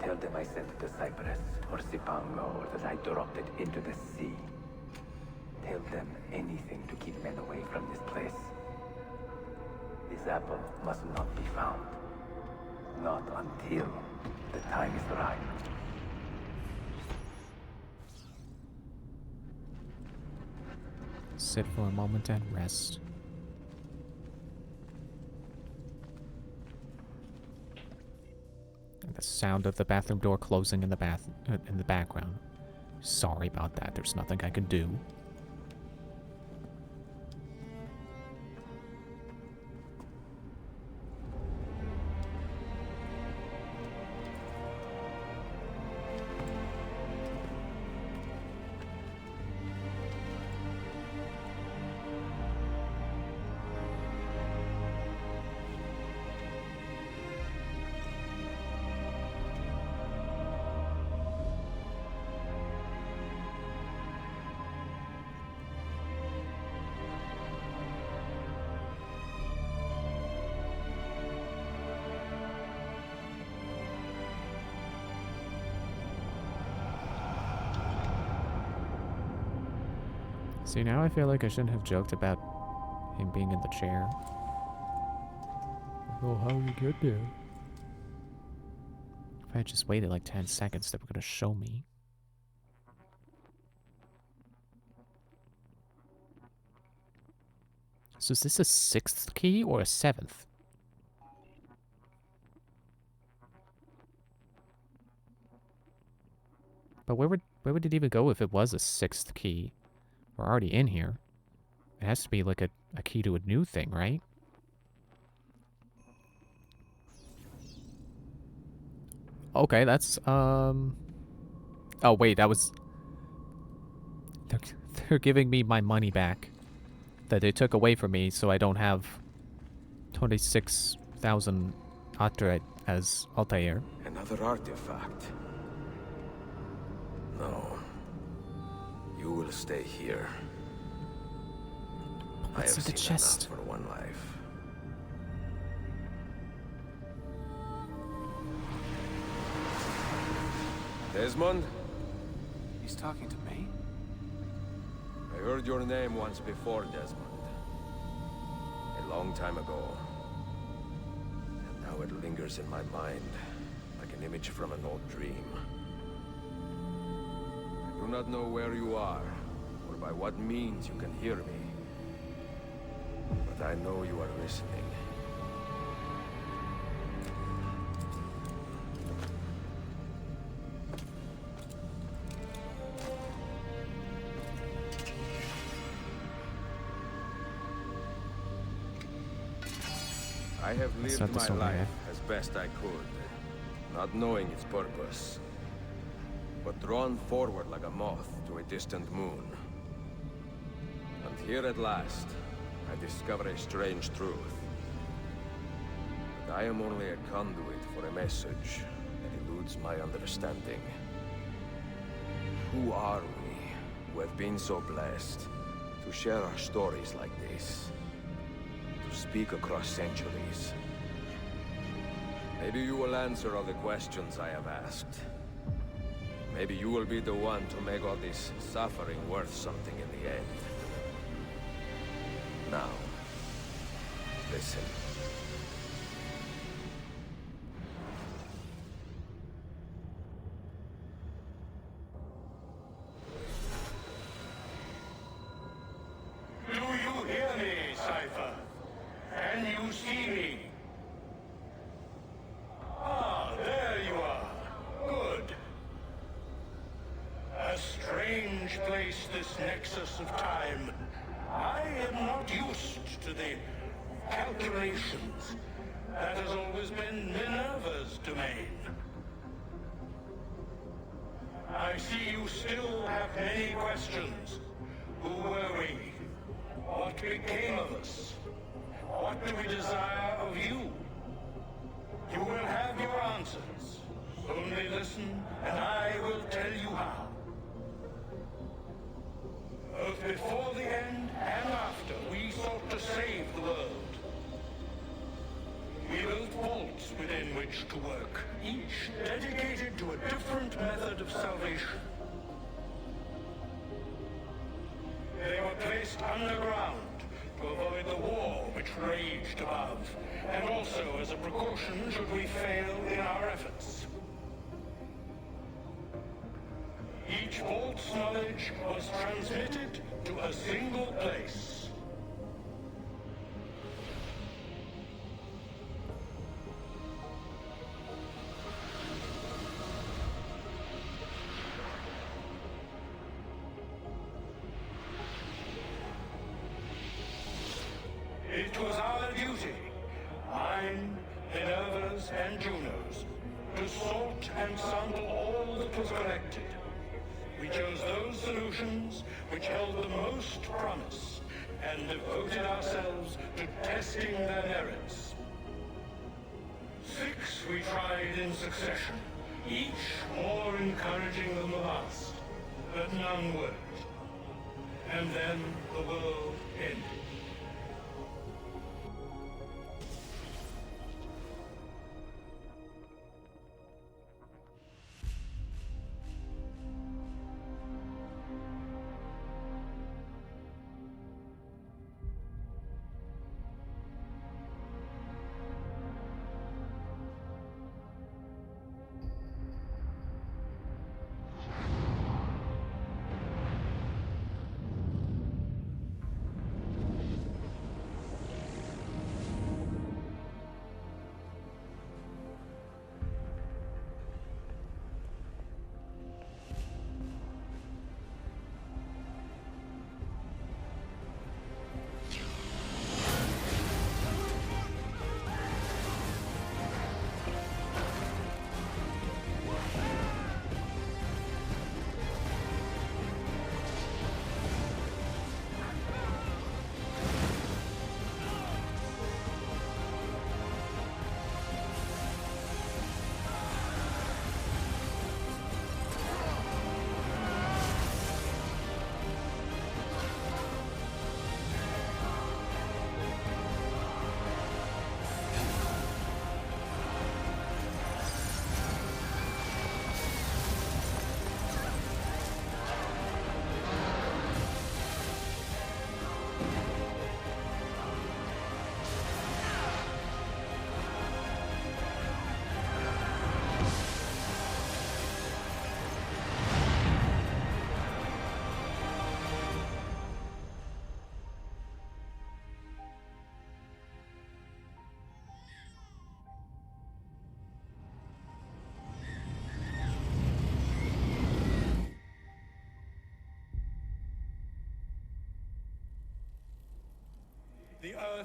Tell them I sent it to Cyprus, or Cipango, or that I dropped it into the sea. Tell them anything to keep men away from this place. This apple must not be found. Not until the time is right. Sit for a moment and rest. And the sound of the bathroom door closing in the background. Sorry about that. There's nothing I can do. See, now I feel like I shouldn't have joked about him being in the chair. Oh, how you get there? If I had just waited like 10 seconds, they were gonna show me. So is this a 6th key or a 7th? But where would it even go if it was a 6th key? We're already in here. It has to be like a key to a new thing, right? Okay, that's oh wait, that was they're giving me my money back that they took away from me, so I don't have 26,000 Atre as Altair. Another artifact. No. You will stay here. What's in the chest? For one life. Desmond? He's talking to me? I heard your name once before, Desmond. A long time ago. And now it lingers in my mind. an image from an old dream. I do not know where you are, or by what means you can hear me. But I know you are listening. I have lived Set this my over life here. as best I could, not knowing its purpose, but drawn forward like a moth to a distant moon. And here at last, I discover a strange truth. That I am only a conduit for a message that eludes my understanding. Who are we, who have been so blessed to share our stories like this? To speak across centuries? Maybe you will answer all the questions I have asked. Maybe you will be the one to make all this suffering worth something in the end. Now, listen. Do you hear me, Cypher? Can you see me? Ah, there you are. Good. A strange place, this nexus of time. I am not used to the calculations. That has always been Minerva's domain. I see you still have many questions. Who were we? What became of us? What do we desire of you? You will have your answers. Only listen, and I will tell you how. Both before the end and after, we sought to save the world. We built vaults within which to work, each dedicated to a different method of salvation. They were placed underground to avoid the war which raged above, and also as a precaution should we fail in our efforts. Each vault's knowledge was transmitted to a single place. It was our duty, mine, Minerva's, and Juno's, to sort and sample all that was collected. We chose those solutions which held the most promise, and devoted ourselves to testing their merits. 6 we tried in succession, each more encouraging than the last, but none worked. And then the world ended.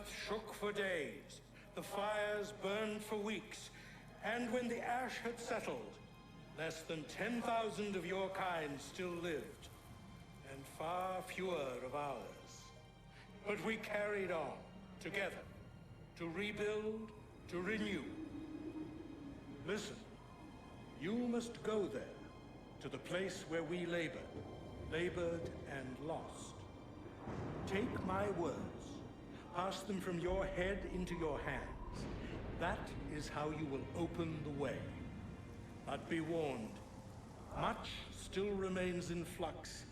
earth shook for days, the fires burned for weeks, and when the ash had settled, less than 10,000 of your kind still lived, and far fewer of ours. But we carried on, together, to rebuild, to renew. Listen, you must go there, to the place where we labored and lost. Take my words, pass them from your head into your hands. That is how you will open the way. But be warned, much still remains in flux,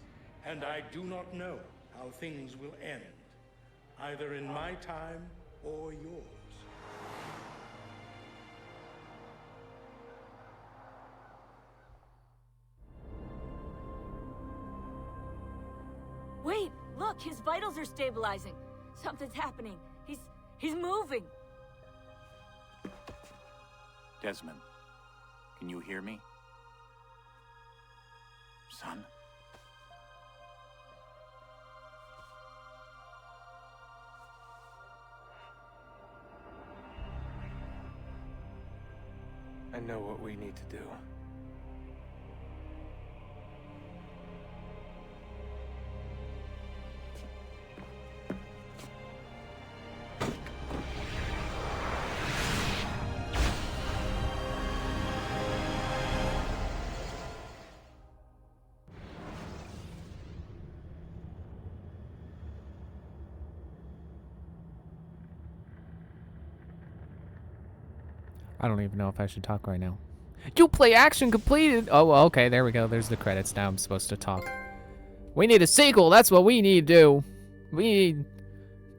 and I do not know how things will end, either in my time or yours. Wait, look, his vitals are stabilizing. Something's happening. He's moving. Desmond, can you hear me? Son? I know what we need to do. I don't even know if I should talk right now. You play action completed! Oh, well, okay, there we go. There's the credits. Now I'm supposed to talk. We need a sequel! That's what we need to do! We need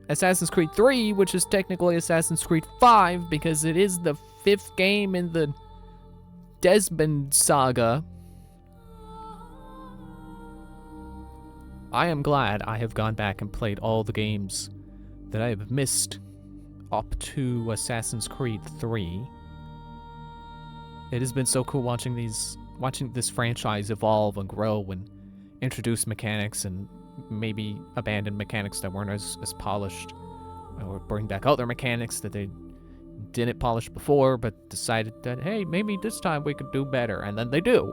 Assassin's Creed 3, which is technically Assassin's Creed 5, because it is the 5th game in the Desmond saga. I am glad I have gone back and played all the games that I have missed up to Assassin's Creed 3. It has been so cool watching this franchise evolve and grow and introduce mechanics and maybe abandon mechanics that weren't as polished, or bring back other mechanics that they didn't polish before but decided that, hey, maybe this time we could do better, and then they do.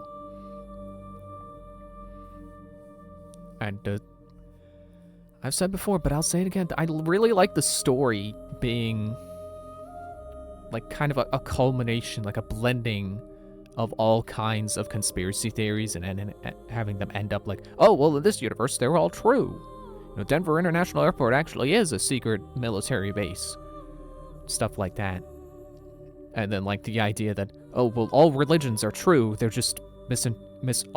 And I've said before, but I'll say it again, I really like the story being like kind of a culmination, like a blending of all kinds of conspiracy theories, and having them end up like, oh, well, in this universe, they're all true. You know, Denver International Airport actually is a secret military base. Stuff like that. And then, like, the idea that, oh, well, all religions are true, they're just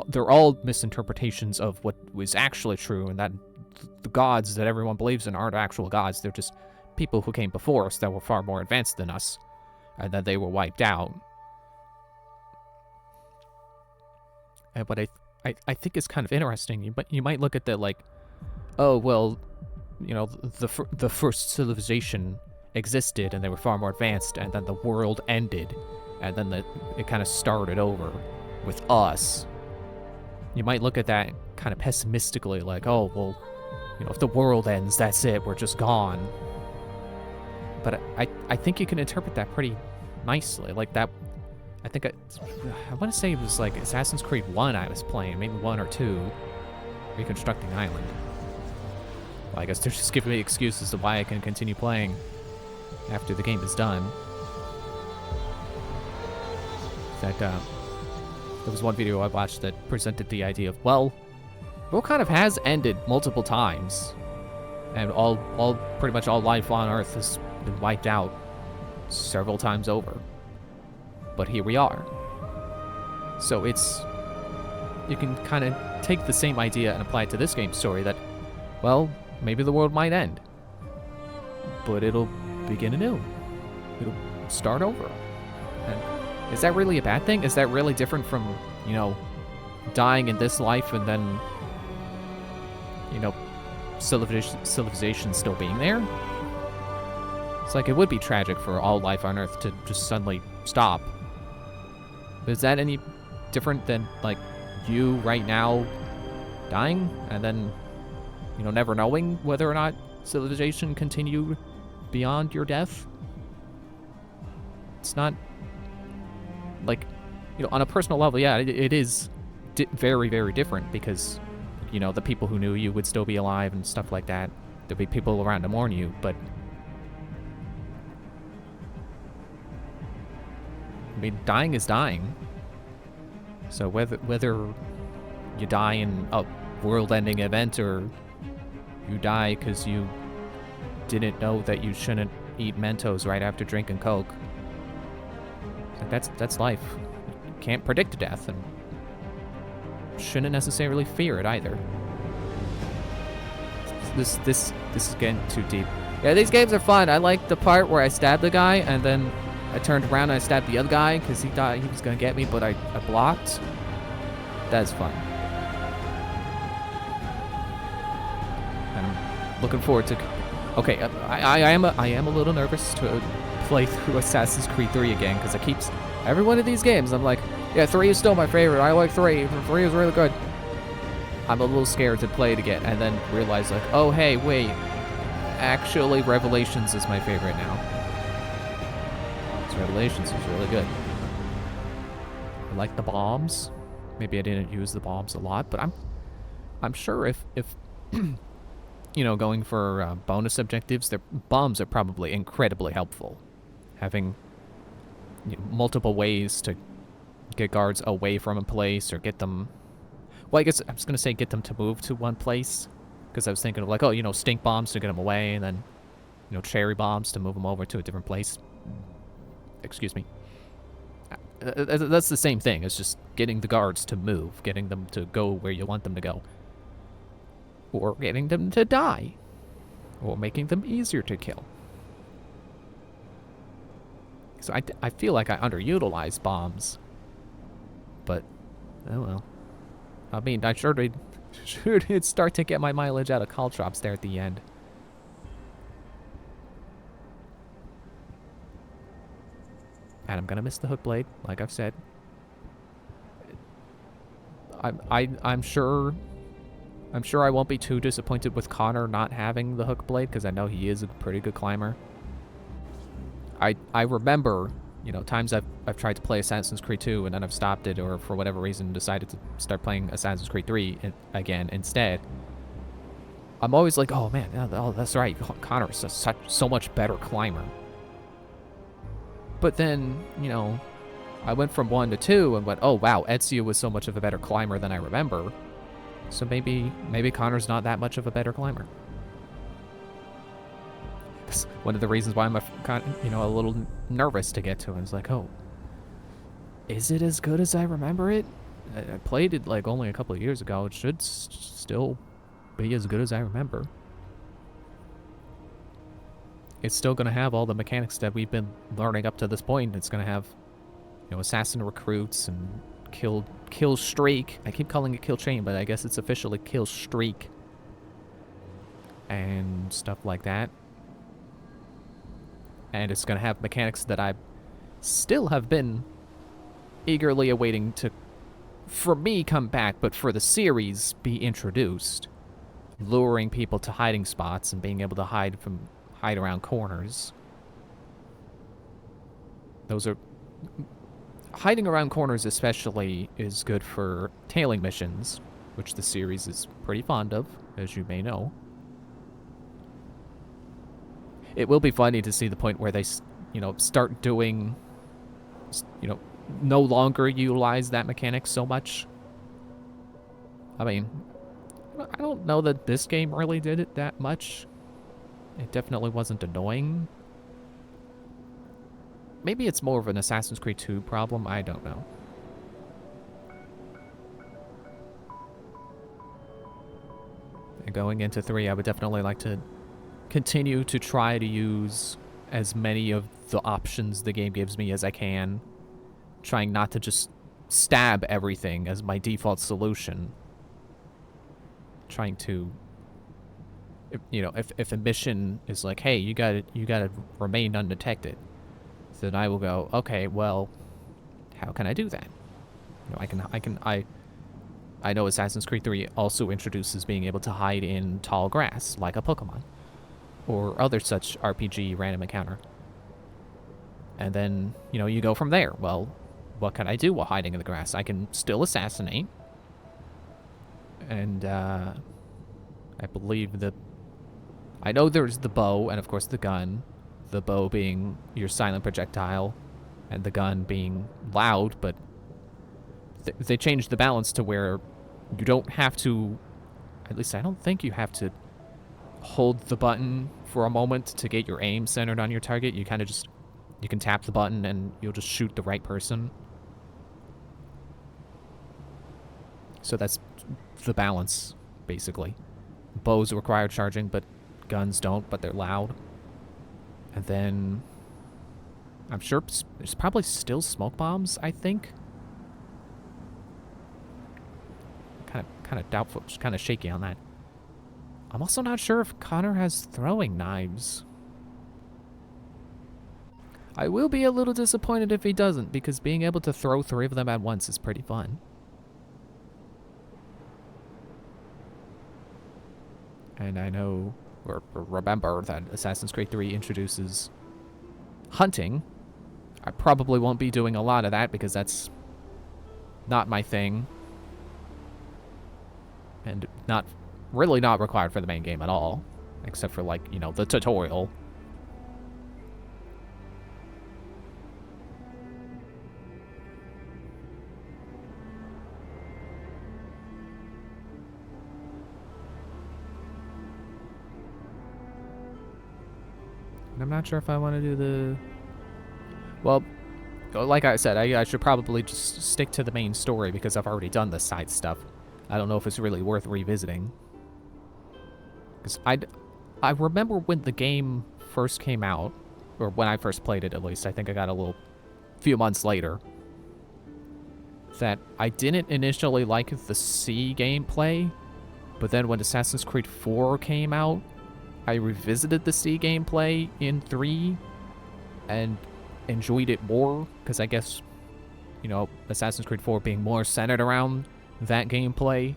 they're all misinterpretations of what was actually true, and that the gods that everyone believes in aren't actual gods, they're just people who came before us that were far more advanced than us, and that they were wiped out. And what I think is kind of interesting, you might look at the, like, oh, well, you know, the first civilization existed and they were far more advanced, and then the world ended, and then it kind of started over with us. You might look at that kind of pessimistically, like, oh, well, you know, if the world ends, that's it, we're just gone. But I think you can interpret that pretty nicely. Like that, I think I want to say it was like Assassin's Creed 1 I was playing, maybe 1 or 2, Reconstructing Island. Well, I guess they're just giving me excuses to why I can continue playing after the game is done. There was one video I watched that presented the idea of, well, the world kind of has ended multiple times, and pretty much all life on Earth has been wiped out several times over. But here we are. So you can kind of take the same idea and apply it to this game's story that, well, maybe the world might end, but it'll begin anew. It'll start over. And is that really a bad thing? Is that really different from, you know, dying in this life and then, you know, civilization still being there? It's like, it would be tragic for all life on Earth to just suddenly stop. But is that any different than, like, you right now dying and then, you know, never knowing whether or not civilization continued beyond your death. It's not like, you know, on a personal level, yeah, it is very, very different because, you know, the people who knew you would still be alive and stuff like that. There'd be people around to mourn you, but I mean, dying is dying. So whether you die in a world-ending event or you die because you didn't know that you shouldn't eat Mentos right after drinking Coke, like that's life. You can't predict death and shouldn't necessarily fear it either. This is getting too deep. Yeah, these games are fun. I like the part where I stabbed the guy and then I turned around and I stabbed the other guy because he thought he was gonna get me, but I blocked. That's fun. I'm looking forward to. Okay, I am a little nervous to play through Assassin's Creed 3 again because I keep every one of these games. I'm like, yeah, 3 is still my favorite. I like 3. 3 is really good. I'm a little scared to play it again and then realize like, oh hey, wait, actually Revelations is my favorite now. Revelations is really good. I like the bombs. Maybe I didn't use the bombs a lot, but I'm sure if you know, going for bonus objectives, the bombs are probably incredibly helpful. Having, you know, multiple ways to get guards away from a place or get them. Well, I guess I was gonna say get them to move to one place because I was thinking of like, oh, you know, stink bombs to get them away, and then, you know, cherry bombs to move them over to a different place. Excuse me. That's the same thing. It's just getting the guards to move, getting them to go where you want them to go. Or getting them to die. Or making them easier to kill. So I feel like I underutilize bombs. But, oh well. I mean, I sure did start to get my mileage out of caltrops there at the end. And I'm gonna miss the hook blade, like I've said. I'm sure I won't be too disappointed with Connor not having the hook blade because I know he is a pretty good climber. I remember, you know, times I've tried to play Assassin's Creed 2 and then I've stopped it, or for whatever reason decided to start playing Assassin's Creed 3 again instead. I'm always like, oh man, oh that's right, Connor is so much better climber. But then, you know, I went from 1 to 2 and went, oh wow, Ezio was so much of a better climber than I remember. So maybe Connor's not that much of a better climber. That's one of the reasons why I'm a little nervous to get to it. It's like, oh, is it as good as I remember it? I played it like only a couple of years ago. It should still be as good as I remember. It's still going to have all the mechanics that we've been learning up to this point. It's going to have, you know, assassin recruits and kill streak. I keep calling it kill chain, but I guess it's officially kill streak. And stuff like that. And it's going to have mechanics that I still have been eagerly awaiting to, for me, come back, but for the series, be introduced. Luring people to hiding spots and being able to hide around corners. Those are... Hiding around corners especially is good for tailing missions, which the series is pretty fond of, as you may know. It will be funny to see the point where they, you know, start doing, you know, no longer utilize that mechanic so much. I mean, I don't know that this game really did it that much. It definitely wasn't annoying. Maybe it's more of an Assassin's Creed 2 problem, I don't know. And going into 3, I would definitely like to continue to try to use as many of the options the game gives me as I can. Trying not to just stab everything as my default solution. Trying to, if a mission is like, hey, you gotta remain undetected, then I will go, okay, well, how can I do that? You know, I know Assassin's Creed 3 also introduces being able to hide in tall grass, like a Pokemon. or other such RPG random encounter. And then, you know, you go from there. Well, what can I do while hiding in the grass? I can still assassinate. And, I believe that... I know there's the bow and, of course, the gun. The bow being your silent projectile, and the gun being loud, but they changed the balance to where you don't have to... At least I don't think you have to hold the button for a moment to get your aim centered on your target. You kind of just... You can tap the button and you'll just shoot the right person. So that's the balance, basically. Bows require charging, but guns don't, but they're loud. And then... I'm sure there's probably still smoke bombs, I think. Kind of doubtful, just kind of shaky on that. I'm also not sure if Connor has throwing knives. I will be a little disappointed if he doesn't, because being able to throw 3 of them at once is pretty fun. And I know, or remember, that Assassin's Creed 3 introduces hunting. I probably won't be doing a lot of that because that's not my thing. And really not required for the main game at all. Except for, like, you know, the tutorial. And I'm not sure if I want to do the... Well, like I said, I should probably just stick to the main story because I've already done the side stuff. I don't know if it's really worth revisiting. Because I remember when the game first came out, or when I first played it at least, I think I got a few months later, that I didn't initially like the sea gameplay, but then when Assassin's Creed 4 came out, I revisited the sea gameplay in 3 and enjoyed it more, because I guess, you know, Assassin's Creed 4 being more centered around that gameplay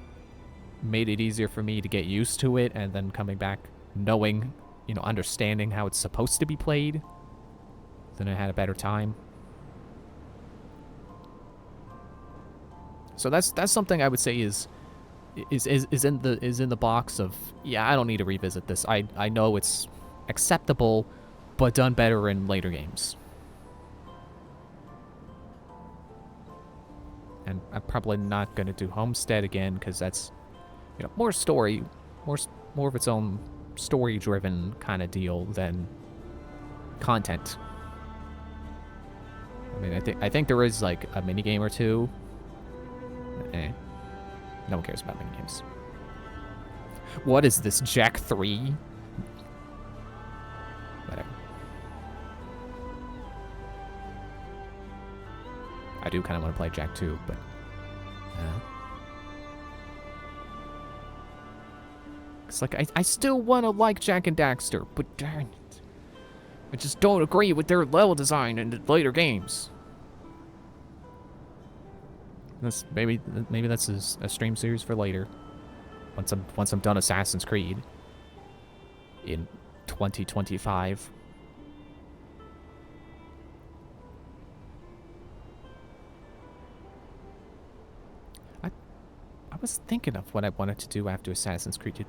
made it easier for me to get used to it, and then coming back knowing, you know, understanding how it's supposed to be played, then I had a better time. So that's something I would say is in the box of, yeah, I don't need to revisit this. I know it's acceptable, but done better in later games. And I'm probably not going to do Homestead again because that's, you know, more story, more of its own story-driven kind of deal than content. I mean, I think there is like a minigame or two. No one cares about minigames. What is this, Jack 3? Whatever. I do kind of want to play Jack 2, but... It's like, I still want to like Jak and Daxter, but darn it. I just don't agree with their level design in the later games. Maybe that's a stream series for later. Once I'm done Assassin's Creed in 2025. I was thinking of what I wanted to do after Assassin's Creed.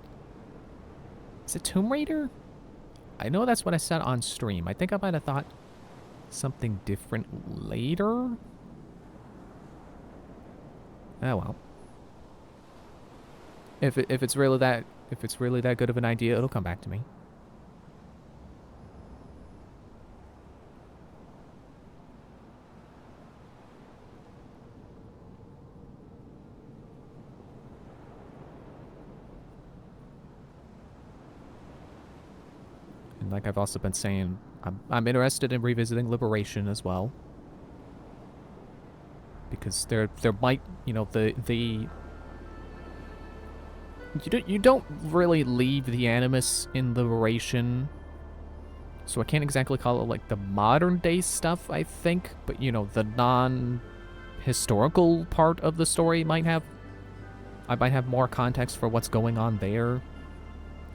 Is it Tomb Raider? I know that's what I said on stream. I think I might have thought something different later. Oh well. If it's really that good of an idea, it'll come back to me. And like I've also been saying, I'm interested in revisiting Liberation as well. Because there might, you know, you don't really leave the Animus in Liberation, so I can't exactly call it like the modern day stuff, I think, but you know, the non-historical part of the story I might have more context for what's going on there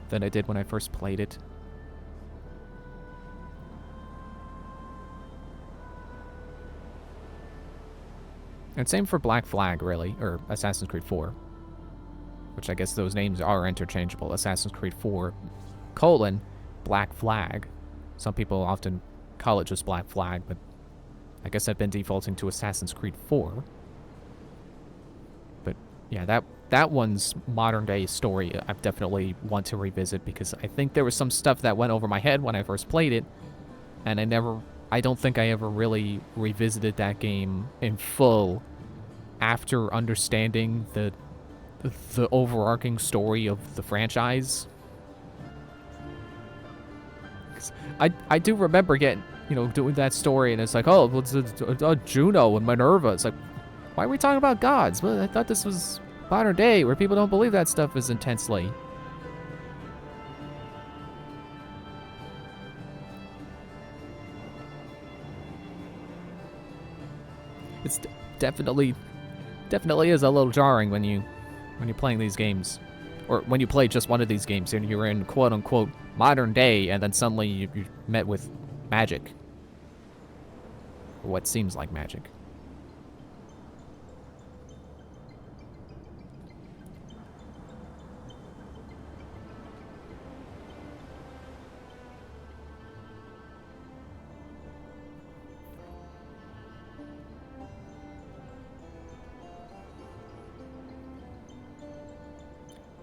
than I did when I first played it. And same for Black Flag, really, or Assassin's Creed 4. Which I guess those names are interchangeable. Assassin's Creed 4, Black Flag. Some people often call it just Black Flag, but I guess I've been defaulting to Assassin's Creed 4. But yeah, that one's modern day story I definitely want to revisit, because I think there was some stuff that went over my head when I first played it, and I don't think I ever really revisited that game in full after understanding the overarching story of the franchise. I do remember getting, doing that story, and it's like, oh, it's Juno and Minerva. It's like, why are we talking about gods? Well, I thought this was modern day, where people don't believe that stuff as intensely. It's definitely is a little jarring when you're playing these games, or when you play just one of these games and you're in quote unquote modern day, and then suddenly you're met with magic, or what seems like magic.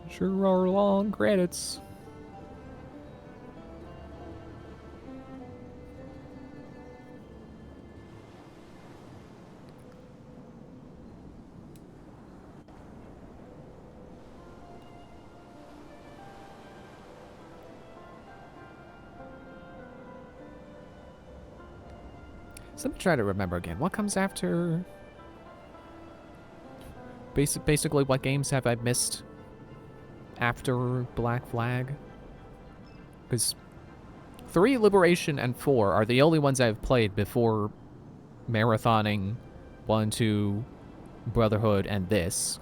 Sure are long credits. So let me try to remember again. What comes after? Basically, what games have I missed after Black Flag? Because 3, Liberation, and 4 are the only ones I've played before marathoning 1, 2, Brotherhood, and this.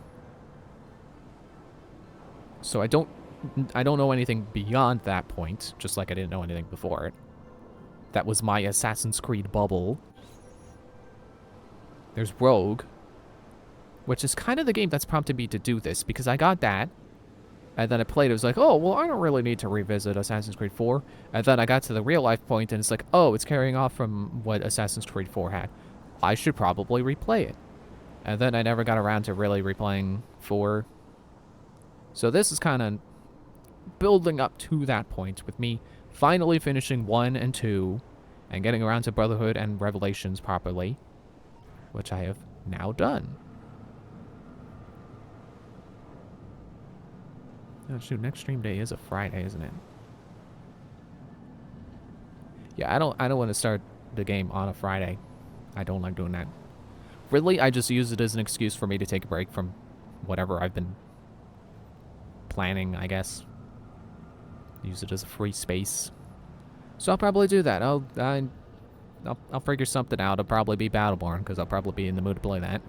So I don't know anything beyond that point, just like I didn't know anything before it. That was my Assassin's Creed bubble. There's Rogue, which is kind of the game that's prompted me to do this, because I got that, and then I played it. It was like, oh, well, I don't really need to revisit Assassin's Creed 4. And then I got to the real-life point, and it's like, oh, it's carrying off from what Assassin's Creed 4 had. I should probably replay it. And then I never got around to really replaying 4. So this is kind of building up to that point, with me finally finishing 1 and 2, and getting around to Brotherhood and Revelations properly, which I have now done. Oh shoot, next stream day is a Friday, isn't it? Yeah, I don't want to start the game on a Friday. I don't like doing that. Really, I just use it as an excuse for me to take a break from whatever I've been planning, I guess. Use it as a free space. So I'll probably do that. I'll figure something out. It'll probably be Battleborn, because I'll probably be in the mood to play that.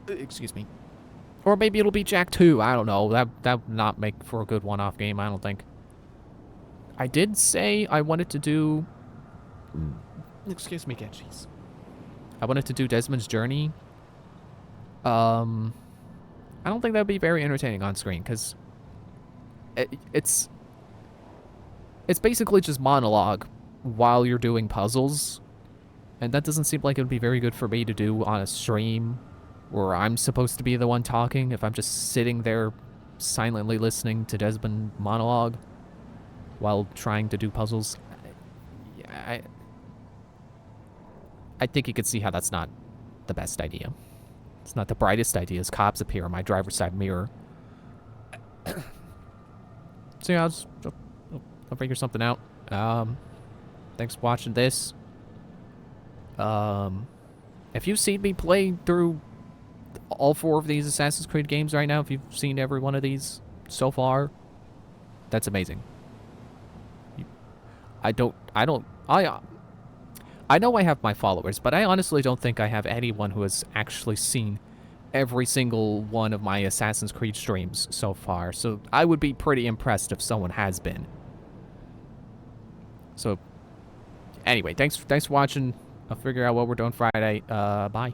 Excuse me. Or maybe it'll be Jack 2. I don't know. That would not make for a good one-off game, I don't think. I did say I wanted to do... Excuse me, Genshis. I wanted to do Desmond's Journey. I don't think that would be very entertaining on screen, because it's basically just monologue while you're doing puzzles, and that doesn't seem like it would be very good for me to do on a stream where I'm supposed to be the one talking if I'm just sitting there silently listening to Desmond monologue while trying to do puzzles. Yeah, I think you could see how that's not the best idea. It's not the brightest idea as cops appear in my driver's side mirror. So yeah, I'll figure something out. Thanks for watching this. If you've seen me play through all 4 of these Assassin's Creed games right now, if you've seen every one of these so far, that's amazing. I know I have my followers, but I honestly don't think I have anyone who has actually seen every single one of my Assassin's Creed streams so far, so I would be pretty impressed if someone has been. So, anyway, thanks for watching. I'll figure out what we're doing Friday. Bye.